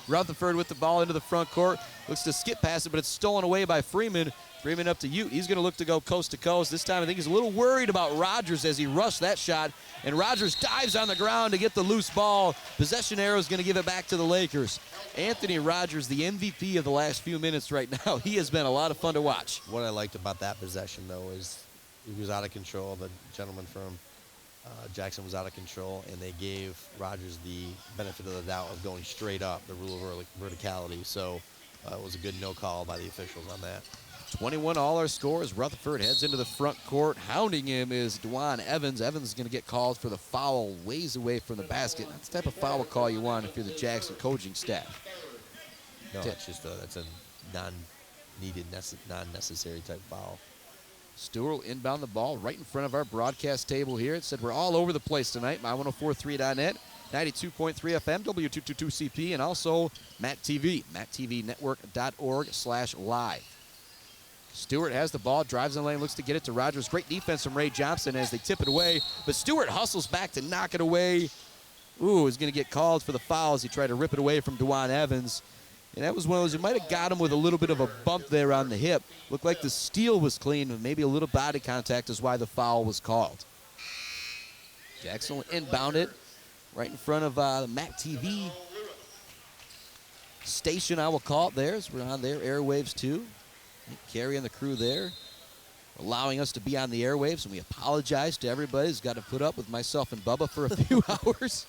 Rutherford with the ball into the front court. Looks to skip past it, but it's stolen away by Freeman. Freeman up to Ute. He's going to look to go coast to coast. This time I think he's a little worried about Rogers as he rushed that shot. And Rogers dives on the ground to get the loose ball. Possession arrow is going to give it back to the Lakers. Anthony Rogers, the MVP of the last few minutes right now. He has been a lot of fun to watch. What I liked about that possession, though, is he was out of control. The gentleman from Jackson was out of control, and they gave Rogers the benefit of the doubt of going straight up, the rule of verticality. So it was a good no call by the officials on that. 21 all our scores. Rutherford heads into the front court. Hounding him is Dwan Evans. Evans is going to get called for the foul ways away from the basket. That's the type of foul call you want if you're the Jackson coaching staff. No, it's just that's a non-needed, non-necessary type foul. Stewart will inbound the ball right in front of our broadcast table here. It said we're all over the place tonight. My1043.net, 92.3 FM, W222CP, and also Mac TV, MacTVNetwork.org/live. Stewart has the ball, drives in the lane, looks to get it to Rogers. Great defense from Ray Johnson as they tip it away, but Stewart hustles back to knock it away. Ooh, he's going to get called for the foul as he tried to rip it away from Dwan Evans. And that was one of those, you might have got him with a little bit of a bump there on the hip. Looked like the steal was clean, but maybe a little body contact is why the foul was called. Jackson will inbound it right in front of the Mac TV station, I will call it there, as we're on their airwaves too. Carrie and the crew there allowing us to be on the airwaves, and we apologize to everybody who's got to put up with myself and Bubba for a few hours.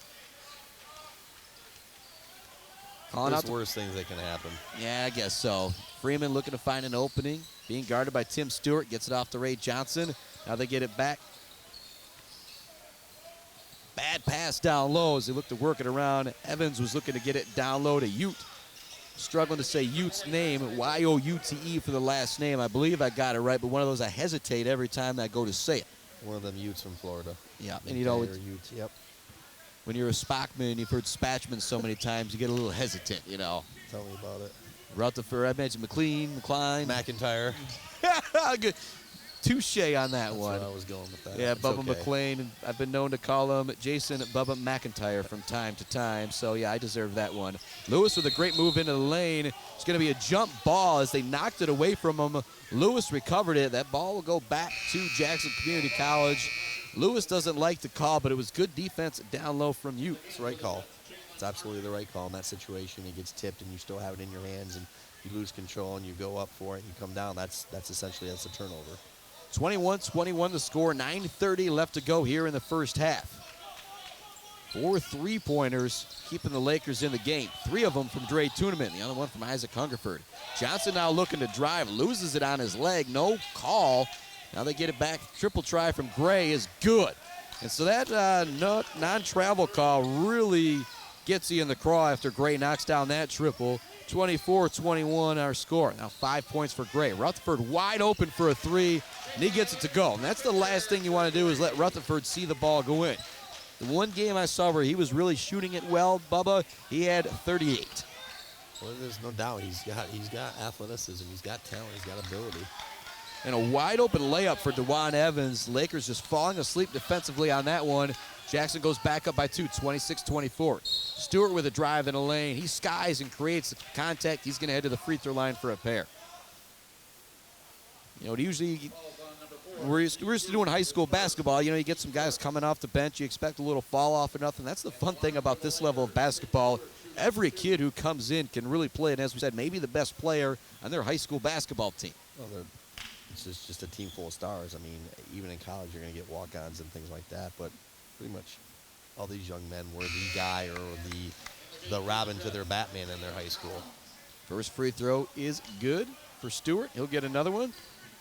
There's worse things that can happen. Yeah, I guess so. Freeman looking to find an opening. Being guarded by Tim Stewart. Gets it off to Ray Johnson. Now they get it back. Bad pass down low as they look to work it around. Evans was looking to get it down low to Ute. Struggling to say Ute's name. Y-O-U-T-E for the last name. I believe I got it right, but one of those I hesitate every time I go to say it. One of them Utes from Florida. Yeah, and you know, Utes, yep. When you're a Spockman, you've heard Spatchman so many times, you get a little hesitant, you know. Tell me about it. Rutherford, I mentioned McLean, McCline. McIntyre. touche on that one. That's where I was going with that. Yeah, It's Bubba okay. McLean. I've been known to call him Jason Bubba McIntyre from time to time. So, yeah, I deserve that one. Lewis with a great move into the lane. It's going to be a jump ball as they knocked it away from him. Lewis recovered it. That ball will go back to Jackson Community College. Lewis doesn't like the call, but it was good defense down low from you. It's the right call. It's absolutely the right call in that situation. It gets tipped and you still have it in your hands and you lose control and you go up for it and you come down. That's essentially a turnover. 21-21 the score. 9:30 left to go here in the first half. 4 3-pointers keeping the Lakers in the game. 3 of them from Dre Tuneman, the other one from Isaac Hungerford. Johnson now looking to drive, loses it on his leg. No call. Now they get it back. Triple try from Gray is good. And so that non-travel call really gets you in the craw after Gray knocks down that triple. 24-21 our score. Now 5 points for Gray. Rutherford wide open for a 3, and he gets it to go. And that's the last thing you want to do is let Rutherford see the ball go in. The one game I saw where he was really shooting it well, Bubba, he had 38. Well, there's no doubt he's got athleticism, he's got talent, he's got ability. And a wide open layup for DeJuan Evans. Lakers just falling asleep defensively on that one. Jackson goes back up by 2, 26-24. Stewart with a drive in a lane. He skies and creates contact. He's going to head to the free throw line for a pair. You know, usually we're used to doing high school basketball. You know, you get some guys coming off the bench. You expect a little fall off or nothing. That's the fun thing about this level of basketball. Every kid who comes in can really play. And as we said, maybe the best player on their high school basketball team. Well, it's just a team full of stars. I mean, even in college, you're going to get walk-ons and things like that. But pretty much all these young men were the guy or the Robin to their Batman in their high school. First free throw is good for Stewart. He'll get another one.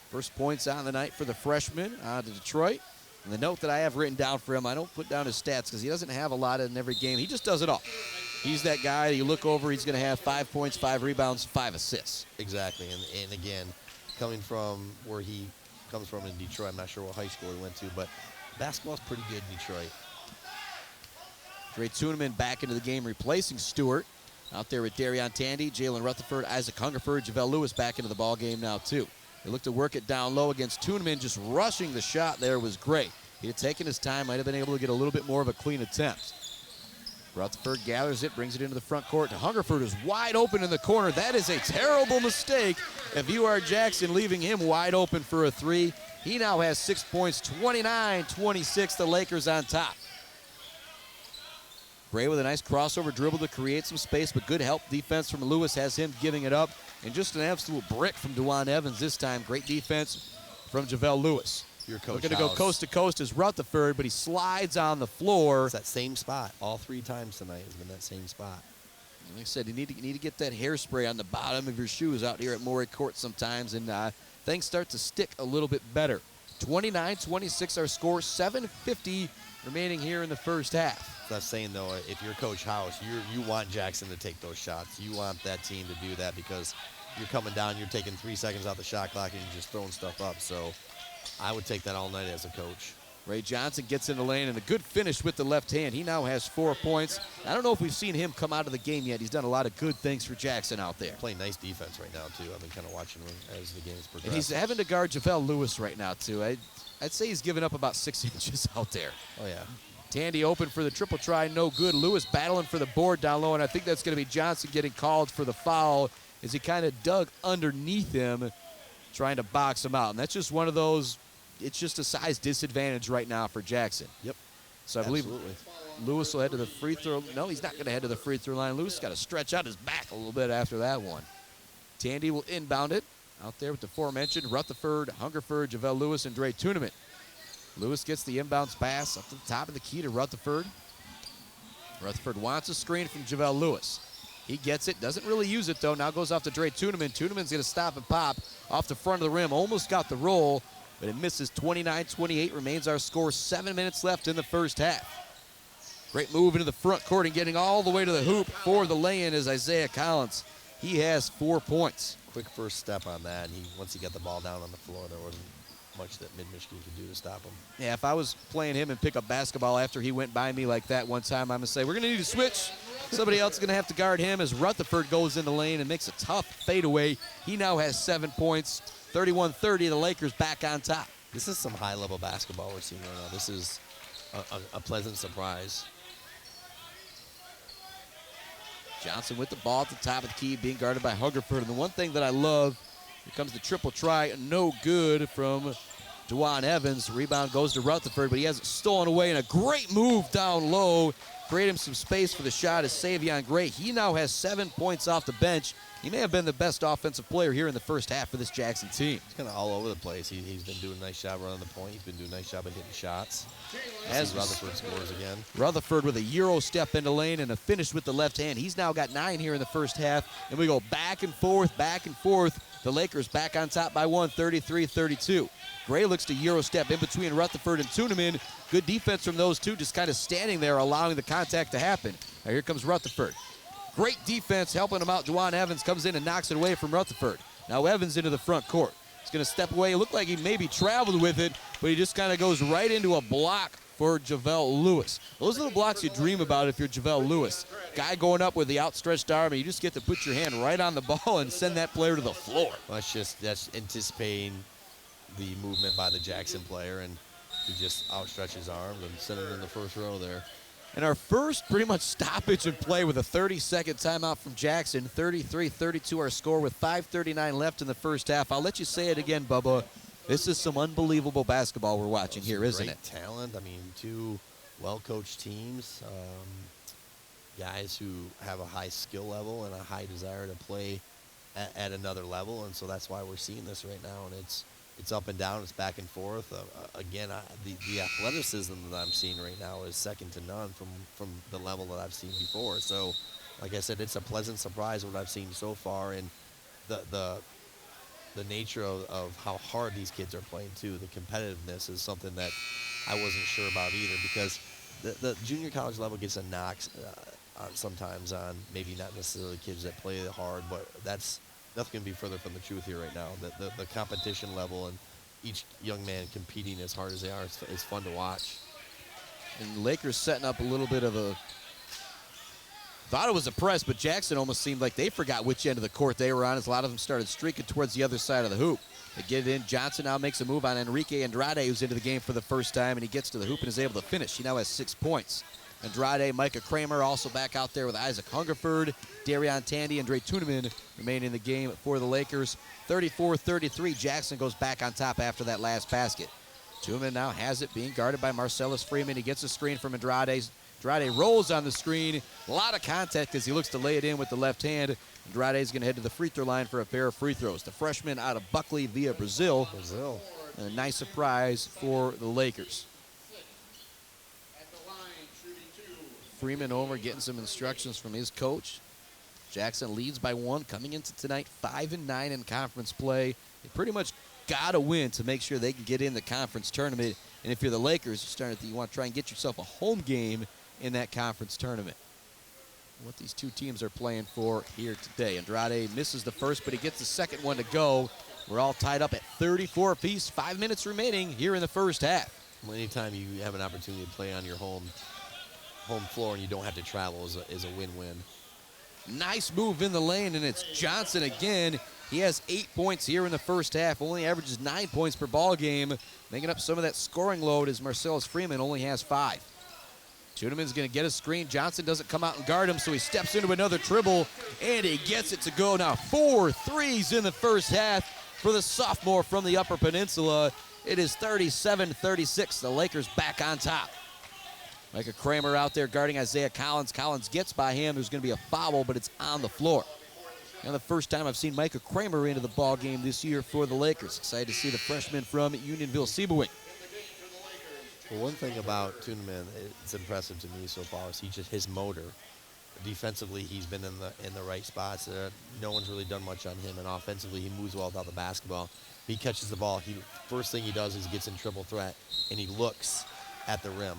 First points on the night for the freshman to Detroit. And the note that I have written down for him, I don't put down his stats because he doesn't have a lot in every game. He just does it all. He's that guy you look over, he's going to have 5 points, 5 rebounds, 5 assists. Exactly. And again, coming from where he comes from in Detroit, I'm not sure what high school he went to, but basketball's pretty good in Detroit. Dre Tuneman back into the game, replacing Stewart. Out there with Darion Tandy, Jalen Rutherford, Isaac Hungerford, JaVale Lewis back into the ball game now too. They look to work it down low against Tuneman. Just rushing the shot there was great. He had taken his time, might have been able to get a little bit more of a clean attempt. Rutherford gathers it, brings it into the front court to Hungerford, who's wide open in the corner. That is a terrible mistake if you are Jackson, leaving him wide open for a 3. He now has 6 points, 29-26, the Lakers on top. Gray with a nice crossover dribble to create some space, but good help defense from Lewis has him giving it up. And just an absolute brick from DeJuan Evans this time. Great defense from JaVale Lewis. Your coach Looking to go coast to coast is Rutherford, but he slides on the floor. It's that same spot. All 3 times tonight has been that same spot. Like I said, you need to get that hairspray on the bottom of your shoes out here at Morey Court sometimes, and things start to stick a little bit better. 29-26 our score, 7:50 remaining here in the first half. That's saying, though, if you're Coach House, you want Jackson to take those shots. You want that team to do that because you're coming down, you're taking 3 seconds off the shot clock, and you're just throwing stuff up. So I would take that all night as a coach. Ray Johnson gets in the lane, and a good finish with the left hand. He now has 4 points. I don't know if we've seen him come out of the game yet. He's done a lot of good things for Jackson out there. Playing nice defense right now, too. I've been kind of watching him as the game's progressed. And he's having to guard JaVale Lewis right now, too. I'd say he's given up about 6 inches out there. Oh, yeah. Tandy open for the triple try, no good. Lewis battling for the board down low, and I think that's going to be Johnson getting called for the foul as he kind of dug underneath him, trying to box him out. And that's just one of those, it's just a size disadvantage right now for Jackson. Yep. So I believe Lewis will head to the free throw. No, he's not going to head to the free throw line. Lewis got to stretch out his back a little bit after that one. Tandy will inbound it. Out there with the aforementioned Rutherford, Hungerford, JaVale Lewis, and Dre Tuneman. Lewis gets the inbounds pass up to the top of the key to Rutherford. Rutherford wants a screen from JaVale Lewis. He gets it, doesn't really use it though. Now goes off to Dre Tuneman. Tuneman's going to stop and pop off the front of the rim. Almost got the roll, but it misses. 29-28 remains our score. 7 minutes left in the first half. Great move into the front court and getting all the way to the hoop for the lay-in is Isaiah Collins. He has 4 points. Quick first step on that. Once he got the ball down on the floor, there wasn't much that Mid-Michigan could do to stop him. Yeah, if I was playing him and pick up basketball after he went by me like that one time, I'm going to say, we're going to need to switch. Somebody else is going to have to guard him as Rutherford goes in the lane and makes a tough fadeaway. He now has 7 points. 31-30, the Lakers back on top. This is some high-level basketball we're seeing right now. This is a pleasant surprise. Johnson with the ball at the top of the key, being guarded by Hungerford. And the one thing that I love, here comes the triple try, no good from Dewan Evans. Rebound goes to Rutherford, but he has it stolen away, and a great move down low. Create him some space for the shot is Savion Gray. He now has 7 points off the bench. He may have been the best offensive player here in the first half for this Jackson team. He's kind of all over the place. He's been doing a nice job running the point. He's been doing a nice job at hitting shots. As Rutherford scores again. Rutherford with a Euro step into lane and a finish with the left hand. He's now got 9 here in the first half. And we go back and forth, back and forth. The Lakers back on top by 1, 33-32. Gray looks to Euro step in between Rutherford and Tuneman. Good defense from those two, just kind of standing there, allowing the contact to happen. Now here comes Rutherford. Great defense helping him out. Juwan Evans comes in and knocks it away from Rutherford. Now Evans into the front court. He's going to step away. It looked like he maybe traveled with it, but he just kind of goes right into a block for JaVale Lewis. Those are the blocks you dream about if you're JaVale Lewis. Guy going up with the outstretched arm, and you just get to put your hand right on the ball and send that player to the floor. Well, that's anticipating the movement by the Jackson player, and he just outstretches his arms and send it in the first row there. And our first pretty much stoppage in play with a 30-second timeout from Jackson. 33-32 our score with 5:39 left in the first half. I'll let you say it again, Bubba. This is some unbelievable basketball we're watching here, isn't it? Great talent. I mean, two well-coached teams, guys who have a high skill level and a high desire to play at another level, and so that's why we're seeing this right now. And it's up and down, it's back and forth. Again, the athleticism that I'm seeing right now is second to none from the level that I've seen before. So, like I said, it's a pleasant surprise what I've seen so far, and the nature of how hard these kids are playing too. The competitiveness is something that I wasn't sure about either, because the junior college level gets a knock sometimes on maybe not necessarily kids that play hard, but that's nothing can be further from the truth here right now. The competition level and each young man competing as hard as they are is fun to watch. And Lakers setting up a little bit of a, thought it was a press, but Jackson almost seemed like they forgot which end of the court they were on, as a lot of them started streaking towards the other side of the hoop. They get it in. Johnson now makes a move on Enrique Andrade, who's into the game for the first time, and he gets to the hoop and is able to finish. He now has 6 points. Andrade, Micah Kramer also back out there with Isaac Hungerford, Darion Tandy, and Dre Tuneman remain in the game for the Lakers. 34-33, Jackson goes back on top after that last basket. Tuneman now has it, being guarded by Marcellus Freeman. He gets a screen from Andrade. Andrade rolls on the screen. A lot of contact as he looks to lay it in with the left hand. Andrade's going to head to the free throw line for a pair of free throws. The freshman out of Buckley via Brazil. And a nice surprise for the Lakers. Freeman over getting some instructions from his coach. Jackson leads by 1 coming into tonight, 5-9 in conference play. They pretty much got to win to make sure they can get in the conference tournament. And if you're the Lakers, you want to try and get yourself a home game in that conference tournament. What these two teams are playing for here today. Andrade misses the first, but he gets the second one to go. We're all tied up at 34 apiece. 5 minutes remaining here in the first half. Well, anytime you have an opportunity to play on your home floor and you don't have to travel is a win-win. Nice move in the lane, and it's Johnson again. He has 8 points here in the first half, only averages 9 points per ball game. Making up some of that scoring load as Marcellus Freeman only has 5. Tuneman's going to get a screen. Johnson doesn't come out and guard him, so he steps into another dribble, and he gets it to go. Now 4 threes in the first half for the sophomore from the Upper Peninsula. It is 37-36. The Lakers back on top. Micah Kramer out there guarding Isaiah Collins. Collins gets by him. There's going to be a foul, but it's on the floor. And the first time I've seen Micah Kramer into the ball game this year for the Lakers. Excited to see the freshman from Unionville-Sebewaing. Well, one thing about Tuneman, it's impressive to me so far, is his motor. Defensively, he's been in the right spots. No one's really done much on him, and offensively, he moves well without the basketball. He catches the ball. First thing he does is he gets in triple threat, and he looks at the rim.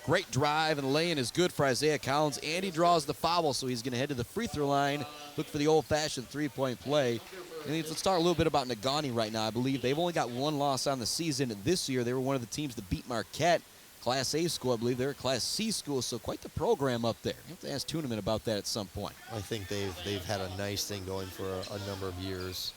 Great drive, and lay-in is good for Isaiah Collins, and he draws the foul, so he's going to head to the free throw line, look for the old-fashioned three-point play. And let's talk a little bit about Negaunee right now. I believe they've only got 1 loss on the season this year. They were one of the teams that beat Marquette, Class A school. I believe they're a Class C school, so quite the program up there. You have to ask Tuneman about that at some point. I think they've had a nice thing going for a number of years.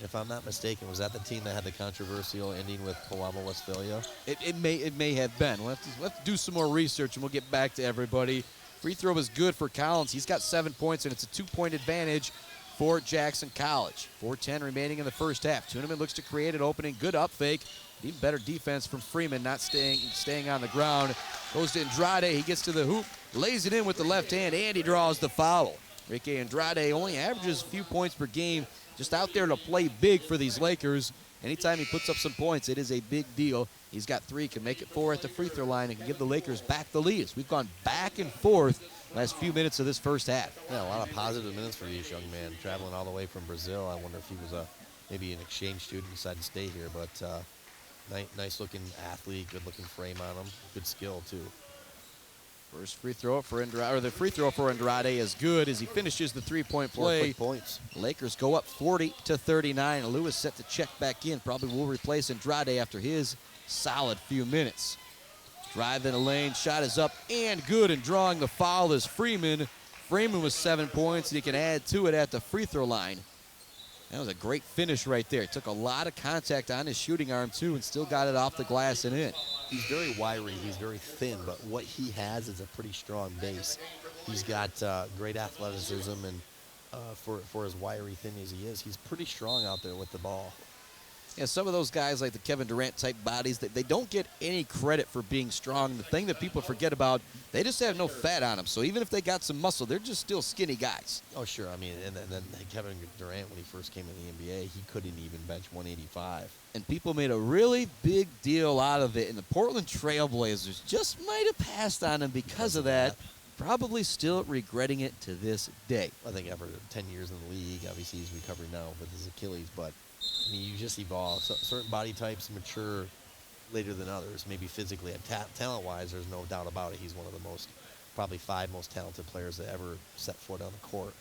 If I'm not mistaken, was that the team that had the controversial ending with Palama, Westphalia? It may have been. We'll have to do some more research, and we'll get back to everybody. Free throw was good for Collins. He's got 7 points, and it's a 2-point advantage for Jackson College. 4:10 remaining in the first half. Tuniman looks to create an opening. Good up fake. Even better defense from Freeman, not staying on the ground. Goes to Andrade. He gets to the hoop, lays it in with the left hand, and he draws the foul. Ricky Andrade only averages a few points per game, just out there to play big for these Lakers. Anytime he puts up some points, it is a big deal. He's got 3, can make it 4 at the free throw line, and can give the Lakers back the lead. We've gone back and forth last few minutes of this first half. Yeah, a lot of positive minutes for this young man, traveling all the way from Brazil. I wonder if he was maybe an exchange student, decided to stay here, but nice-looking athlete, good-looking frame on him, good skill too. First free throw for Andrade, or the free throw for Andrade is good as he finishes the 3-point play. 4 quick points. Lakers go up 40-39. Lewis set to check back in. Probably will replace Andrade after his solid few minutes. Drive in the lane, shot is up and good, and drawing the foul is Freeman. Freeman with 7 points, and he can add to it at the free throw line. That was a great finish right there. Took a lot of contact on his shooting arm too, and still got it off the glass and in. He's very wiry, he's very thin, but what he has is a pretty strong base. He's got great athleticism, and for as wiry, thin as he is, he's pretty strong out there with the ball. Yeah, some of those guys like the Kevin Durant type bodies, they don't get any credit for being strong. The thing that people forget about, they just have no fat on them. So even if they got some muscle, they're just still skinny guys. Oh, sure. I mean, and then Kevin Durant, when he first came in the NBA, he couldn't even bench 185. And people made a really big deal out of it. And the Portland Trailblazers just might have passed on him because of that. Probably still regretting it to this day. I think after 10 years in the league, obviously he's recovering now with his Achilles, but I mean, you just evolve. So, certain body types mature later than others, maybe physically and talent-wise. There's no doubt about it. He's one of the probably 5 most talented players that ever set foot on the court.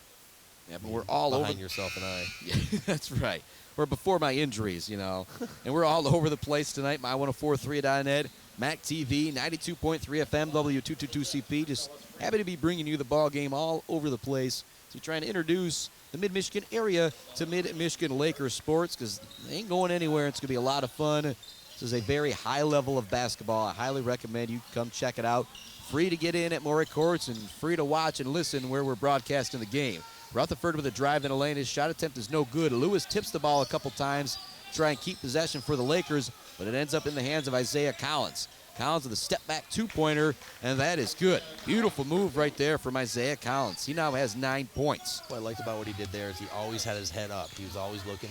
Yeah, but we're all behind yourself and I. Yeah, that's right. We're before my injuries, and we're all over the place tonight. My1043.net, Mac TV, 92.3 FM, W222CP. Just happy to be bringing you the ball game all over the place. So we're trying to introduce the Mid-Michigan area to Mid-Michigan Lakers sports, because they ain't going anywhere. It's going to be a lot of fun. This is a very high level of basketball. I highly recommend you come check it out. Free to get in at Maury Courts and free to watch and listen where we're broadcasting the game. Rutherford with a drive in the lane. His shot attempt is no good. Lewis tips the ball a couple times to try and keep possession for the Lakers, but it ends up in the hands of Isaiah Collins. Collins with a step-back 2-pointer, and that is good. Beautiful move right there from Isaiah Collins. He now has 9 points. What I liked about what he did there is he always had his head up. He was always looking.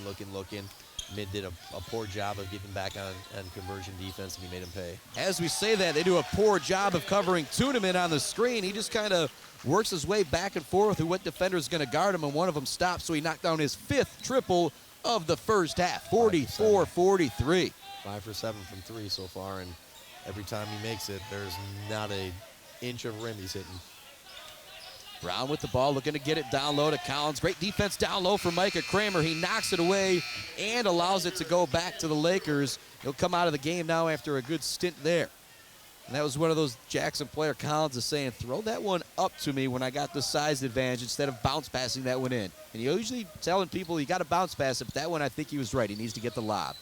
Mid did a poor job of getting back on conversion defense, and he made him pay. As we say that, they do a poor job of covering Tuniman on the screen. He just kind of works his way back and forth with what defender is going to guard him, and one of them stops, so he knocked down his 5th triple of the first half, 44-43. 5 for 7 from 3 so far, and every time he makes it, there's not an inch of rim he's hitting. Brown with the ball, looking to get it down low to Collins. Great defense down low for Micah Kramer. He knocks it away and allows it to go back to the Lakers. He'll come out of the game now after a good stint there. And that was one of those Jackson player Collins is saying, throw that one up to me when I got the size advantage instead of bounce passing that one in. And you're usually telling people you got to bounce pass it, but that one I think he was right. He needs to get the lob.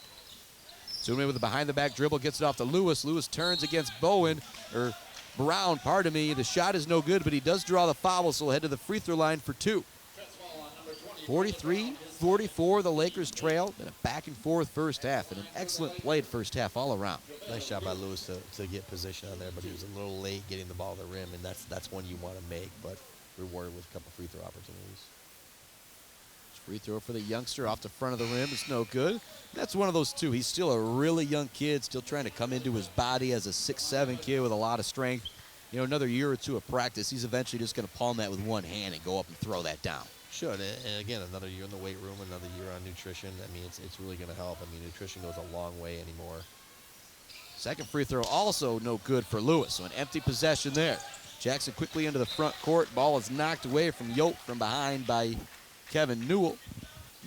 Tuniman with a behind-the-back dribble, gets it off to Lewis. Lewis turns against Brown, pardon me. The shot is no good, but he does draw the foul, so he'll head to the free throw line for 2. 43-44, the Lakers trail. Been a back-and-forth first half, and an excellent played first half all around. Nice job by Lewis to get position on there, but he was a little late getting the ball to the rim, and that's one you want to make, but rewarded with a couple free throw opportunities. Free throw for the youngster off the front of the rim. It's no good. That's one of those two. He's still a really young kid, still trying to come into his body as a 6'7" kid with a lot of strength. Another year or two of practice, he's eventually just going to palm that with one hand and go up and throw that down. Should, and again, another year in the weight room, another year on nutrition. I mean, it's really going to help. I mean, nutrition goes a long way anymore. Second free throw also no good for Lewis, so an empty possession there. Jackson quickly into the front court. Ball is knocked away from Yoke from behind by Kevin Newell.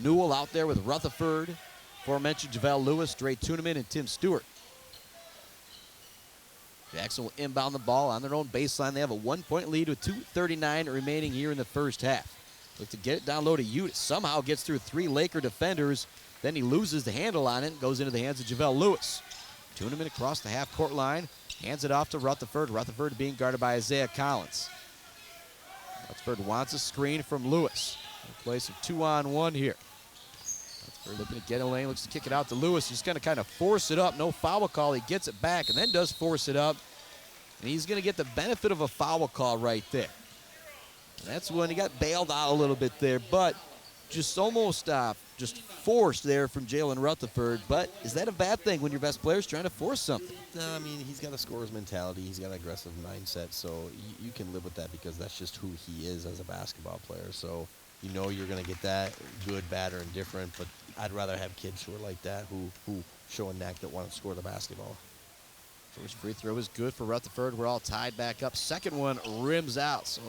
Newell out there with Rutherford, aforementioned JaVale Lewis, Dre Tuniman, and Tim Stewart. Jackson will inbound the ball on their own baseline. They have a 1-point lead with 2:39 remaining here in the first half. Look to get it down low to Ute. Somehow gets through 3 Laker defenders. Then he loses the handle on it and goes into the hands of JaVale Lewis. Tooneman across the half-court line. Hands it off to Rutherford. Rutherford being guarded by Isaiah Collins. Rutherford wants a screen from Lewis. We'll play some 2-on-1 here. Rutherford looking to get a lane. Looks to kick it out to Lewis. He's going to kind of force it up. No foul call. He gets it back and then does force it up. And he's going to get the benefit of a foul call right there. And that's when he got bailed out a little bit there, but just almost just forced there from Jalen Rutherford. But is that a bad thing when your best player's trying to force something? No, I mean, he's got a scorer's mentality. He's got an aggressive mindset, so you can live with that because that's just who he is as a basketball player. So you know you're going to get that, good, bad, or indifferent, but I'd rather have kids who are like that, who show a knack that want to score the basketball. First free throw is good for Rutherford. We're all tied back up. Second one rims out. So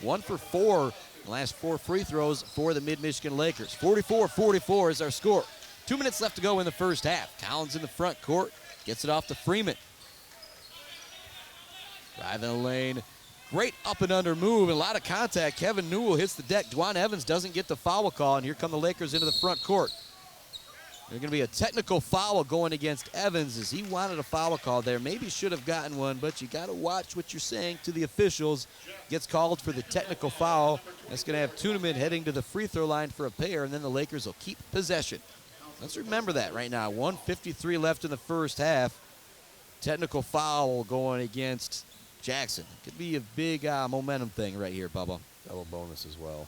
1 for 4. The last 4 free throws for the Mid-Michigan Lakers. 44-44 is our score. 2 minutes left to go in the first half. Collins in the front court. Gets it off to Freeman. Driving the lane. Great up and under move. A lot of contact. Kevin Newell hits the deck. Dwan Evans doesn't get the foul call. And here come the Lakers into the front court. There's going to be a technical foul going against Evans as he wanted a foul call there. Maybe should have gotten one, but you got to watch what you're saying to the officials. Gets called for the technical foul. That's going to have Tooneman heading to the free throw line for a pair, and then the Lakers will keep possession. Let's remember that right now. 1:53 left in the first half. Technical foul going against Jackson. Could be a big momentum thing right here, Bubba. Double bonus as well.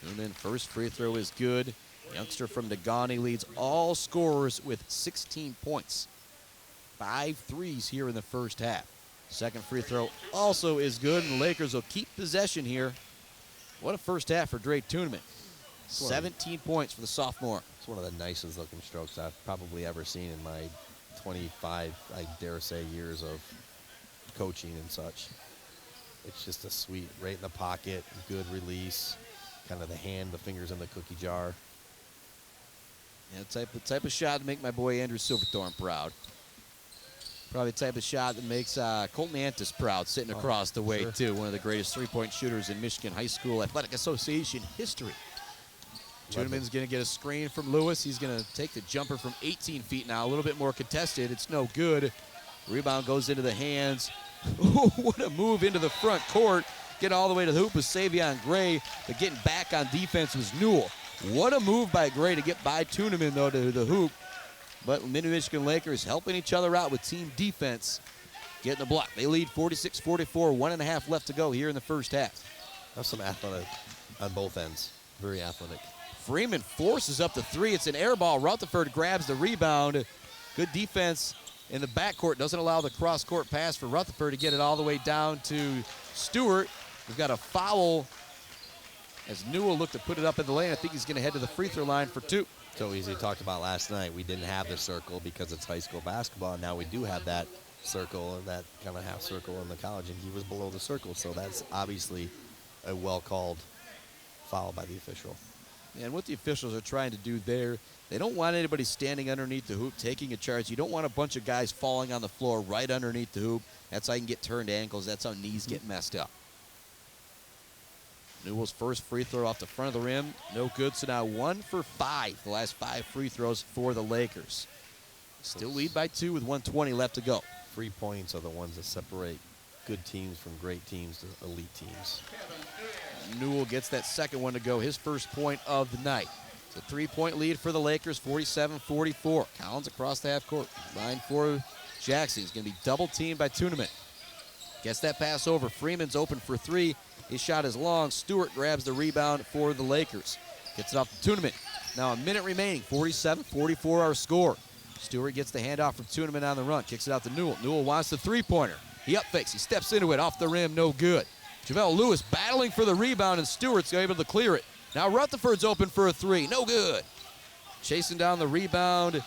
Tooneman, first free throw is good. Youngster from Negaunee leads all scorers with 16 points. 5 threes here in the first half. Second free throw also is good, and the Lakers will keep possession here. What a first half for Dre Tooneman. 17 points for the sophomore. It's one of the nicest looking strokes I've probably ever seen in my 25, I dare say, years of coaching and such. It's just a sweet, right in the pocket, good release, kind of the hand, the fingers in the cookie jar. Yeah, the type of shot to make my boy Andrew Silverthorne proud. Probably the type of shot that makes Colton Antis proud, sitting across the way, too. One of the greatest three-point shooters in Michigan High School Athletic Association history. Tooneman's going to get a screen from Lewis. He's going to take the jumper from 18 feet now, a little bit more contested. It's no good. Rebound goes into the hands. What a move into the front court. Getting all the way to the hoop was Savion Gray, but getting back on defense was Newell. What a move by Gray to get by Tooneman, though, to the hoop. But Mid-Michigan Lakers helping each other out with team defense. Getting the block. They lead 46-44, 1.5 left to go here in the first half. That's some athletic on both ends. Very athletic. Freeman forces up the three. It's an air ball. Rutherford grabs the rebound. Good defense in the backcourt. Doesn't allow the cross-court pass for Rutherford to get it all the way down to Stewart. We've got a foul as Newell looked to put it up in the lane. I think he's going to head to the free throw line for 2. So as we talked about last night, we didn't have the circle because it's high school basketball. Now we do have that circle and that kind of half circle in the college, and he was below the circle. So that's obviously a well-called foul by the official. And what the officials are trying to do there, they don't want anybody standing underneath the hoop taking a charge. You don't want a bunch of guys falling on the floor right underneath the hoop. That's how you can get turned ankles. That's how knees get messed up. Newell's first free throw off the front of the rim. No good, so now 1 for 5. The last 5 free throws for the Lakers. Still lead by 2 with 1:20 left to go. 3 points are the ones that separate good teams from great teams to elite teams. Newell gets that second one to go, his first point of the night. It's a 3-point lead for the Lakers, 47-44. Collins across the half court. Line for Jackson. He's going to be double teamed by Tooneman. Gets that pass over. Freeman's open for 3. His shot is long. Stewart grabs the rebound for the Lakers. Gets it off to Tooneman. Now a minute remaining, 47-44 our score. Stewart gets the handoff from Tooneman on the run. Kicks it out to Newell. Newell wants the three-pointer. He up fakes. He steps into it. Off the rim, no good. JaVale Lewis battling for the rebound, and Stewart's able to clear it. Now Rutherford's open for a 3. No good. Chasing down the rebound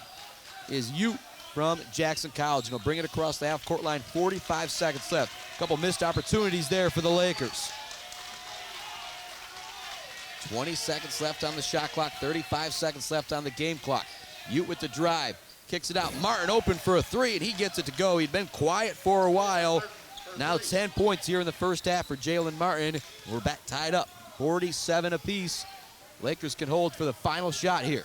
is Ute from Jackson College. And he'll bring it across the half-court line. 45 seconds left. A couple missed opportunities there for the Lakers. 20 seconds left on the shot clock. 35 seconds left on the game clock. Ute with the drive. Kicks it out. Martin open for a 3, and he gets it to go. He'd been quiet for a while. Now 10 points here in the first half for Jalen Martin. We're back tied up 47 apiece. Lakers can hold for the final shot here.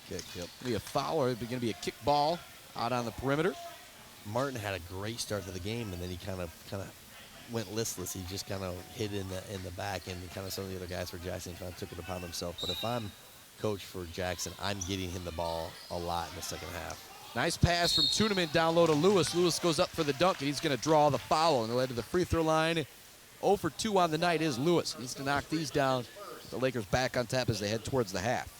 Kick, yep. Be a foul, or it's going to be a kick ball out on the perimeter. Martin had a great start to the game, and then he kind of went listless. He just kind of hid in the back, and kind of some of the other guys for Jackson kind of took it upon himself. But if I'm coach for Jackson, I'm getting him the ball a lot in the second half. Nice pass from Tuneman down low to Lewis. Lewis goes up for the dunk, and he's going to draw the foul. And the way to the free throw line, 0 for 2 on the night is Lewis. Needs to knock these down. The Lakers back on top as they head towards the half.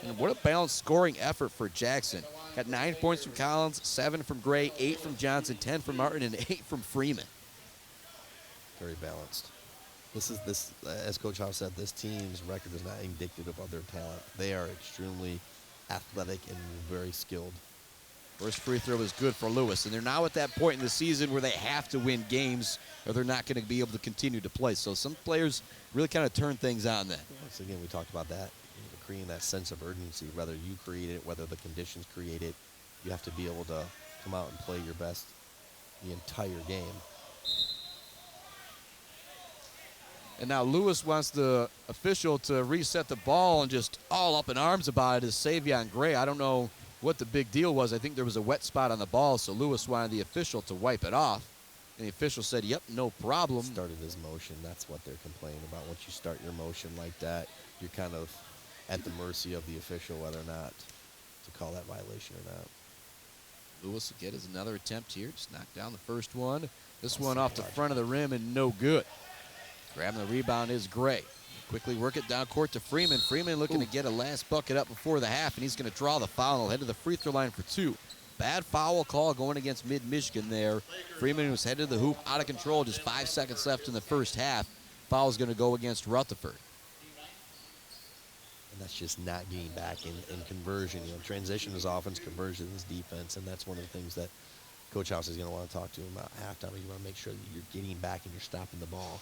And what a balanced scoring effort for Jackson. Got 9 points from Collins, 7 from Gray, 8 from Johnson, 10 from Martin, and 8 from Freeman. Very balanced. This, as Coach House said, this team's record is not indicative of their talent. They are extremely athletic and very skilled. First free throw is good for Lewis, and they're now at that point in the season where they have to win games or they're not going to be able to continue to play. So some players really kind of turn things on then. Once again, we talked about that. Creating that sense of urgency, whether you create it, whether the conditions create it, you have to be able to come out and play your best the entire game. And now Lewis wants the official to reset the ball, and just all up in arms about it is Savion Gray. I don't know what the big deal was. I think there was a wet spot on the ball, so Lewis wanted the official to wipe it off. And the official said, yep, no problem. Started his motion. That's what they're complaining about. Once you start your motion like that, you're kind of at the mercy of the official whether or not to call that violation or not. Lewis will get his another attempt here. Just knocked down the first one. This one off the front of the rim and no good. Grabbing the rebound is Gray. Quickly work it down court to Freeman. Freeman looking to get a last bucket up before the half, and he's going to draw the foul. He'll head to the free throw line for 2. Bad foul call going against Mid-Michigan there. Freeman was headed to the hoop, out of control, just 5 seconds left in the first half. Foul's going to go against Rutherford. And that's just not getting back in conversion. You know, transition is offense, conversion is defense, and that's one of the things that Coach House is going to want to talk to him about halftime. You want to make sure that you're getting back and you're stopping the ball.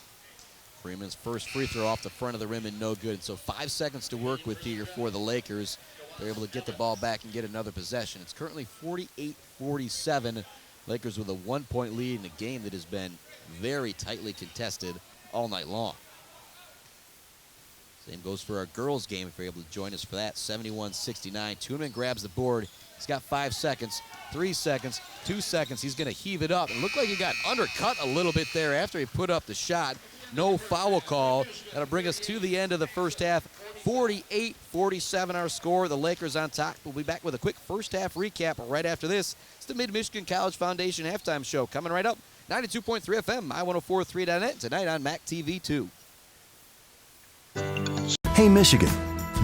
Freeman's first free throw off the front of the rim and no good. And so 5 seconds to work with here for the Lakers. They're able to get the ball back and get another possession. It's currently 48-47. Lakers with a 1-point lead in a game that has been very tightly contested all night long. Same goes for our girls game if you're able to join us for that. 71-69. Tuneman grabs the board. He's got 5 seconds, 3 seconds, 2 seconds. He's going to heave it up. It looked like he got undercut a little bit there after he put up the shot. No foul call. That'll bring us to the end of the first half. 48-47 our score. The Lakers on top. We'll be back with a quick first half recap right after this. It's the Mid-Michigan College Foundation halftime show coming right up. 92.3 FM, my1043.net, tonight on MAC TV 2. Hey, Michigan.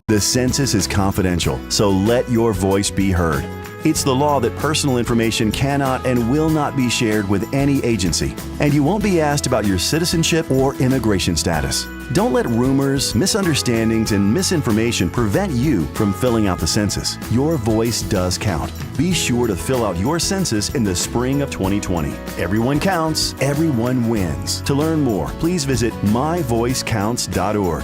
The census is confidential, so let your voice be heard. It's the law that personal information cannot and will not be shared with any agency, and you won't be asked about your citizenship or immigration status. Don't let rumors, misunderstandings, and misinformation prevent you from filling out the census. Your voice does count. Be sure to fill out your census in the spring of 2020. Everyone counts, everyone wins. To learn more, please visit myvoicecounts.org.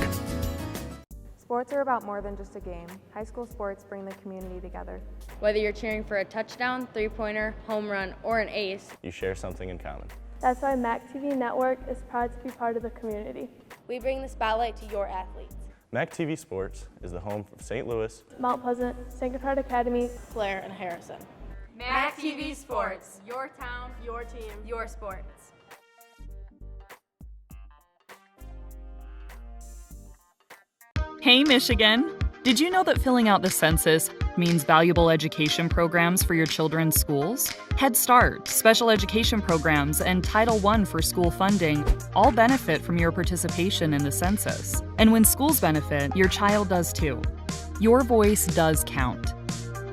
Sports are about more than just a game. High school sports bring the community together. Whether you're cheering for a touchdown, three-pointer, home run, or an ace, you share something in common. That's why MAC TV Network is proud to be part of the community. We bring the spotlight to your athletes. MAC TV Sports is the home of St. Louis, Mount Pleasant, Sacred Heart Academy, Blair, and Harrison. MAC TV Sports, your town, your team, your sports. Hey, Michigan! Did you know that filling out the census means valuable education programs for your children's schools? Head Start, special education programs, and Title I for school funding all benefit from your participation in the census. And when schools benefit, your child does too. Your voice does count.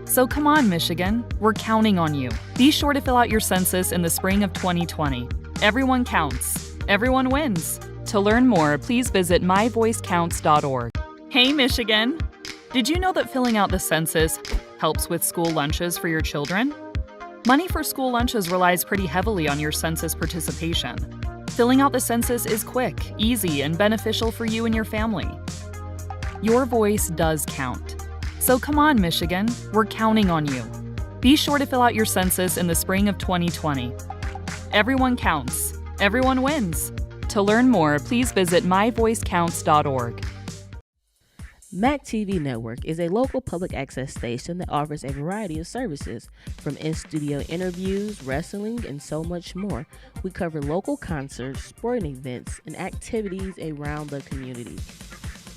So come on, Michigan, we're counting on you. Be sure to fill out your census in the spring of 2020. Everyone counts. Everyone wins. To learn more, please visit myvoicecounts.org. Hey, Michigan! Did you know that filling out the census helps with school lunches for your children? Money for school lunches relies pretty heavily on your census participation. Filling out the census is quick, easy, and beneficial for you and your family. Your voice does count. So come on, Michigan, we're counting on you. Be sure to fill out your census in the spring of 2020. Everyone counts. Everyone wins. To learn more, please visit myvoicecounts.org. MAC TV Network is a local public access station that offers a variety of services, from in-studio interviews, wrestling, and so much more. We cover local concerts, sporting events, and activities around the community.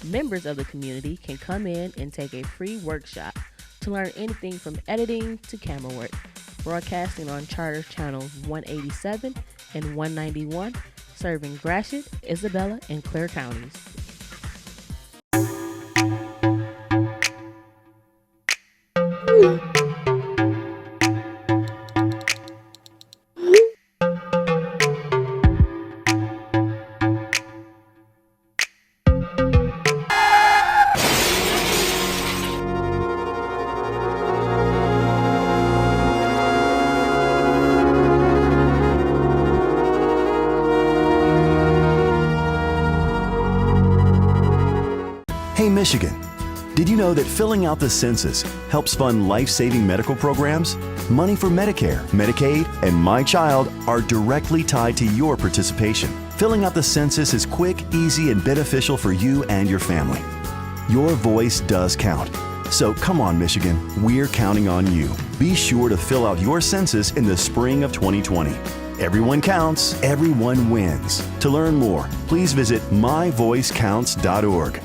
Members of the community can come in and take a free workshop to learn anything from editing to camera work. Broadcasting on Charter Channels 187 and 191, serving Gratiot, Isabella, and Clare counties. Hey Michigan, did you know that filling out the census helps fund life-saving medical programs? Money for Medicare, Medicaid, and My Child are directly tied to your participation. Filling out the census is quick, easy, and beneficial for you and your family. Your voice does count. So come on, Michigan, we're counting on you. Be sure to fill out your census in the spring of 2020. Everyone counts, everyone wins. To learn more, please visit myvoicecounts.org.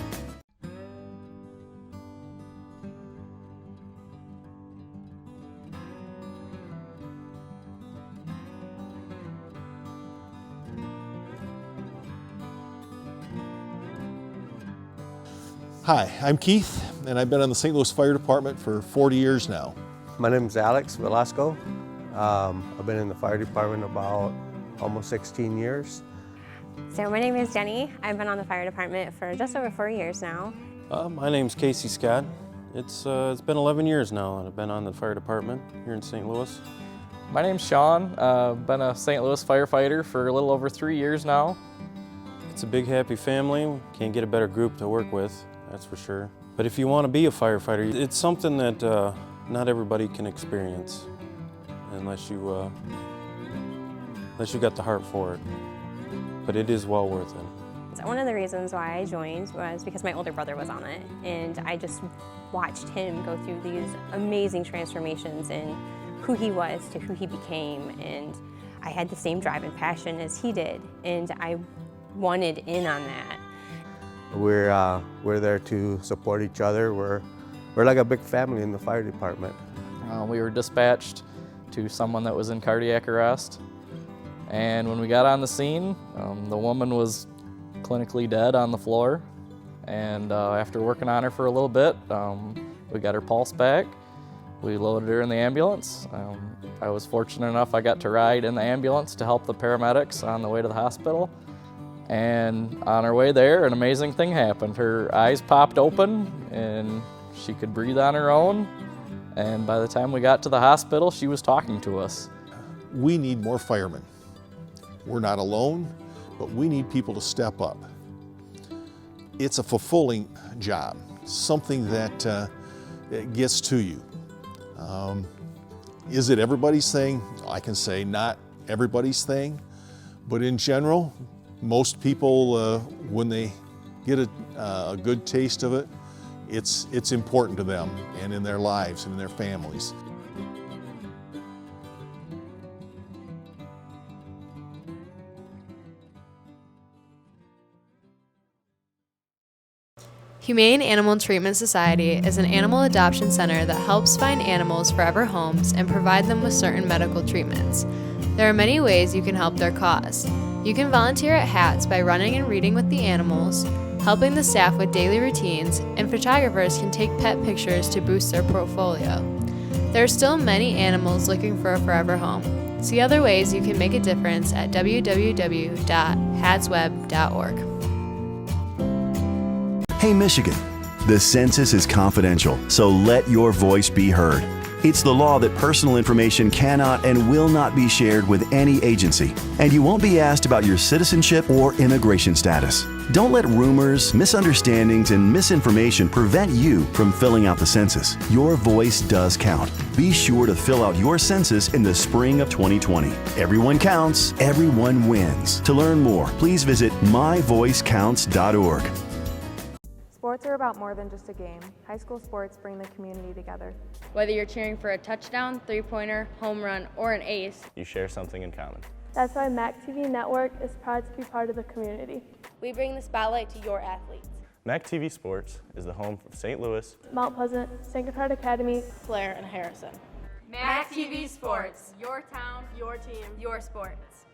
Hi, I'm Keith, and I've been on the St. Louis Fire Department for 40 years now. My name is Alex Velasco. I've been in the fire department about almost 16 years. So my name is Jenny. I've been on the fire department for just over 4 years now. My name's Casey Scott. It's been 11 years now that I've been on the fire department here in St. Louis. My name's Sean. I've been a St. Louis firefighter for a little over 3 years now. It's a big, happy family. Can't get a better group to work with, that's for sure. But if you want to be a firefighter, it's something that not everybody can experience unless you got the heart for it. But it is well worth it. So one of the reasons why I joined was because my older brother was on it, and I just watched him go through these amazing transformations in who he was to who he became, and I had the same drive and passion as he did, and I wanted in on that. We're there to support each other. We're like a big family in the fire department. We were dispatched to someone that was in cardiac arrest, and when we got on the scene, the woman was clinically dead on the floor, and after working on her for a little bit, we got her pulse back. We loaded her in the ambulance. I was fortunate enough I got to ride in the ambulance to help the paramedics on the way to the hospital. And on our way there, an amazing thing happened. Her eyes popped open and she could breathe on her own. And by the time we got to the hospital, she was talking to us. We need more firemen. We're not alone, but we need people to step up. It's a fulfilling job, something that gets to you. Is it everybody's thing? I can say not everybody's thing, but in general, most people, when they get a good taste of it, it's important to them and in their lives and in their families. Humane Animal Treatment Society is an animal adoption center that helps find animals forever homes and provide them with certain medical treatments. There are many ways you can help their cause. You can volunteer at HATS by running and reading with the animals, helping the staff with daily routines, and photographers can take pet pictures to boost their portfolio. There are still many animals looking for a forever home. See other ways you can make a difference at www.hatsweb.org. Hey Michigan, the census is confidential, so let your voice be heard. It's the law that personal information cannot and will not be shared with any agency, and you won't be asked about your citizenship or immigration status. Don't let rumors, misunderstandings, and misinformation prevent you from filling out the census. Your voice does count. Be sure to fill out your census in the spring of 2020. Everyone counts, everyone wins. To learn more, please visit myvoicecounts.org. Sports are about more than just a game. High school sports bring the community together. Whether you're cheering for a touchdown, three-pointer, home run, or an ace, You share something in common. That's why MAC TV Network is proud to be part of the community. We bring the spotlight to your athletes. MAC TV Sports is the home of St. Louis, Mount Pleasant, St. Gotthard Academy, Blair and Harrison. MAC TV Sports, your town, your team, your sports.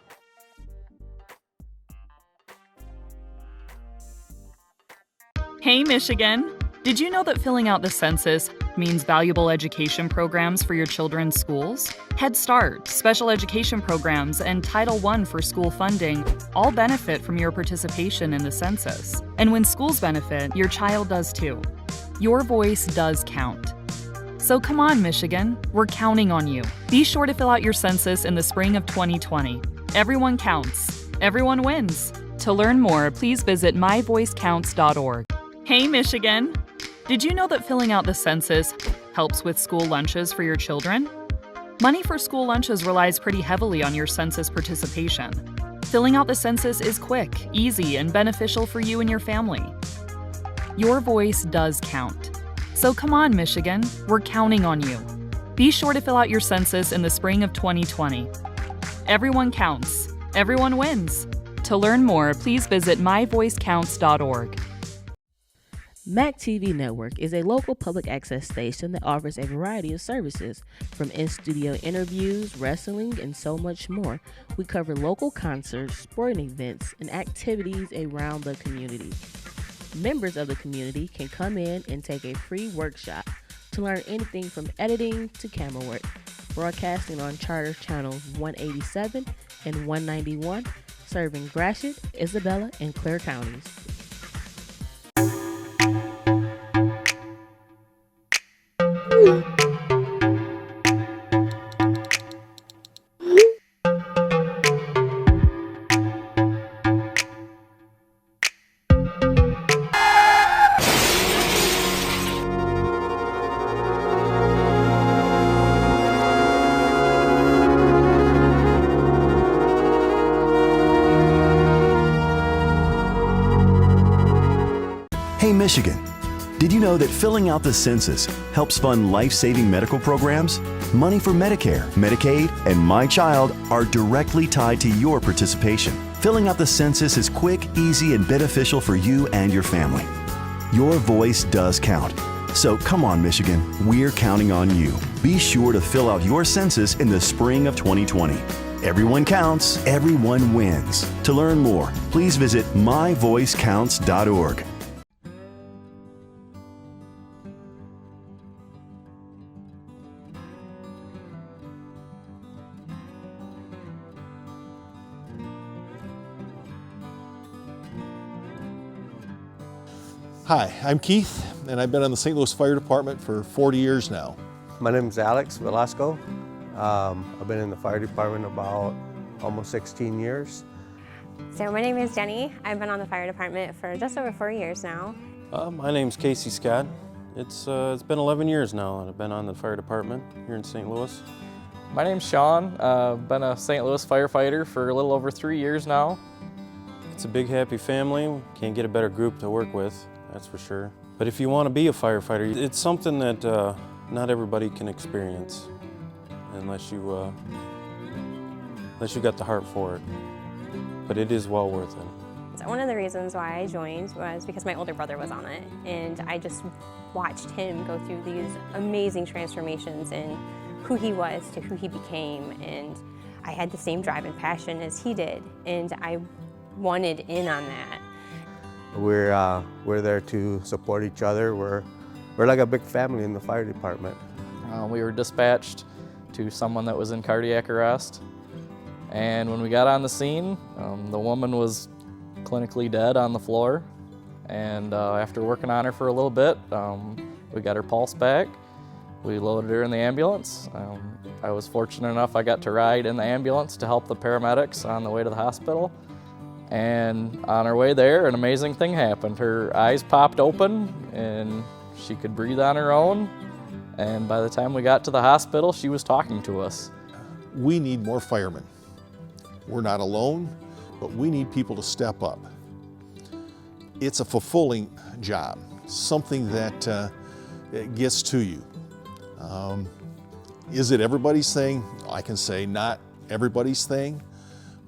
Hey, Michigan! Did you know that filling out the census means valuable education programs for your children's schools? Head Start, special education programs, and Title I for school funding all benefit from your participation in the census. And when schools benefit, your child does too. Your voice does count. So come on, Michigan, we're counting on you. Be sure to fill out your census in the spring of 2020. Everyone counts. Everyone wins. To learn more, please visit myvoicecounts.org. Hey, Michigan! Did you know that filling out the census helps with school lunches for your children? Money for school lunches relies pretty heavily on your census participation. Filling out the census is quick, easy, and beneficial for you and your family. Your voice does count. So come on, Michigan, we're counting on you. Be sure to fill out your census in the spring of 2020. Everyone counts. Everyone wins. To learn more, please visit myvoicecounts.org. MAC TV Network is a local public access station that offers a variety of services, from in-studio interviews, wrestling, and so much more. We cover local concerts, sporting events, and activities around the community. Members of the community can come in and take a free workshop to learn anything from editing to camera work. Broadcasting on Charter Channels 187 and 191, serving Gratiot, Isabella, and Clare counties. Hey, Michigan! Did you know that filling out the census helps fund life-saving medical programs? Money for Medicare, Medicaid, and My Child are directly tied to your participation. Filling out the census is quick, easy, and beneficial for you and your family. Your voice does count. So come on, Michigan, we're counting on you. Be sure to fill out your census in the spring of 2020. Everyone counts, everyone wins. To learn more, please visit myvoicecounts.org. Hi, I'm Keith, and I've been on the St. Louis Fire Department for 40 years now. My name is Alex Velasco. I've been in the fire department about almost 16 years. So my name is Jenny. I've been on the fire department for just over 4 years now. My name's Casey Scott. It's been 11 years now that I've been on the fire department here in St. Louis. My name's Sean. I've been a St. Louis firefighter for a little over 3 years now. It's a big, happy family. Can't get a better group to work with, that's for sure. But if you want to be a firefighter, it's something that not everybody can experience unless you got the heart for it. But it is well worth it. So one of the reasons why I joined was because my older brother was on it, and I just watched him go through these amazing transformations in who he was to who he became, and I had the same drive and passion as he did, and I wanted in on that. We're there to support each other. We're like a big family in the fire department. We were dispatched to someone that was in cardiac arrest, and when we got on the scene, the woman was clinically dead on the floor, and after working on her for a little bit, we got her pulse back, We loaded her in the ambulance. I was fortunate enough I got to ride in the ambulance to help the paramedics on the way to the hospital. And on our way there, an amazing thing happened. Her eyes popped open and she could breathe on her own. And by the time we got to the hospital, she was talking to us. We need more firemen. We're not alone, but we need people to step up. It's a fulfilling job, something that it gets to you. Is it everybody's thing? I can say not everybody's thing,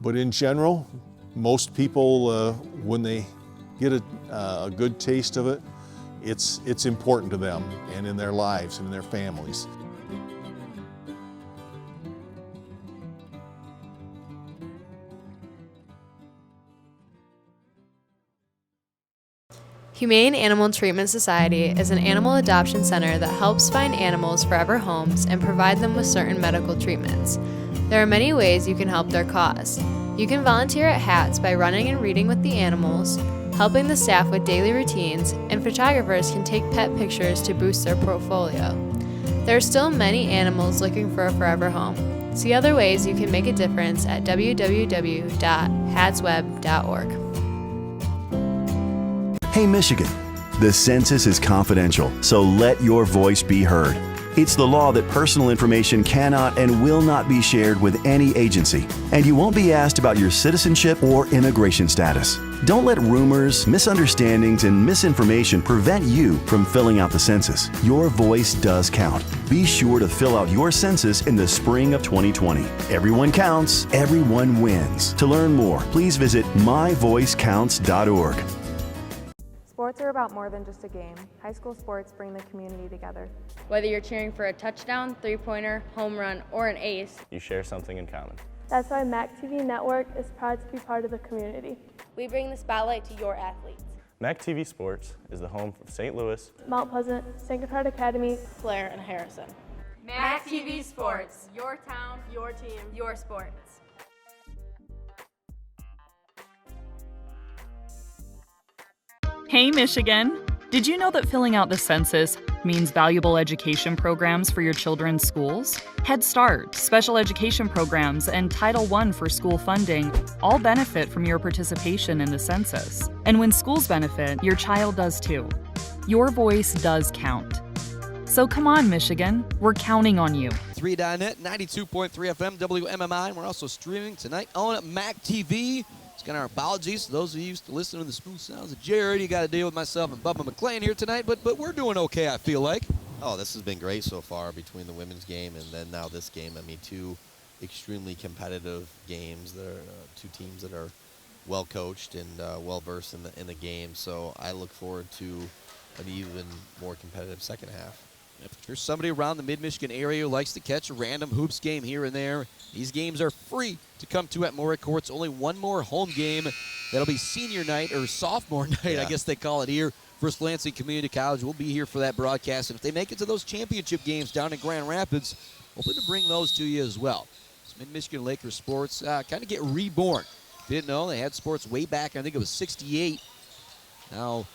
but in general, most people, when they get a good taste of it, it's important to them and in their lives and in their families. Humane Animal Treatment Society is an animal adoption center that helps find animals forever homes and provide them with certain medical treatments. There are many ways you can help their cause. You can volunteer at HATS by running and reading with the animals, helping the staff with daily routines, and photographers can take pet pictures to boost their portfolio. There are still many animals looking for a forever home. See other ways you can make a difference at www.hatsweb.org. Hey, Michigan, the census is confidential, so let your voice be heard. It's the law that personal information cannot and will not be shared with any agency, and you won't be asked about your citizenship or immigration status. Don't let rumors, misunderstandings, and misinformation prevent you from filling out the census. Your voice does count. Be sure to fill out your census in the spring of 2020. Everyone counts, everyone wins. To learn more, please visit myvoicecounts.org. Sports are about more than just a game. High school sports bring the community together. Whether you're cheering for a touchdown, three-pointer, home run, or an ace, You share something in common. That's why MAC TV Network is proud to be part of the community. We bring the spotlight to your athletes. MAC TV Sports is the home of St. Louis, Mount Pleasant, St. Gotthard Academy, Blair, and Harrison. MAC TV Sports. Your town, your team, your sports. Hey, Michigan! Did you know that filling out the census means valuable education programs for your children's schools? Head Start, special education programs, and Title I for school funding all benefit from your participation in the census. And when schools benefit, your child does too. Your voice does count. So come on, Michigan. We're counting on you. 3.net, 92.3 FM, WMMI, and we're also streaming tonight on MAC TV. Got our apologies to those of you used to listen to the smooth sounds of Jared. You got to deal with myself and Bubba McClain here tonight, but we're doing okay, I feel like. Oh, this has been great so far between the women's game and then now this game. I mean, two extremely competitive games. There are two teams that are well coached and well versed in the game. So I look forward to an even more competitive second half. If there's somebody around the Mid-Michigan area who likes to catch a random hoops game here and there, these games are free to come to at Morick Courts. Only one more home game. That'll be senior night or sophomore night, I guess they call it here. First Lansing Community College will be here for that broadcast. And if they make it to those championship games down in Grand Rapids, hoping to bring those to you as well. So Mid-Michigan Lakers sports kind of get reborn. If you didn't know, they had sports way back, I think it was 68. Now,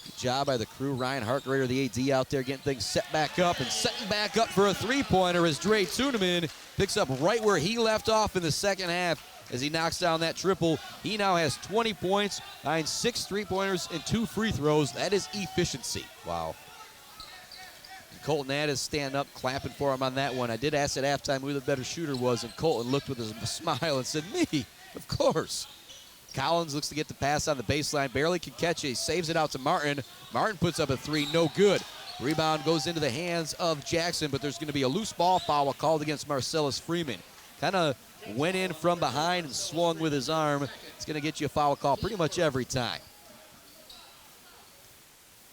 good job by the crew. Ryan Hartgrader, the AD, out there getting things set back up and setting back up for a three-pointer as Dre Tuneman picks up right where he left off in the second half as he knocks down that triple. He now has 20 points, behind 6 three-pointers and 2 free throws. That is efficiency. Wow. And Colton Addis standing up, clapping for him on that one. I did ask at halftime who the better shooter was, and Colton looked with a smile and said, me, of course. Collins looks to get the pass on the baseline, barely can catch it. He saves it out to Martin. Martin puts up a three, no good. Rebound goes into the hands of Jackson, but there's going to be a loose ball foul called against Marcellus Freeman. Kind of went in from behind and swung with his arm. It's going to get you a foul call pretty much every time.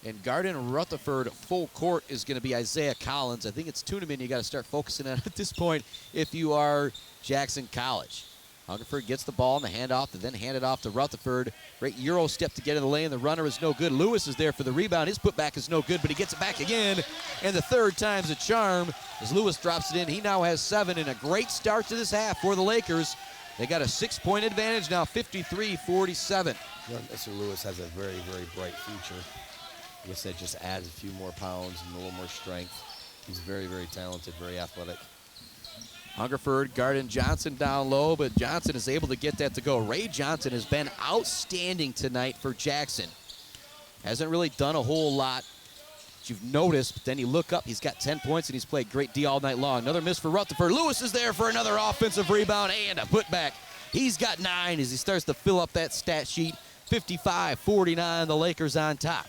And Garden Rutherford full court is going to be Isaiah Collins. I think it's Tuneman you got to start focusing on at this point if you are Jackson College. Hungerford gets the ball and the handoff, and then hand it off to Rutherford. Great Euro step to get in the lane. The runner is no good. Lewis is there for the rebound. His putback is no good, but he gets it back again. And the third time's a charm as Lewis drops it in. He now has 7, and a great start to this half for the Lakers. They got a 6-point advantage now, 53-47. Mr. Lewis has a very, very bright future. I guess that just adds a few more pounds and a little more strength. He's very, very talented, very athletic. Hungerford guarding Johnson down low, but Johnson is able to get that to go. Ray Johnson has been outstanding tonight for Jackson. Hasn't really done a whole lot that you've noticed, but then you look up, he's got 10 points, and he's played great D all night long. Another miss for Rutherford. Lewis is there for another offensive rebound and a putback. He's got 9 as he starts to fill up that stat sheet. 55-49, the Lakers on top.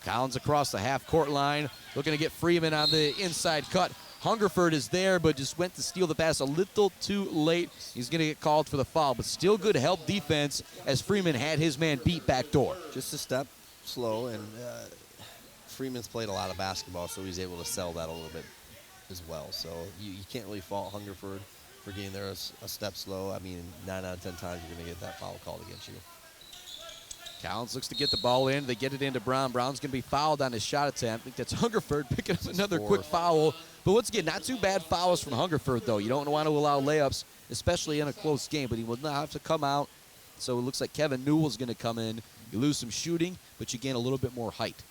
Collins across the half-court line, looking to get Freeman on the inside cut. Hungerford is there, but just went to steal the pass a little too late. He's going to get called for the foul, but still good help defense as Freeman had his man beat back door. Just a step slow, and Freeman's played a lot of basketball, so he's able to sell that a little bit as well. So you can't really fault Hungerford for getting there a step slow. I mean, 9 out of 10 times you're going to get that foul called against you. Collins looks to get the ball in. They get it into Brown. Brown's going to be fouled on his shot attempt. I think that's Hungerford picking up another quick foul. But once again, not too bad fouls from Hungerford, though. You don't want to allow layups, especially in a close game, but he will not have to come out. So it looks like Kevin Newell's going to come in. You lose some shooting, but you gain a little bit more height.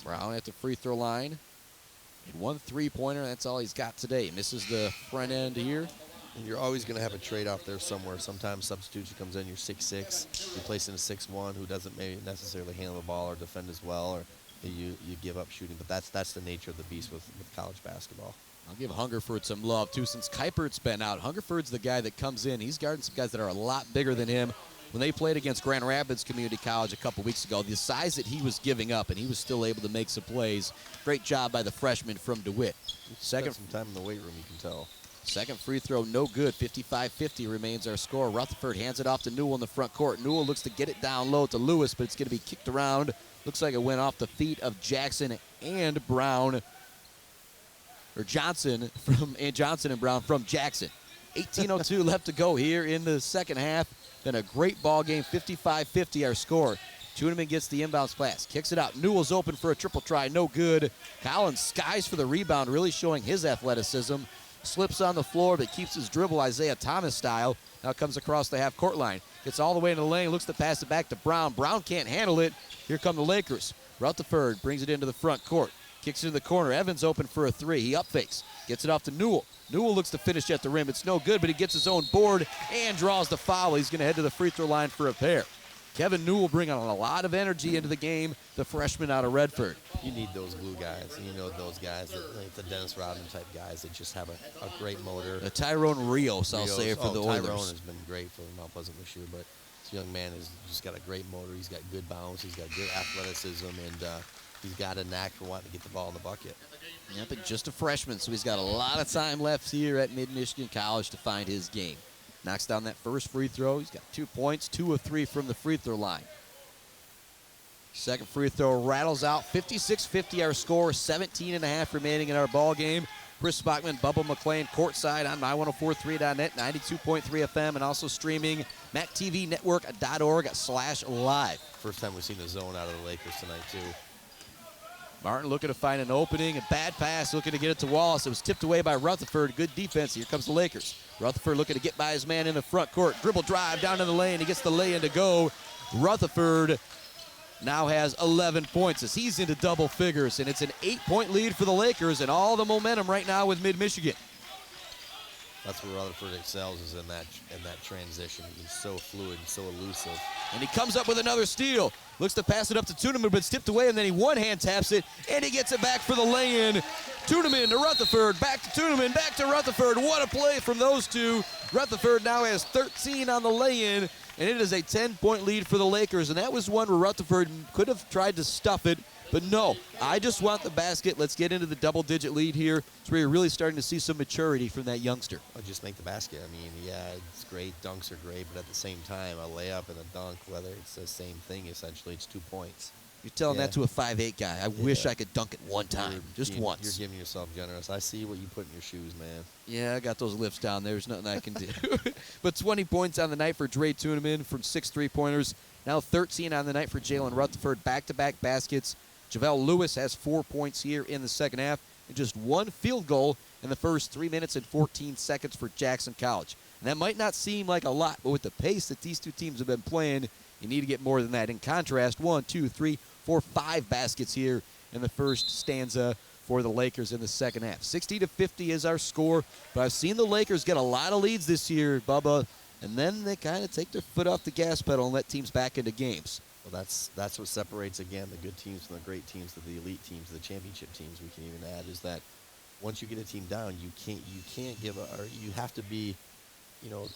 Brown at the free throw line. And 1 3-pointer, that's all he's got today. Misses the front end here. And you're always going to have a trade-off there somewhere. Sometimes substitution comes in, you're 6'6", replacing a 6'1", who doesn't maybe necessarily handle the ball or defend as well, or you give up shooting. But that's the nature of the beast with college basketball. I'll give Hungerford some love, too, since Kuipert's been out. Hungerford's the guy that comes in. He's guarding some guys that are a lot bigger than him. When they played against Grand Rapids Community College a couple weeks ago, the size that he was giving up, and he was still able to make some plays. Great job by the freshman from DeWitt. Second some time in the weight room, you can tell. Second free throw, no good. 55-50 remains our score. Rutherford hands it off to Newell in the front court. Newell looks to get it down low to Lewis, but it's going to be kicked around. Looks like it went off the feet of Jackson and Brown. Or Johnson and Brown from Jackson. 18:02 left to go here in the second half. Been a great ball game. 55-50 our score. Tuneman gets the inbounds pass. Kicks it out. Newell's open for a triple try. No good. Collins skies for the rebound, really showing his athleticism. Slips on the floor, but keeps his dribble Isaiah Thomas style. Now comes across the half-court line. Gets all the way into the lane, looks to pass it back to Brown. Brown can't handle it. Here come the Lakers. Rutherford brings it into the front court. Kicks it in the corner. Evans open for a 3. He up fakes. Gets it off to Newell. Newell looks to finish at the rim. It's no good, but he gets his own board and draws the foul. He's going to head to the free throw line for a pair. Kevin Newell bringing a lot of energy into the game, the freshman out of Redford. You need those glue guys. You know those guys, like the Dennis Rodman type guys that just have a great motor. Tyrone Rios, I'll say, for the Oilers. Tyrone has been great for Mount Pleasant this year, but this young man has just got a great motor. He's got good bounce. He's got good athleticism, and he's got a knack for wanting to get the ball in the bucket. Yep, but just a freshman, so he's got a lot of time left here at Mid-Michigan College to find his game. Knocks down that first free throw. He's got 2 points, 2 of 3 from the free throw line. Second free throw rattles out. 56-50 our score. 17.5 remaining in our ball game. Chris Bachman, Bubba McLean courtside on my1043.net, 92.3 FM, and also streaming MacTVNetwork.org/live. First time we've seen a zone out of the Lakers tonight, too. Martin looking to find an opening. A bad pass, looking to get it to Wallace. It was tipped away by Rutherford. Good defense. Here comes the Lakers. Rutherford looking to get by his man in the front court. Dribble drive down in the lane. He gets the lay-in to go. Rutherford now has 11 points as he's into double figures, and it's an 8-point lead for the Lakers and all the momentum right now with Mid-Michigan. That's where Rutherford excels, is in that transition. He's so fluid and so elusive. And he comes up with another steal. Looks to pass it up to Tuneman, but it's tipped away, and then he one-hand taps it, and he gets it back for the lay-in. Tuneman to Rutherford, back to Tuneman, back to Rutherford. What a play from those two. Rutherford now has 13 on the lay-in, and it is a 10-point lead for the Lakers. And that was one where Rutherford could have tried to stuff it, but no, I just want the basket. Let's get into the double-digit lead here. It's where you're really starting to see some maturity from that youngster. I'll just make the basket. I mean, yeah, it's great. Dunks are great, but at the same time, a layup and a dunk, whether it's the same thing, essentially, it's 2 points. You're telling that to a 5'8" guy. I wish I could dunk it one time, just once. You're giving yourself generous. I see what you put in your shoes, man. Yeah, I got those lifts down there. There's nothing I can do. But 20 points on the night for Dre Tuneman from 6 3-pointers. Now 13 on the night for Jalen Rutherford. Back-to-back baskets. JaVale Lewis has 4 points here in the second half and just 1 field goal in the first 3 minutes and 14 seconds for Jackson College. And that might not seem like a lot, but with the pace that these two teams have been playing, you need to get more than that. In contrast, 1, 2, 3, 4, 5 baskets here in the first stanza for the Lakers in the second half. 60-50 is our score, but I've seen the Lakers get a lot of leads this year, Bubba, and then they kind of take their foot off the gas pedal and let teams back into games. Well, that's what separates, again, the good teams from the great teams, to the elite teams, the championship teams. We can even add is that once you get a team down, you can't give a, or you have to be,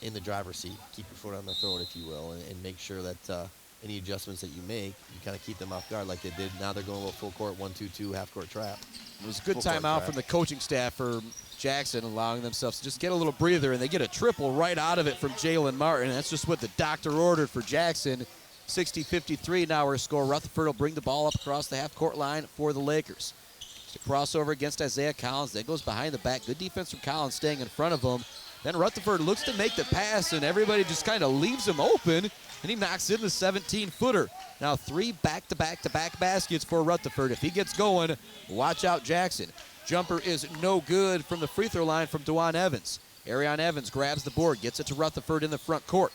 in the driver's seat, keep your foot on the throat, if you will, and make sure that any adjustments that you make, you kind of keep them off guard like they did. Now they're going a little full court, 1-2-2, half court trap. It was a good timeout from the coaching staff for Jackson, allowing themselves to just get a little breather, and they get a triple right out of it from Jalen Martin. That's just what the doctor ordered for Jackson. 60-53 now our score. Rutherford will bring the ball up across the half-court line for the Lakers. Just a crossover against Isaiah Collins. Then goes behind the back. Good defense from Collins staying in front of him. Then Rutherford looks to make the pass, and everybody just kind of leaves him open, and he knocks in the 17-footer. Now 3 back-to-back-to-back baskets for Rutherford. If he gets going, watch out Jackson. Jumper is no good from the free throw line from DeJuan Evans. Arion Evans grabs the board, gets it to Rutherford in the front court.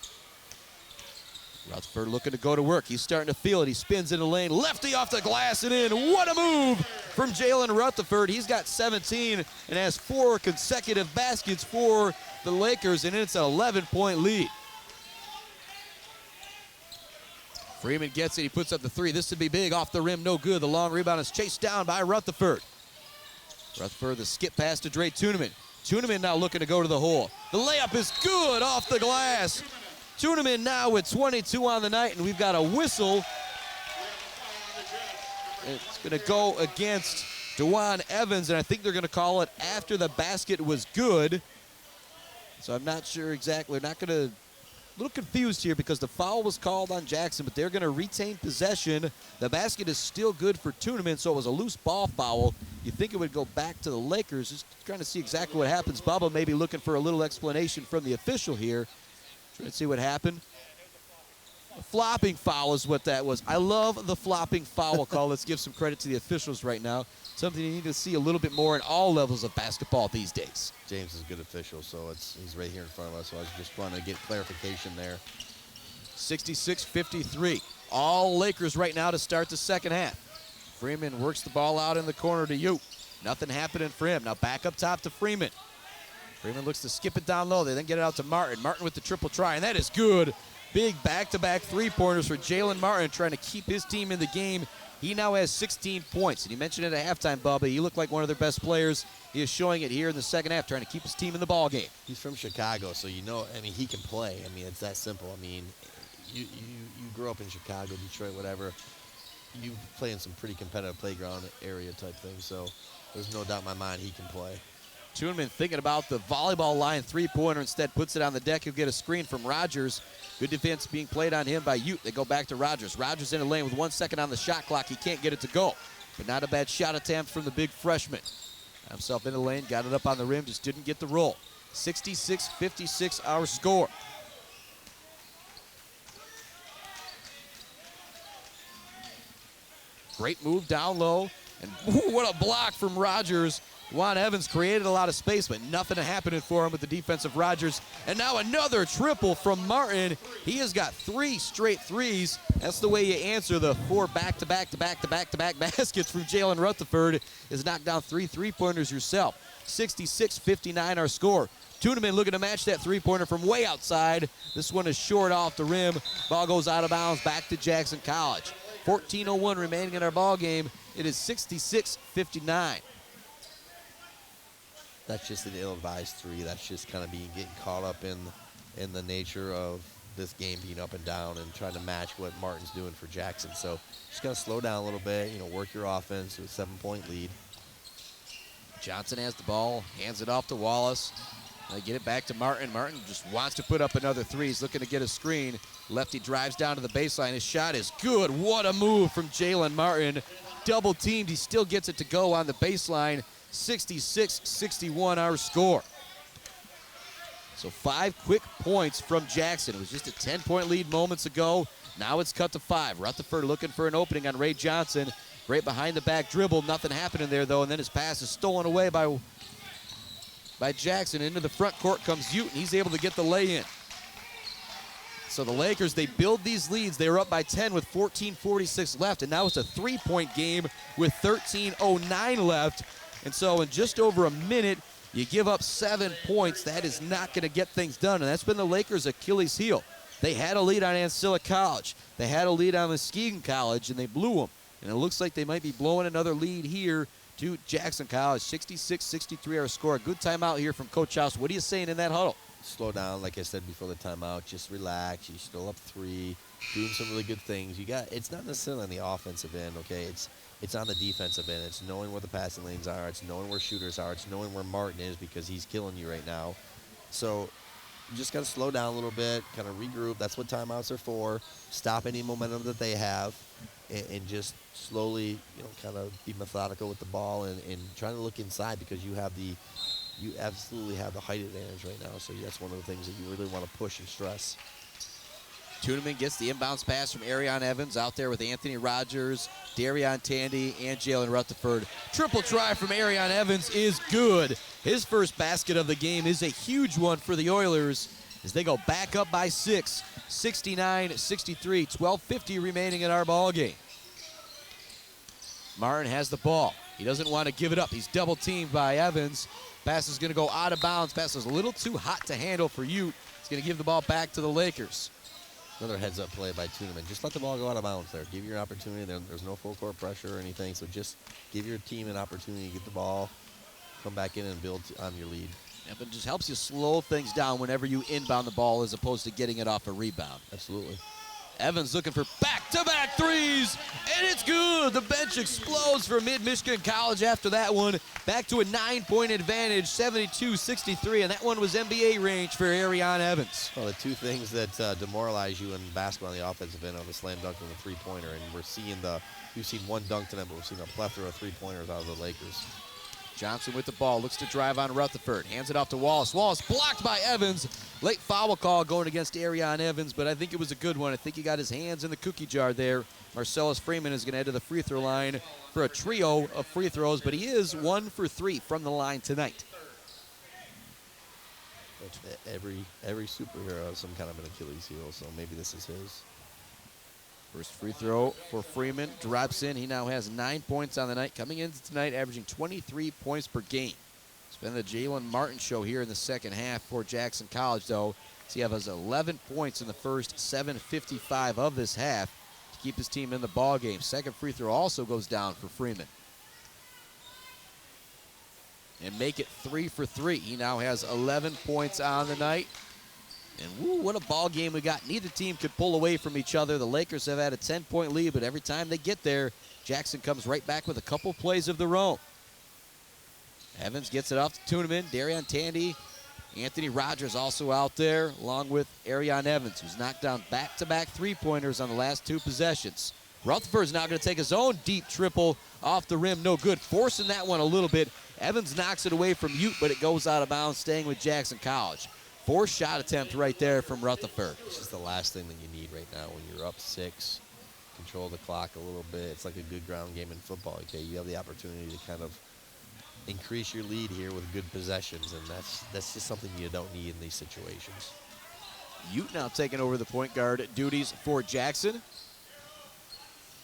Rutherford looking to go to work. He's starting to feel it. He spins in the lane. Lefty off the glass and in. What a move from Jalen Rutherford. He's got 17 and has 4 consecutive baskets for the Lakers, and it's an 11-point lead. Freeman gets it. He puts up the 3. This would be big. Off the rim, no good. The long rebound is chased down by Rutherford. Rutherford, the skip pass to Dre Tuneman. Tuneman now looking to go to the hole. The layup is good off the glass. Tuneman now with 22 on the night, and we've got a whistle. It's going to go against DeJuan Evans, and I think they're going to call it after the basket was good. So I'm not sure exactly. They're not going to. A little confused here because the foul was called on Jackson, but they're going to retain possession. The basket is still good for Tuneman, so it was a loose ball foul. You think it would go back to the Lakers. Just trying to see exactly what happens. Bubba maybe looking for a little explanation from the official here. Trying to see what happened. A flopping foul is what that was. I love the flopping foul call. Let's give some credit to the officials right now. Something you need to see a little bit more in all levels of basketball these days. James is a good official, so he's right here in front of us, so I was just trying to get clarification there. 66-53. All Lakers right now to start the second half. Freeman works the ball out in the corner to Ute. Nothing happening for him. Now back up top to Freeman. Freeman looks to skip it down low. They then get it out to Martin. Martin with the triple try, and that is good. Big back-to-back three-pointers for Jalen Martin, trying to keep his team in the game. He now has 16 points, and you mentioned it at halftime, Bubba. He looked like one of their best players. He is showing it here in the second half, trying to keep his team in the ball game. He's from Chicago, so he can play. It's that simple. You grew up in Chicago, Detroit, whatever. You play in some pretty competitive playground area type thing, so there's no doubt in my mind he can play. Tuneman thinking about the volleyball line three-pointer, instead puts it on the deck. He'll get a screen from Rogers. Good defense being played on him by Ute. They go back to Rogers. Rogers in the lane with 1 second on the shot clock. He can't get it to go, but not a bad shot attempt from the big freshman. Got himself in the lane, got it up on the rim, just didn't get the roll. 66-56 our score. Great move down low, and what a block from Rogers. Juan Evans created a lot of space, but nothing happening for him with the defense of Rogers. And now another triple from Martin. He has got 3 straight threes. That's the way you answer the 4 back-to-back-to-back-to-back-to-back baskets from Jalen Rutherford, is knock down 3 three-pointers yourself. 66-59 our score. Tuneman looking to match that three-pointer from way outside. This one is short off the rim. Ball goes out of bounds back to Jackson College. 14:01 remaining in our ball game. It is 66-59. That's just an ill-advised 3. That's just kind of getting caught up in the nature of this game being up and down and trying to match what Martin's doing for Jackson. So just got to slow down a little bit, work your offense with a 7-point lead. Johnson has the ball, hands it off to Wallace. They get it back to Martin. Martin just wants to put up another 3. He's looking to get a screen. Lefty drives down to the baseline. His shot is good. What a move from Jalen Martin. Double teamed. He still gets it to go on the baseline. 66-61 our score. So 5 quick points from Jackson. It was just a 10-point lead moments ago. Now it's cut to 5. Rutherford looking for an opening on Ray Johnson. Great behind the back dribble. Nothing happening there though, and then his pass is stolen away by Jackson. Into the front court comes Ute, and he's able to get the lay-in. So the Lakers, they build these leads. They were up by 10 with 14:46 left, and now it's a 3-point game with 13:09 left. And so in just over a minute, you give up 7 points. That is not going to get things done, and that's been the Lakers' Achilles heel. They had a lead on Ancilla College. They had a lead on Muskegon College, and they blew them. And it looks like they might be blowing another lead here to Jackson College. 66-63 our score. A good timeout here from Coach House. What are you saying in that huddle? Slow down, like I said before the timeout. Just relax. You're still up 3, doing some really good things. It's not necessarily on the offensive end, okay? It's on the defensive end. It's knowing where the passing lanes are. It's knowing where shooters are. It's knowing where Martin is because he's killing you right now. So you just got to slow down a little bit, kind of regroup. That's what timeouts are for. Stop any momentum that they have and just slowly, kind of be methodical with the ball and trying to look inside because you absolutely have the height advantage right now. So that's one of the things that you really want to push and stress. Tuneman gets the inbounds pass from Arion Evans out there with Anthony Rogers, Darion Tandy, and Jalen Rutherford. Triple try from Arion Evans is good. His first basket of the game is a huge one for the Oilers as they go back up by 6, 69-63, 12:50 remaining in our ball game. Martin has the ball. He doesn't want to give it up. He's double teamed by Evans. Pass is going to go out of bounds. Pass is a little too hot to handle for Ute. He's going to give the ball back to the Lakers. Another heads-up play by Tuneman. Just let the ball go out of bounds there. Give your opportunity. There's no full court pressure or anything, so just give your team an opportunity to get the ball, come back in and build on your lead. Yeah, but it just helps you slow things down whenever you inbound the ball as opposed to getting it off a rebound. Absolutely. Evans looking for back-to-back threes, and it's good. The bench explodes for Mid-Michigan College after that one. Back to a 9-point advantage, 72-63, and that one was NBA range for Arion Evans. Well, the two things that demoralize you in basketball on the offensive end are the slam dunk and the three-pointer, and you've seen one dunk tonight, but we've seen a plethora of three-pointers out of the Lakers. Johnson with the ball, looks to drive on Rutherford, hands it off to Wallace. Wallace blocked by Evans. Late foul call going against Arion Evans, but I think it was a good one. I think he got his hands in the cookie jar there. Marcellus Freeman is going to head to the free throw line for a trio of free throws, but he is 1 for 3 from the line tonight. Every superhero has some kind of an Achilles heel, so maybe this is his. First free throw for Freeman, drops in. He now has 9 points on the night, coming into tonight averaging 23 points per game. It's been the Jalen Martin show here in the second half for Jackson College, though. So he has 11 points in the first 7:55 of this half to keep his team in the ball game. Second free throw also goes down for Freeman. And make it 3 for 3. He now has 11 points on the night. And woo, what a ball game we got. Neither team could pull away from each other. The Lakers have had a 10-point lead, but every time they get there, Jackson comes right back with a couple plays of their own. Evans gets it off to Tuneman, Darion Tandy, Anthony Rogers also out there, along with Arion Evans, who's knocked down back-to-back three-pointers on the last 2 possessions. Rutherford's now going to take his own deep triple off the rim, no good, forcing that one a little bit. Evans knocks it away from Ute, but it goes out of bounds, staying with Jackson College. 4th shot attempt right there from Rutherford. It's just the last thing that you need right now when you're up 6. Control the clock a little bit. It's like a good ground game in football. Okay, you have the opportunity to kind of increase your lead here with good possessions, and that's just something you don't need in these situations. Ute now taking over the point guard duties for Jackson.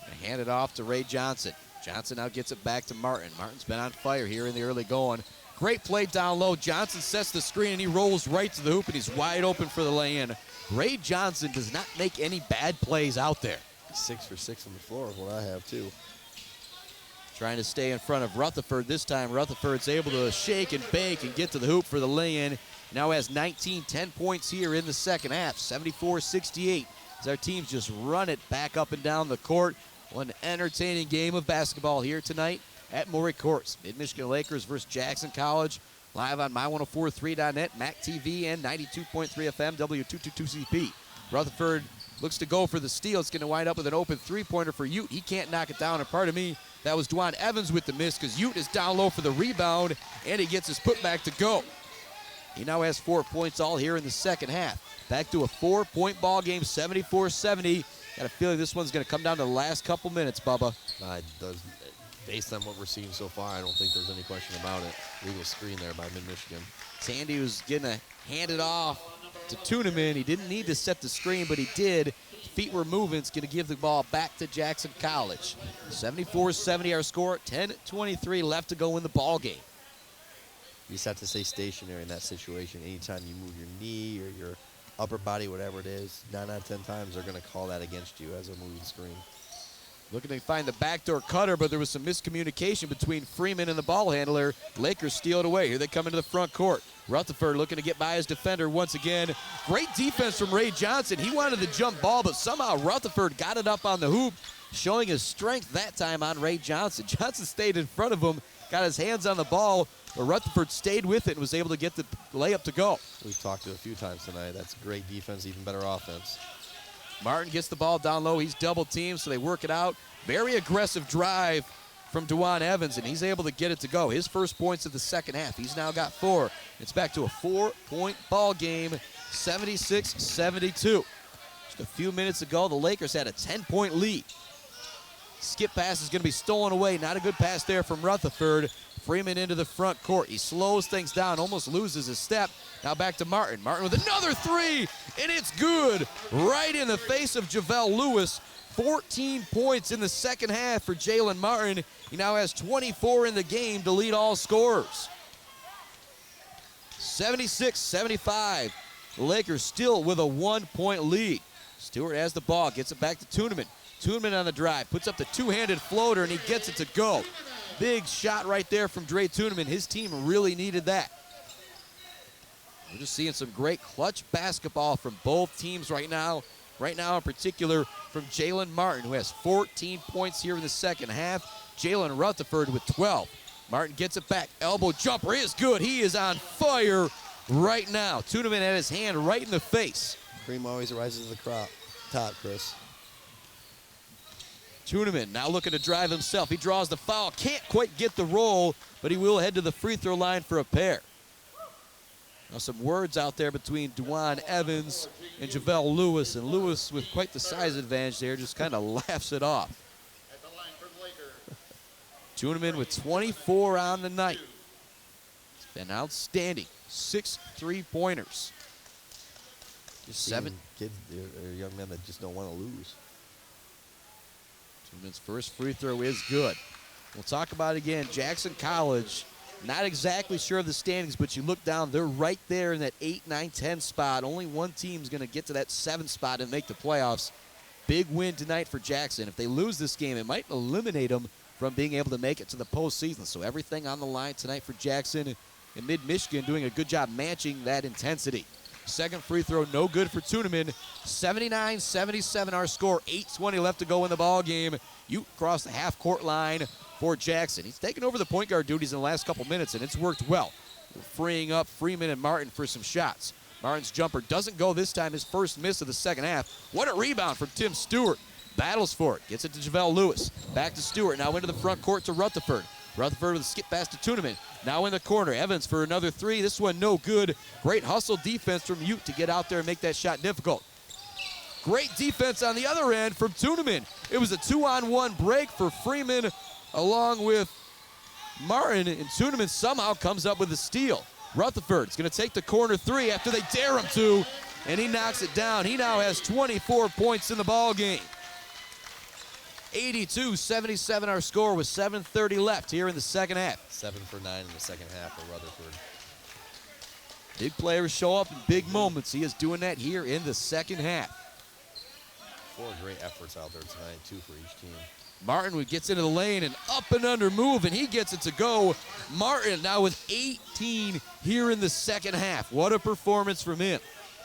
And hand it off to Ray Johnson. Johnson now gets it back to Martin. Martin's been on fire here in the early going. Great play down low. Johnson sets the screen, and he rolls right to the hoop, and he's wide open for the lay-in. Ray Johnson does not make any bad plays out there. 6 for 6 on the floor is what I have, too. Trying to stay in front of Rutherford. This time, Rutherford's able to shake and bake and get to the hoop for the lay-in. Now has 10 points here in the second half, 74-68. As our teams just run it back up and down the court. One entertaining game of basketball here tonight at Maury Courts. Mid-Michigan Lakers versus Jackson College. Live on My1043.net, MAC TV, and 92.3 FM, W222CP. Rutherford looks to go for the steal. It's going to wind up with an open three-pointer for Ute. He can't knock it down, and pardon me, that was Dwan Evans with the miss because Ute is down low for the rebound, and he gets his putback to go. He now has 4 points all here in the second half. Back to a 4-point ball game, 74-70. Got a feeling this one's going to come down to the last couple minutes, Bubba. It does. Based on what we're seeing so far, I don't think there's any question about it. Legal screen there by Mid-Michigan. Tandy was going to hand it off to Tuneman. He didn't need to set the screen, but he did. feet were moving. It's going to give the ball back to Jackson College. 74-70 our score. 10:23 left to go in the ball game. You just have to stay stationary in that situation. Anytime you move your knee or your upper body, whatever it is, 9 out of 10 times they're going to call that against you as a moving screen. Looking to find the backdoor cutter, but there was some miscommunication between Freeman and the ball handler. Lakers steal it away. Here they come into the front court. Rutherford looking to get by his defender once again. Great defense from Ray Johnson. He wanted the jump ball, but somehow Rutherford got it up on the hoop, showing his strength that time on Ray Johnson. Johnson stayed in front of him, got his hands on the ball, but Rutherford stayed with it and was able to get the layup to go. We've talked to it a few times tonight. That's great defense, even better offense. Martin gets the ball down low. He's double teamed, so they work it out. Very aggressive drive from DeJuan Evans, and he's able to get it to go. His first points of the second half. He's now got 4. It's back to a 4-point ball game, 76-72. Just a few minutes ago, the Lakers had a 10-point lead. Skip pass is going to be stolen away. Not a good pass there from Rutherford. Freeman into the front court. He slows things down, almost loses his step. Now back to Martin. Martin with another 3, and it's good. Right in the face of JaVale Lewis. 14 points in the second half for Jalen Martin. He now has 24 in the game to lead all scorers. 76-75. The Lakers still with a 1-point lead. Stewart has the ball, gets it back to Tuneman. Tuneman on the drive, puts up the two-handed floater, and he gets it to go. Big shot right there from Dre Tuneman. His team really needed that. We're just seeing some great clutch basketball from both teams right now. Right now in particular from Jalen Martin, who has 14 points here in the second half. Jalen Rutherford with 12. Martin gets it back. Elbow jumper is good. He is on fire right now. Tuneman had his hand right in the face. Cream always rises to the top, Chris. Tuneman now looking to drive himself. He draws the foul. Can't quite get the roll, but he will head to the free throw line for a pair. Now some words out there between DeJuan Evans and JaVale Lewis. And Lewis, with quite the size advantage there, just kind of laughs it off. Tuneman with 24 on the night. It's been outstanding. 6 3-pointers. Just 7 kids, they're young men that just don't want to lose. Tuneman's first free throw is good. We'll talk about it again. Jackson College, not exactly sure of the standings, but you look down, they're right there in that 8, 9, 10 spot. Only one team's going to get to that 7 spot and make the playoffs. Big win tonight for Jackson. If they lose this game, it might eliminate them from being able to make it to the postseason. So everything on the line tonight for Jackson and Mid-Michigan doing a good job matching that intensity. Second free throw, no good for Tuneman. 79-77 our score. 8:20 left to go in the ball game. Ute across the half-court line for Jackson. He's taken over the point guard duties in the last couple minutes, and it's worked well. Freeing up Freeman and Martin for some shots. Martin's jumper doesn't go this time, his first miss of the second half. What a rebound from Tim Stewart. Battles for it, gets it to JaVale Lewis. Back to Stewart, now into the front court to Rutherford. Rutherford with a skip pass to Tuneman. Now in the corner, Evans for another 3. This one no good. Great hustle defense from Ute to get out there and make that shot difficult. Great defense on the other end from Tuneman. It was a 2-on-1 break for Freeman along with Martin, and Tuneman somehow comes up with a steal. Rutherford's going to take the corner 3 after they dare him to, and he knocks it down. He now has 24 points in the ball game. 82-77 our score with 7:30 left here in the second half. 7 for 9 in the second half for Rutherford. Big players show up in big moments. He is doing that here in the second half. 4 great efforts out there tonight, 2 for each team. Martin gets into the lane and up and under move, and he gets it to go. Martin now with 18 here in the second half. What a performance from him.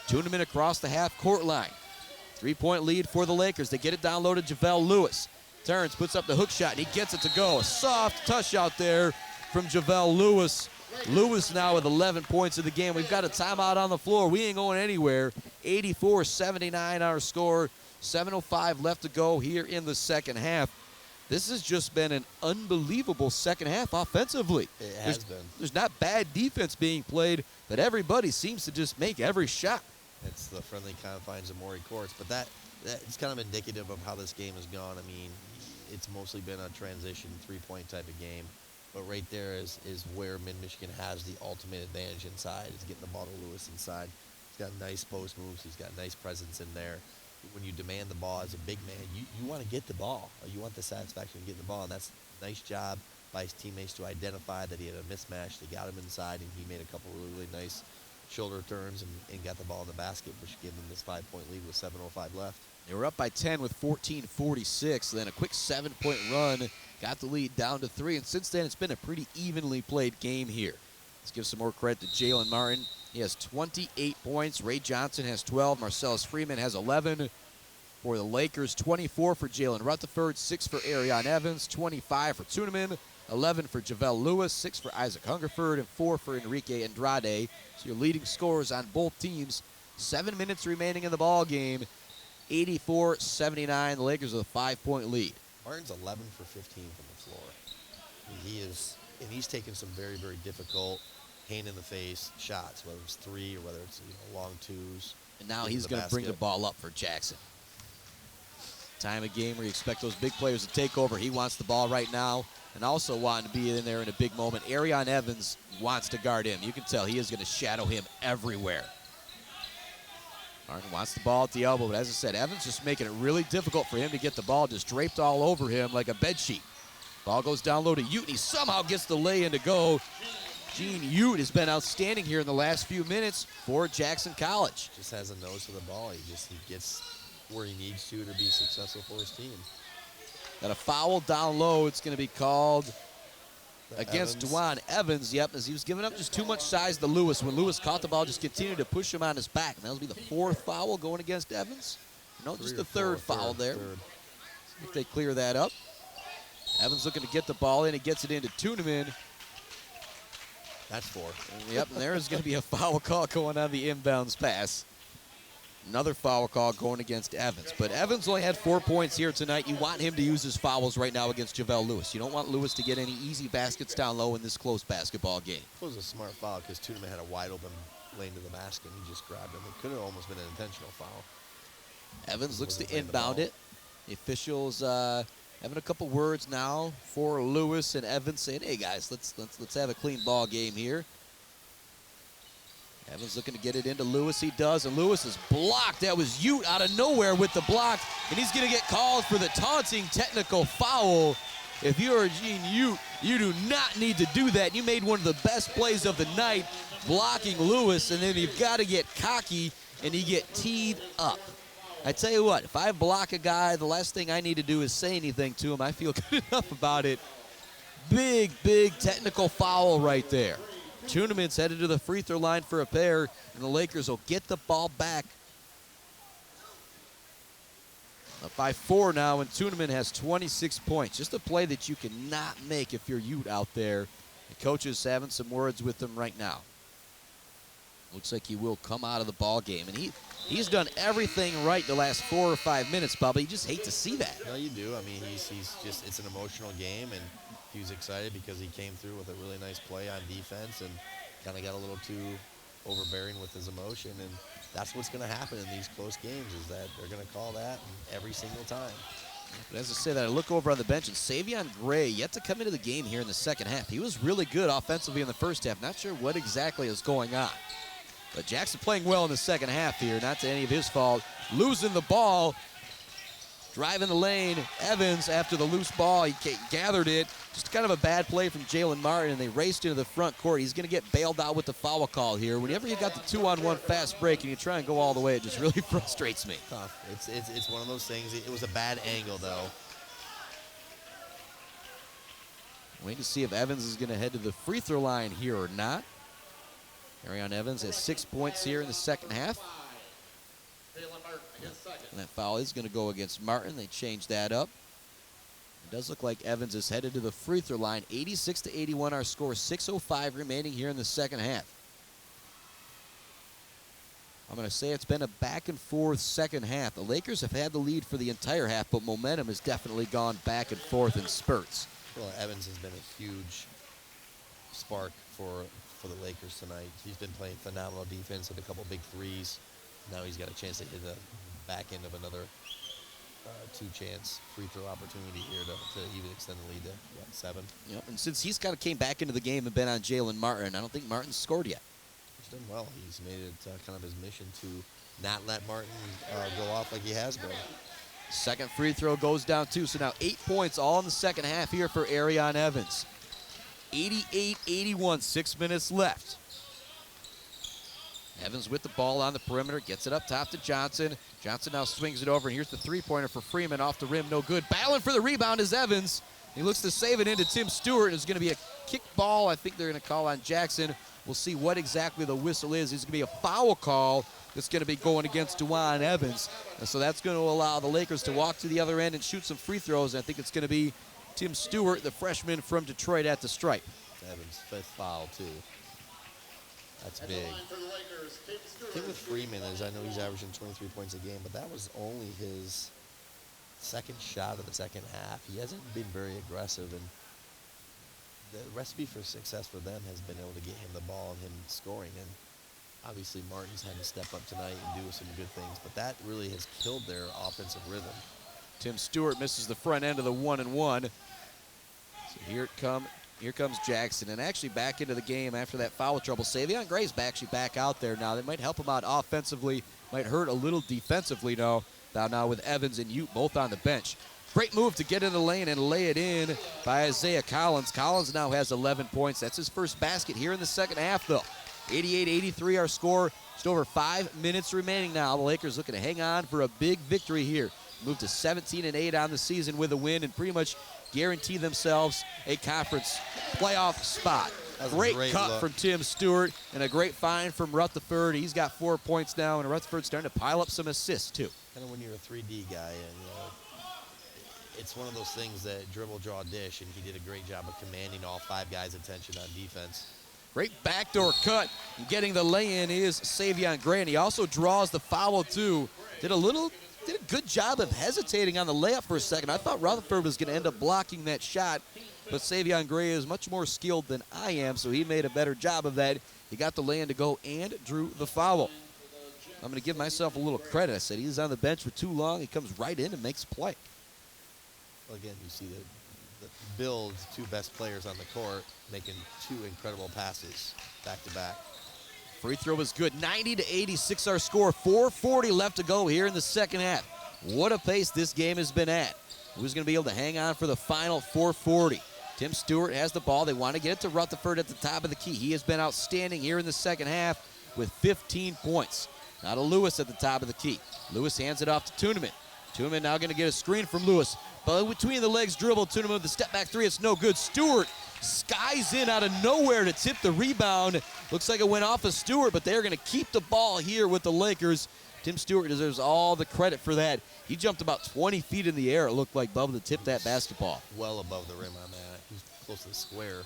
Tuneman across the half-court line. 3-point lead for the Lakers. They get it down low to JaVale Lewis. Turns, puts up the hook shot, and he gets it to go. A soft touch out there from JaVale Lewis. Lewis now with 11 points of the game. We've got a timeout on the floor. We ain't going anywhere. 84-79 our score. 7:05 left to go here in the second half. This has just been an unbelievable second half offensively. It has been. There's not bad defense being played, but everybody seems to just make every shot. It's the friendly confines of Morey Courts, but that it's kind of indicative of how this game has gone. I mean, it's mostly been a transition 3-point type of game, but right there is where Mid-Michigan has the ultimate advantage inside, is getting the ball to Lewis inside. He's got nice post moves. He's got nice presence in there. when you demand the ball as a big man, you want to get the ball. You want the satisfaction of getting the ball, and that's a nice job by his teammates to identify that he had a mismatch. They got him inside, and he made a couple really nice shoulder turns and got the ball in the basket, which gave them this 5-point lead with 7:05 left. They were up by 10 with 14:46. Then a quick 7-point run got the lead down to 3. And since then, it's been a pretty evenly played game here. Let's give some more credit to Jalen Martin. He has 28 points. Ray Johnson has 12. Marcellus Freeman has 11. For the Lakers, 24 for Jalen Rutherford, 6 for Arion Evans, 25 for Tuneman, 11 for Javel Lewis, 6 for Isaac Hungerford, and 4 for Enrique Andrade. So your leading scorers on both teams. 7 minutes remaining in the ball game. 84-79. The Lakers with a 5-point lead. Martin's 11 for 15 from the floor. He's taken some very, very difficult hand-in-the-face shots, whether it's 3 or whether it's long 2s. And now he's going to bring the ball up for Jackson. Time of game where you expect those big players to take over. He wants the ball right now and also wanting to be in there in a big moment. Arion Evans wants to guard him. You can tell he is going to shadow him everywhere. Martin wants the ball at the elbow, but as I said, Evans just making it really difficult for him to get the ball just draped all over him like a bedsheet. Ball goes down low to Ute, and he somehow gets the lay-in to go. Gene Ute has been outstanding here in the last few minutes for Jackson College. Just has a nose for the ball. He gets where he needs to be successful for his team. Got a foul down low. It's going to be called against Dwan Evans. Yep, as he was giving up just too much size to Lewis. When Lewis caught the ball, just continued to push him on his back. And that'll be the 4th foul going against Evans. No, just the 3rd foul there. See if they clear that up. Evans looking to get the ball in. He gets it into Tuneman. That's 4. Yep, and there is going to be a foul call going on the inbounds pass. Another foul call going against Evans. But Evans only had 4 points here tonight. You want him to use his fouls right now against Javel Lewis. You don't want Lewis to get any easy baskets down low in this close basketball game. It was a smart foul because Tuneman had a wide open lane to the basket and he just grabbed him. It could have almost been an intentional foul. Evans looks to inbound it. The officials having a couple words now for Lewis and Evans, saying, "Hey guys, let's have a clean ball game here." Evans looking to get it into Lewis. He does, and Lewis is blocked. That was Ute out of nowhere with the block, and he's going to get called for the taunting technical foul. If you're Gene Ute, you do not need to do that. You made one of the best plays of the night, blocking Lewis, and then you've got to get cocky, and you get teed up. I tell you what, if I block a guy, the last thing I need to do is say anything to him. I feel good enough about it. Big, big technical foul right there. Tuneman's headed to the free throw line for a pair, and the Lakers will get the ball back. Up by 4 now, and Tuneman has 26 points. Just a play that you cannot make if you're Ute out there. The coach is having some words with them right now. Looks like he will come out of the ball game, and he's done everything right the last 4 or 5 minutes, Bubba. You just hate to see that. No, you do. I mean, he's just, it's an emotional game, and he was excited because he came through with a really nice play on defense and kind of got a little too overbearing with his emotion. And that's what's going to happen in these close games, is that they're going to call that every single time. But as I say that, I look over on the bench, and Savion Gray yet to come into the game here in the second half. He was really good offensively in the first half. Not sure what exactly is going on. But Jackson playing well in the second half here, not to any of his fault. Losing the ball, driving the lane. Evans, after the loose ball, he gathered it. Just kind of a bad play from Jalen Martin, and they raced into the front court. He's going to get bailed out with the foul call here. Whenever you got the 2-on-1 fast break and you try and go all the way, it just really frustrates me. Tough. It's one of those things. It was a bad angle, though. Waiting to see if Evans is going to head to the free throw line here or not. Arion Evans has 6 points here in the second half. And that foul is going to go against Martin. They changed that up. It does look like Evans is headed to the free throw line. 86-81 our score. 6:05 remaining here in the second half. I'm going to say it's been a back and forth second half. The Lakers have had the lead for the entire half, but momentum has definitely gone back and forth in spurts. Well, Evans has been a huge spark for the Lakers tonight. He's been playing phenomenal defense with a couple big threes. Now he's got a chance to hit the back end of another two-chance free throw opportunity here to even extend the lead to 7. Yep, and since he's kind of came back into the game and been on Jalen Martin, I don't think Martin's scored yet. He's done well. He's made it kind of his mission to not let Martin go off like he has been. Second free throw goes down too, so now 8 points all in the second half here for Arion Evans. 88-81, 6 minutes left. Evans with the ball on the perimeter, gets it up top to Johnson. Johnson now swings it over, and here's the three-pointer for Freeman off the rim, no good. Battling for the rebound is Evans. He looks to save it into Tim Stewart. It's going to be a kick ball. I think they're going to call on Jackson. We'll see what exactly the whistle is. It's going to be a foul call that's going to be going against DeJuan Evans. And so that's going to allow the Lakers to walk to the other end and shoot some free throws. And I think it's going to be Tim Stewart, the freshman from Detroit, at the stripe. Evans' 5th foul, too. That's big. The thing with Freeman is I know he's averaging 23 points a game, but that was only his second shot of the second half. He hasn't been very aggressive, and the recipe for success for them has been able to get him the ball and him scoring. And obviously Martin's had to step up tonight and do some good things, but that really has killed their offensive rhythm. Tim Stewart misses the front end of the 1-and-1. So here comes Jackson, and actually back into the game after that foul trouble. Savion Gray's actually back out there now. That might help him out offensively, might hurt a little defensively now with Evans and Ute both on the bench. Great move to get in the lane and lay it in by Isaiah Collins. Collins now has 11 points. That's his first basket here in the second half, though. 88-83 our score. Just over 5 minutes remaining now. The Lakers looking to hang on for a big victory here. Move to 17-8 on the season with a win and pretty much guarantee themselves a conference playoff spot. Great cut look from Tim Stewart and a great find from Rutherford. He's got 4 points now, and Rutherford's starting to pile up some assists too. Kind of when you're a 3D guy, and it's one of those things that dribble, draw, dish, and he did a great job of commanding all 5 guys' attention on defense. Great backdoor cut. And getting the lay-in is Savion Gray, and he also draws the foul too. Did a good job of hesitating on the layup for a second. I thought Rutherford was going to end up blocking that shot, but Savion Gray is much more skilled than I am, so he made a better job of that. He got the lay-in to go and drew the foul. I'm going to give myself a little credit. I said he's on the bench for too long. He comes right in and makes a play. Well, again, you see the build 2 best players on the court making 2 incredible passes back-to-back. Free throw was good. 90-86 our score. 4:40 left to go here in the second half. What a pace this game has been at. Who's going to be able to hang on for the final 4:40? Tim Stewart has the ball. They want to get it to Rutherford at the top of the key. He has been outstanding here in the second half with 15 points. Now to Lewis at the top of the key. Lewis hands it off to Tuneman. Tuneman now going to get a screen from Lewis. But between the legs dribble, Tuneman with the step-back 3. It's no good. Stewart skies in out of nowhere to tip the rebound. Looks like it went off of Stewart, but they're going to keep the ball here with the Lakers. Tim Stewart deserves all the credit for that. He jumped about 20 feet in the air, it looked like, Bubba, to tip that basketball. Well above the rim on that. He's close to the square.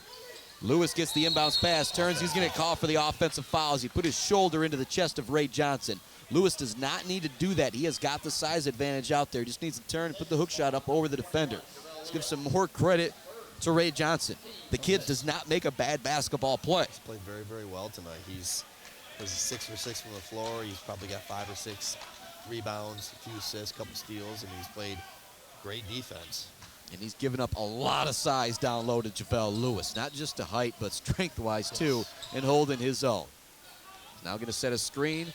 Lewis gets the inbounds pass, turns. He's going to call for the offensive fouls. He put his shoulder into the chest of Ray Johnson. Lewis does not need to do that. He has got the size advantage out there. He just needs to turn and put the hook shot up over the defender. Let's give some more credit to Ray Johnson. The kid does not make a bad basketball play. He's played very, very well tonight. He's 6 for 6 from the floor. He's probably got 5 or 6 rebounds, a few assists, a couple steals, and he's played great defense. And he's given up a lot of size down low to JaVale Lewis, not just to height, but strength-wise too, and holding his own. He's now going to set a screen,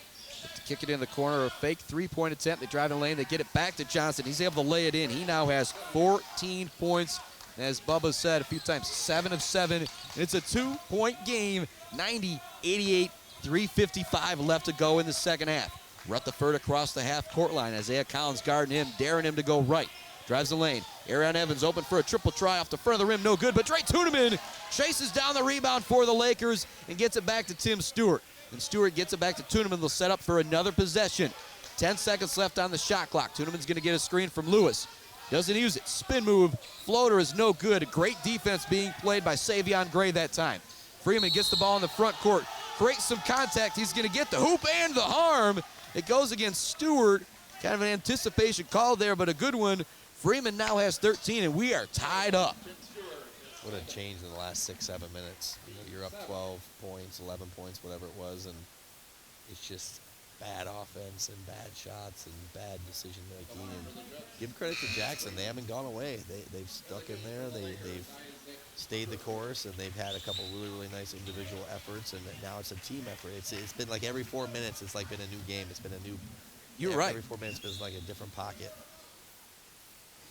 to kick it in the corner, a fake 3-point attempt. They drive in the lane, they get it back to Johnson. He's able to lay it in. He now has 14 points. As Bubba said a few times, 7 of 7. It's a 2-point game, 90-88, 3:55 left to go in the second half. Rutherford across the half-court line. Isaiah Collins guarding him, daring him to go right. Drives the lane. Arion Evans open for a triple try off the front of the rim. No good, but Dre Tuneman chases down the rebound for the Lakers and gets it back to Tim Stewart. And Stewart gets it back to Tuneman. They'll set up for another possession. 10 seconds left on the shot clock. Tuneman's going to get a screen from Lewis. Doesn't use it. Spin move. Floater is no good. Great defense being played by Savion Gray that time. Freeman gets the ball in the front court. Creates some contact. He's going to get the hoop and the harm. It goes against Stewart. Kind of an anticipation call there, but a good one. Freeman now has 13, and we are tied up. What a change in the last 6-7 minutes. You're up 12 points, 11 points, whatever it was, and it's just bad offense and bad shots and bad decision making. And give credit to Jackson; they haven't gone away. They've stuck in there. They've stayed the course, and they've had a couple really, really nice individual efforts, and now it's a team effort. It's been like every 4 minutes, it's like been a new game. It's been a new. You're right. Every 4 minutes, it's like a different pocket.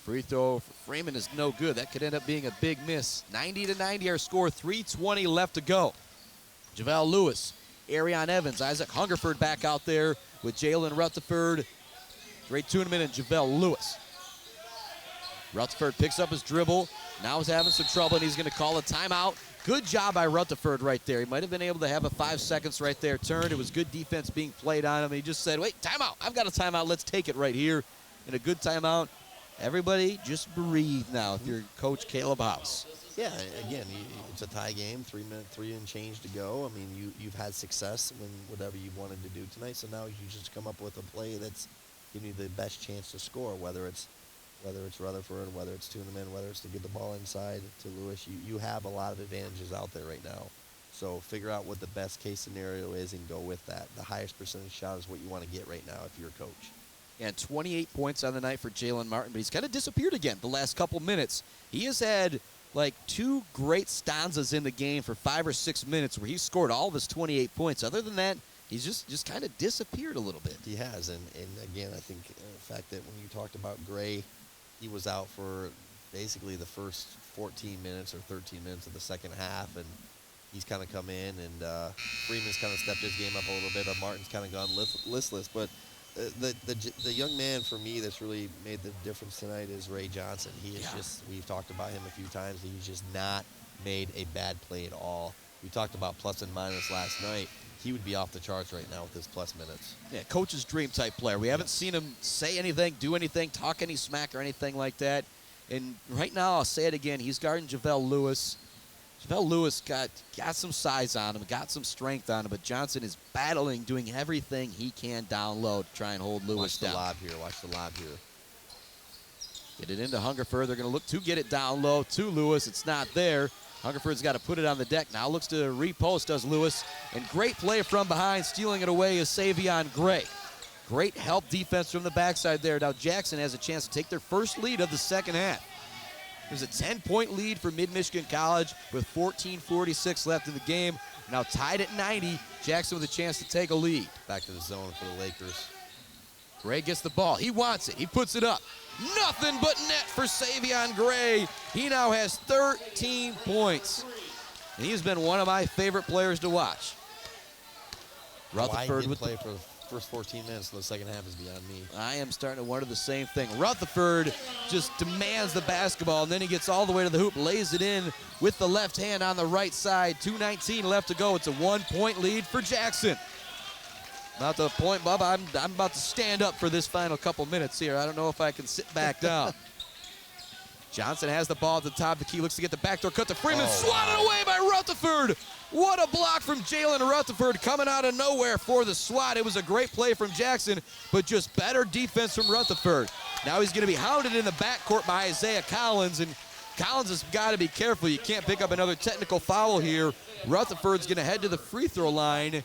Free throw for Freeman is no good. That could end up being a big miss. 90-90 our score, 3:20 left to go. JaVale Lewis, Arion Evans, Isaac Hungerford back out there with Jalen Rutherford. Great tournament and JaVale Lewis. Rutherford picks up his dribble. Now he's having some trouble, and he's going to call a timeout. Good job by Rutherford right there. He might have been able to have a 5 seconds right there turned. It was good defense being played on him. He just said, wait, timeout. I've got a timeout. Let's take it right here. And a good timeout. Everybody just breathe now if you're Coach Caleb House. Yeah, again, it's a tie game, 3 and change to go. I mean, you've had success when whatever you wanted to do tonight, so now you just come up with a play that's giving you the best chance to score, whether it's Rutherford, whether it's Tuneman, whether it's to get the ball inside to Lewis. You have a lot of advantages out there right now. So figure out what the best case scenario is and go with that. The highest percentage shot is what you want to get right now if you're a coach. And 28 points on the night for Jalen Martin, but he's kind of disappeared again the last couple minutes. He has had like 2 great stanzas in the game for 5 or 6 minutes where he scored all of his 28 points. Other than that, he's just kind of disappeared a little bit. He has, and again, I think the fact that when you talked about Gray, he was out for basically the first 14 minutes or 13 minutes of the second half, and he's kind of come in, and Freeman's kind of stepped his game up a little bit, but Martin's kind of gone listless. But the young man for me that's really made the difference tonight is Ray Johnson. He is just, we've talked about him a few times, he's just not made a bad play at all. We talked about plus and minus last night. He would be off the charts right now with his plus minutes. Yeah, coach's dream type player. We haven't seen him say anything, do anything, talk any smack or anything like that. And right now, I'll say it again, he's guarding JaVale Lewis. JaVale Lewis got some size on him, got some strength on him, but Johnson is battling, doing everything he can down low to try and hold Lewis down. Watch the lob here. Get it into Hungerford. They're going to look to get it down low to Lewis. It's not there. Hungerford's got to put it on the deck now. Looks to repost, does Lewis. And great play from behind. Stealing it away is Savion Gray. Great help defense from the backside there. Now Jackson has a chance to take their first lead of the second half. There's a 10-point lead for Mid-Michigan College with 14:46 left in the game. Now tied at 90. Jackson with a chance to take a lead. Back to the zone for the Lakers. Gray gets the ball. He wants it. He puts it up. Nothing but net for Savion Gray. He now has 13 points. And he's been one of my favorite players to watch. Rutherford would play for the first 14 minutes of the second half is beyond me. I am starting to wonder the same thing. Rutherford just demands the basketball, and then he gets all the way to the hoop, lays it in with the left hand on the right side. 2:19 left to go. It's a 1-point lead for Jackson. About the point, Bubba, I'm about to stand up for this final couple minutes here. I don't know if I can sit back down. Johnson has the ball at the top of the key, looks to get the backdoor cut to Freeman, swatted away by Rutherford. What a block from Jalen Rutherford coming out of nowhere for the swat. It was a great play from Jackson, but just better defense from Rutherford. Now he's going to be hounded in the backcourt by Isaiah Collins, and Collins has got to be careful. You can't pick up another technical foul here. Rutherford's going to head to the free throw line.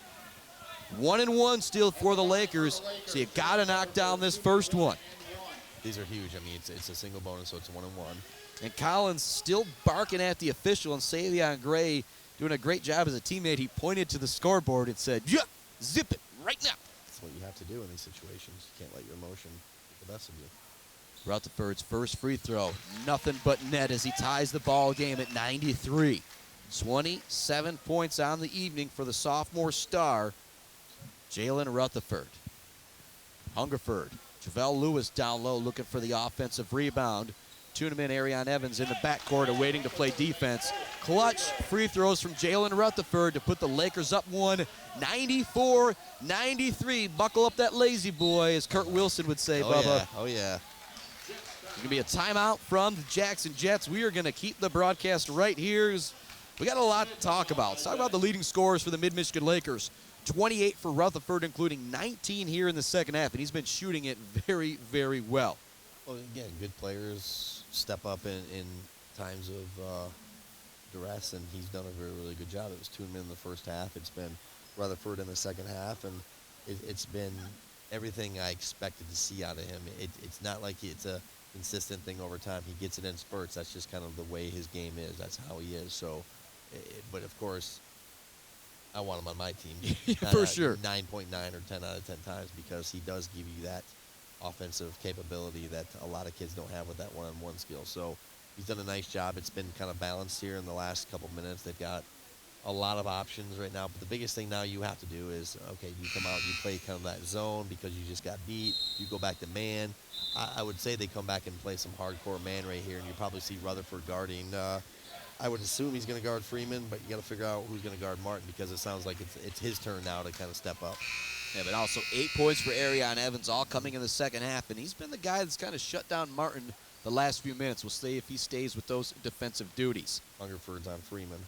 1-1 still for the Lakers, so you got to knock down this first one. These are huge. I mean, it's a single bonus, so it's 1-1. And Collins still barking at the official, and Savion Gray doing a great job as a teammate. He pointed to the scoreboard and said, yeah, zip it right now. That's what you have to do in these situations. You can't let your emotion get the best of you. Rutherford's first free throw, nothing but net as he ties the ball game at 93. 27 points on the evening for the sophomore star, Jalen Rutherford. Hungerford, JaVale Lewis down low looking for the offensive rebound. Tuneman, Arion Evans in the backcourt awaiting to play defense. Clutch free throws from Jalen Rutherford to put the Lakers up one, 94-93. Buckle up that lazy boy, as Kurt Wilson would say, Bubba. Yeah. Oh, yeah. There's going to be a timeout from the Jackson Jets. We are going to keep the broadcast right here. We got a lot to talk about. Let's talk about the leading scorers for the Mid-Michigan Lakers. 28 for Rutherford, including 19 here in the second half, and he's been shooting it very, very well. Well, again, good players step up in times of duress, and he's done a very, really good job. It was Tuneman in the first half. It's been Rutherford in the second half, and it's been everything I expected to see out of him. It's not like it's a consistent thing over time. He gets it in spurts. That's just kind of the way his game is. That's how he is. So, but of course, I want him on my team. For sure. 9.9 or 10 out of 10 times, because he does give you that offensive capability that a lot of kids don't have with that one-on-one skill. So he's done a nice job. It's been kind of balanced here in the last couple minutes. They've got a lot of options right now, but the biggest thing now you have to do is, okay, you come out, you play kind of that zone because you just got beat. You go back to man. I would say they come back and play some hardcore man right here, and you probably see Rutherford guarding. I would assume he's going to guard Freeman, but you got to figure out who's going to guard Martin, because it sounds like it's his turn now to kind of step up. Yeah, but also 8 points for Arion Evans, all coming in the second half, and he's been the guy that's kind of shut down Martin the last few minutes. We'll see if he stays with those defensive duties. Hungerford's on Freeman.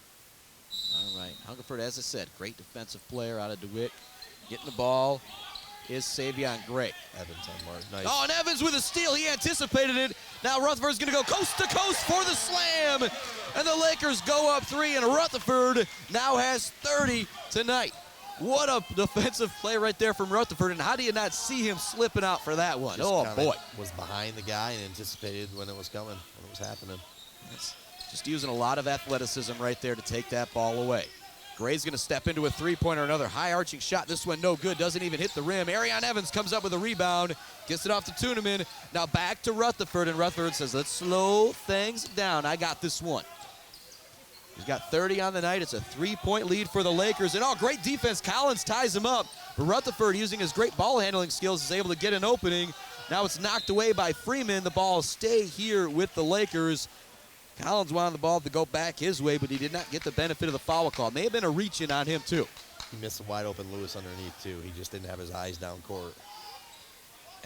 All right, Hungerford, as I said, great defensive player out of DeWitt. Getting the ball is Savion Gray. Evans on Martin. Nice. Oh, and Evans with a steal. He anticipated it. Now Rutherford's going to go coast to coast for the slam. And the Lakers go up 3, and Rutherford now has 30 tonight. What a defensive play right there from Rutherford, and how do you not see him slipping out for that one? Just oh, boy. Was behind the guy and anticipated when it was coming, when it was happening. That's just using a lot of athleticism right there to take that ball away. Gray's going to step into a three-pointer, another high-arching shot. This one no good, doesn't even hit the rim. Arion Evans comes up with a rebound, gets it off to Tuneman. Now back to Rutherford, and Rutherford says, let's slow things down. I got this one. He's got 30 on the night. It's a 3-point lead for the Lakers. And, great defense. Collins ties him up. But Rutherford, using his great ball handling skills, is able to get an opening. Now it's knocked away by Freeman. The ball stay here with the Lakers. Collins wanted the ball to go back his way, but he did not get the benefit of the foul call. May have been a reach-in on him, too. He missed a wide-open Lewis underneath, too. He just didn't have his eyes down court.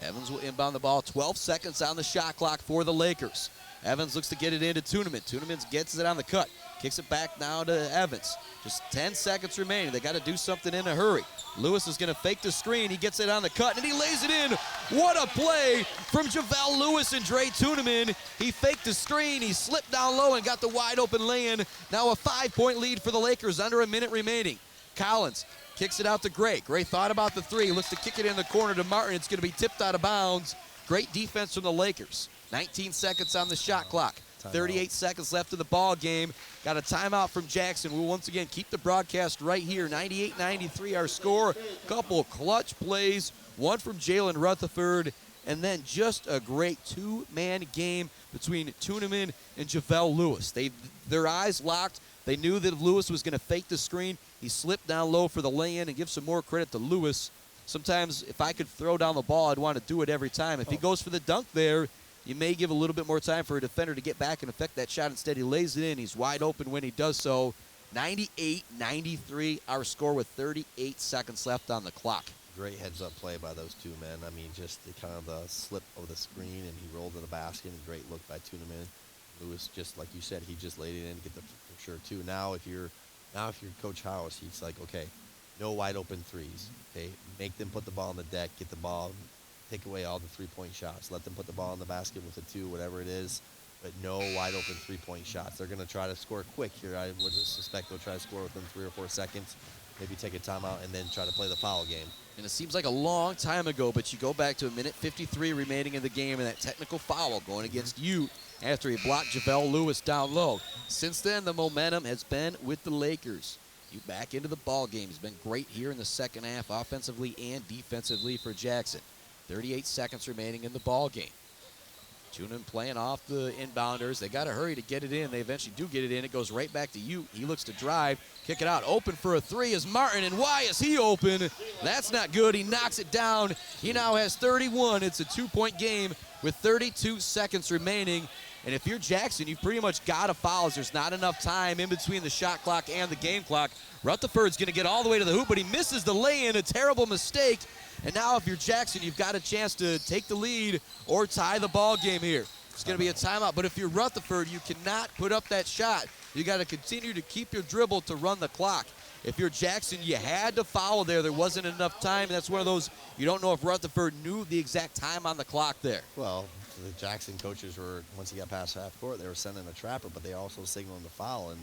Evans will inbound the ball. 12 seconds on the shot clock for the Lakers. Evans looks to get it into Tuneman. Tuneman gets it on the cut. Kicks it back now to Evans. Just 10 seconds remaining. They got to do something in a hurry. Lewis is going to fake the screen. He gets it on the cut, and he lays it in. What a play from JaVale Lewis and Dre Tuneman. He faked the screen. He slipped down low and got the wide-open lay-in. Now a 5-point lead for the Lakers, under a minute remaining. Collins kicks it out to Gray. Gray thought about the three. Looks to kick it in the corner to Martin. It's going to be tipped out of bounds. Great defense from the Lakers. 19 seconds on the shot clock. 38 seconds left in the ball game. Got a timeout from Jackson. We'll once again keep the broadcast right here. 98-93 our score. Couple clutch plays. One from Jalen Rutherford. And then just a great two-man game between Tuneman and JaVale Lewis. Their eyes locked. They knew that if Lewis was going to fake the screen, he slipped down low for the lay-in, and give some more credit to Lewis. Sometimes if I could throw down the ball, I'd want to do it every time. If he goes for the dunk there, you may give a little bit more time for a defender to get back and affect that shot. Instead, he lays it in. He's wide open when he does so. 98-93, our score with 38 seconds left on the clock. Great heads-up play by those two men. I mean, just the kind of the slip of the screen, and he rolled to the basket. And great look by Tuneman. Lewis, just like you said, he just laid it in, get the for sure too. Now, if you're Coach House, he's like, okay, no wide open threes. Okay, make them put the ball on the deck, get the ball. Take away all the three-point shots. Let them put the ball in the basket with a two, whatever it is, but no wide-open three-point shots. They're going to try to score quick here. I would suspect they'll try to score within 3 or 4 seconds, maybe take a timeout, and then try to play the foul game. And it seems like a long time ago, but you go back to a minute 53 remaining in the game, and that technical foul going against Ute after he blocked JaVale Lewis down low. Since then, the momentum has been with the Lakers. Ute back into the ball game. He's been great here in the second half, offensively and defensively for Jackson. 38 seconds remaining in the ball game. Tuneman playing off the inbounders. They got to hurry to get it in. They eventually do get it in. It goes right back to Ute. He looks to drive, kick it out. Open for a three is Martin, and why is he open? That's not good. He knocks it down. He now has 31. It's a 2-point game with 32 seconds remaining. And if you're Jackson, you've pretty much got to foul. There's not enough time in between the shot clock and the game clock. Rutherford's going to get all the way to the hoop, but he misses the lay-in. A terrible mistake. And now if you're Jackson, you've got a chance to take the lead or tie the ball game here. It's going to be a timeout. But if you're Rutherford, you cannot put up that shot. You got to continue to keep your dribble to run the clock. If you're Jackson, you had to foul there. There wasn't enough time. That's one of those, you don't know if Rutherford knew the exact time on the clock there. Well, the Jackson coaches were, once he got past half court, they were sending a trapper, but they also signaled the foul, and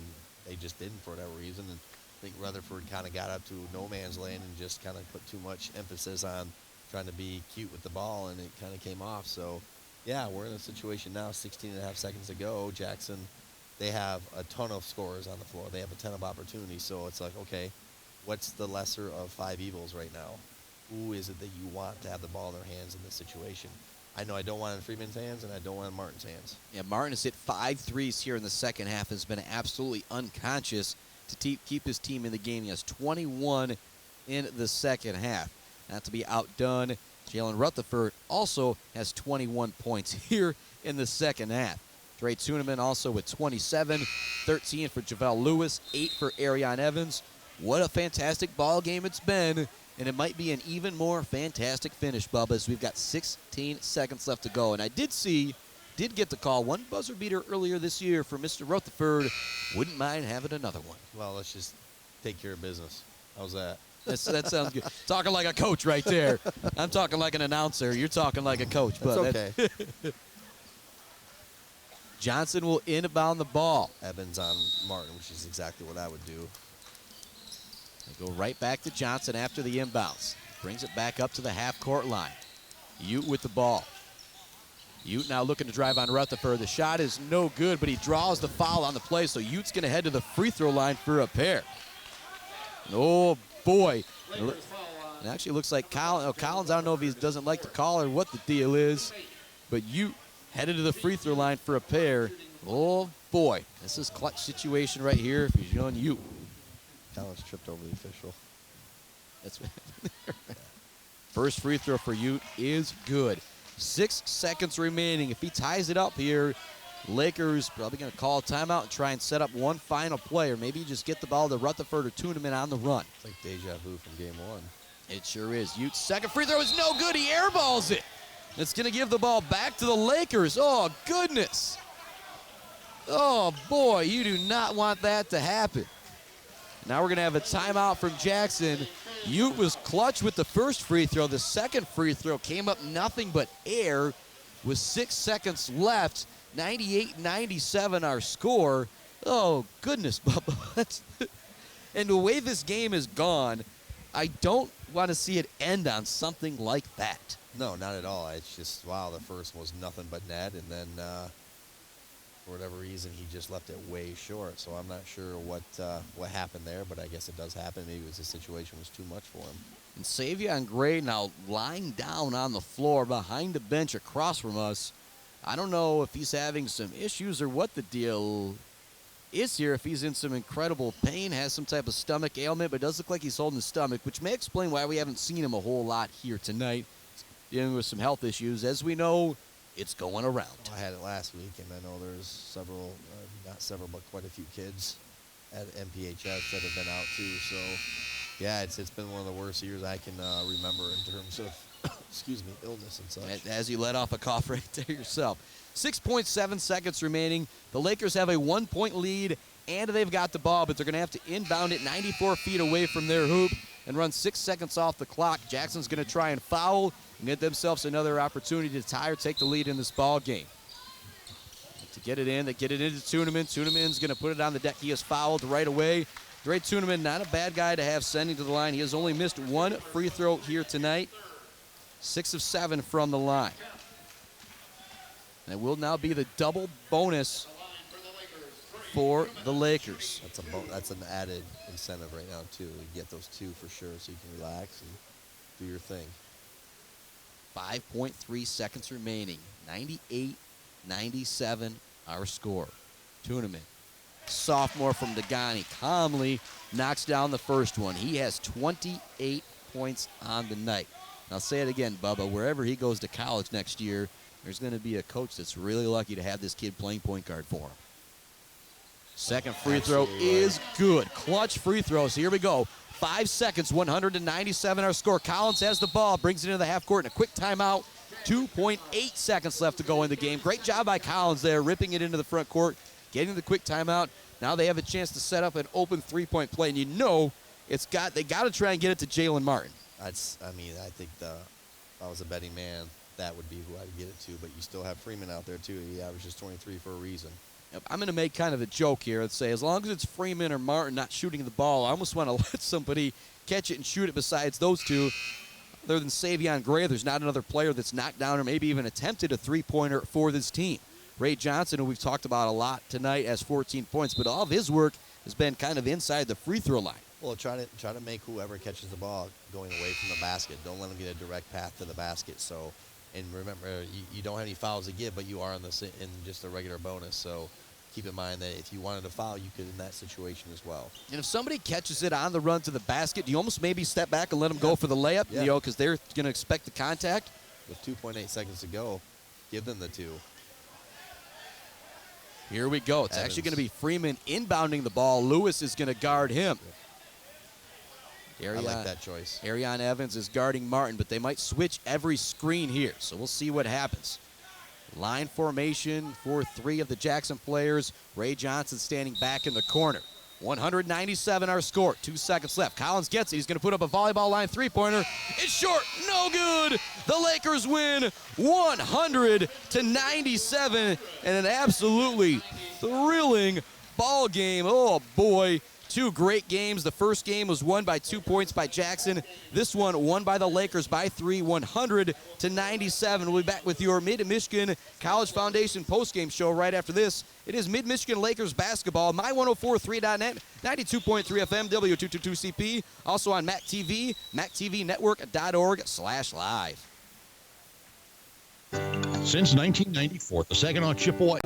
they just didn't for whatever reason. And I think Rutherford kind of got up to no man's land and just kind of put too much emphasis on trying to be cute with the ball, and it kind of came off. So Yeah, we're in a situation now, 16 and a half seconds to go. Jackson, they have a ton of scorers on the floor. They have a ton of opportunities. So it's like, okay, what's the lesser of 5 evils right now? Who is it that you want to have the ball in their hands in this situation? I know I don't want it in Freeman's hands, and I don't want it in Martin's hands. Yeah, Martin has hit 5 threes here in the second half, has been absolutely unconscious to keep his team in the game. He has 21 in the second half. Not to be outdone, Jalen Rutherford also has 21 points here in the second half. Dre Tuneman also with 27, 13 for JaVale Lewis, 8 for Arion Evans. What a fantastic ball game it's been, and it might be an even more fantastic finish, Bubba, as we've got 16 seconds left to go. And I did get the call, one buzzer beater earlier this year for Mr. Rutherford. Wouldn't mind having another one. Well, let's just take care of business. How's that? That sounds good. Talking like a coach right there. I'm talking like an announcer. You're talking like a coach. But that's okay. Johnson will inbound the ball. Evans on Martin, which is exactly what I would do. They go right back to Johnson after the inbounds. Brings it back up to the half-court line. Ute with the ball. Ute now looking to drive on Rutherford. The shot is no good, but he draws the foul on the play, so Ute's going to head to the free throw line for a pair. Oh, boy. It actually looks like Collins, I don't know if he doesn't like the call or what the deal is, but Ute headed to the free throw line for a pair. Oh, boy. This is clutch situation right here if he's on Ute. Collins tripped over the official. That's first free throw for Ute is good. 6 seconds remaining. If he ties it up here, Lakers probably going to call a timeout and try and set up one final play, or maybe just get the ball to Rutherford or Tuneman on the run. It's like deja vu from game 1. It sure is. Ute's second free throw is no good. He airballs it. It's going to give the ball back to the Lakers. Oh, goodness. Oh, boy, you do not want that to happen. Now we're going to have a timeout from Jackson. Ute was clutch with the first free throw. The second free throw came up nothing but air with 6 seconds left. 98-97 our score. Oh, goodness, Bubba. And the way this game is gone, I don't want to see it end on something like that. No, not at all. It's just, wow, the first was nothing but net, and then for whatever reason, he just left it way short. So I'm not sure what happened there, but I guess it does happen. Maybe it was the situation was too much for him. And Savion Gray now lying down on the floor behind the bench across from us. I don't know if he's having some issues or what the deal is here, if he's in some incredible pain, has some type of stomach ailment, but it does look like he's holding his stomach, which may explain why we haven't seen him a whole lot here tonight. He's dealing with some health issues. As we know, it's going around. I had it last week, and I know there's several, not several, but quite a few kids at MPHS that have been out too. So, yeah, it's been one of the worst years I can remember in terms of, excuse me, illness and such. As you let off a cough right there yourself. 6.7 seconds remaining. The Lakers have a 1-point lead, and they've got the ball, but they're going to have to inbound it 94 feet away from their hoop and run 6 seconds off the clock. Jackson's going to try and foul and get themselves another opportunity to tie or take the lead in this ball game. To get it in, they get it into Tuneman. Tuneman's going to put it on the deck. He is fouled right away. Dre Tuneman, not a bad guy to have sending to the line. He has only missed one free throw here tonight. 6 of 7 from the line. And it will now be the double bonus for the Lakers. That's an added incentive right now, too. You get those 2 for sure so you can relax and do your thing. 5.3 seconds remaining. 98-97 our score. Tuneman, sophomore from Dagani, calmly knocks down the first one. He has 28 points on the night. And I'll say it again, Bubba, wherever he goes to college next year, there's going to be a coach that's really lucky to have this kid playing point guard for him. Second free throw is good. Clutch free throws. Here we go. 5 seconds, 197 our score. Collins has the ball, brings it into the half court, and a quick timeout. 2.8 seconds left to go in the game. Great job by Collins there, ripping it into the front court, getting the quick timeout. Now they have a chance to set up an open three-point play, and you know they got to try and get it to Jalen Martin. I think if I was a betting man, that would be who I'd get it to, but you still have Freeman out there too. He averages 23 for a reason. I'm going to make kind of a joke here and say, as long as it's Freeman or Martin not shooting the ball, I almost want to let somebody catch it and shoot it besides those two. other than Savion Gray, there's not another player that's knocked down or maybe even attempted a three-pointer for this team. Ray Johnson, who we've talked about a lot tonight, has 14 points, but all of his work has been kind of inside the free throw line. Well, try to make whoever catches the ball going away from the basket. Don't let them get a direct path to the basket. So, and remember, you don't have any fouls to give, but you are in just a regular bonus. So keep in mind that if you wanted to foul, you could in that situation as well. And if somebody catches it on the run to the basket, do you almost maybe step back and let them go for the layup, because they're going to expect the contact? With 2.8 seconds to go, give them the 2. Here we go. It's actually going to be Freeman inbounding the ball. Lewis is going to guard him. I like that choice. Arion Evans is guarding Martin, but they might switch every screen here, so we'll see what happens. Line formation for 3 of the Jackson players. Ray Johnson standing back in the corner. 197 our score. 2 seconds left. Collins gets it. He's going to put up a volleyball line three-pointer. It's short. No good. The Lakers win 100-97 and an absolutely thrilling ball game. Oh, boy. 2 great games. The first game was won by 2 points by Jackson. This one won by the Lakers by 3, 100-97. We'll be back with your Mid-Michigan College Foundation postgame show right after this. It is Mid-Michigan Lakers basketball. My1043.net, 92.3 FM, W222CP. Also on MAC TV, MacTVNetwork.org/live. Since 1994, the Saginaw Chippewa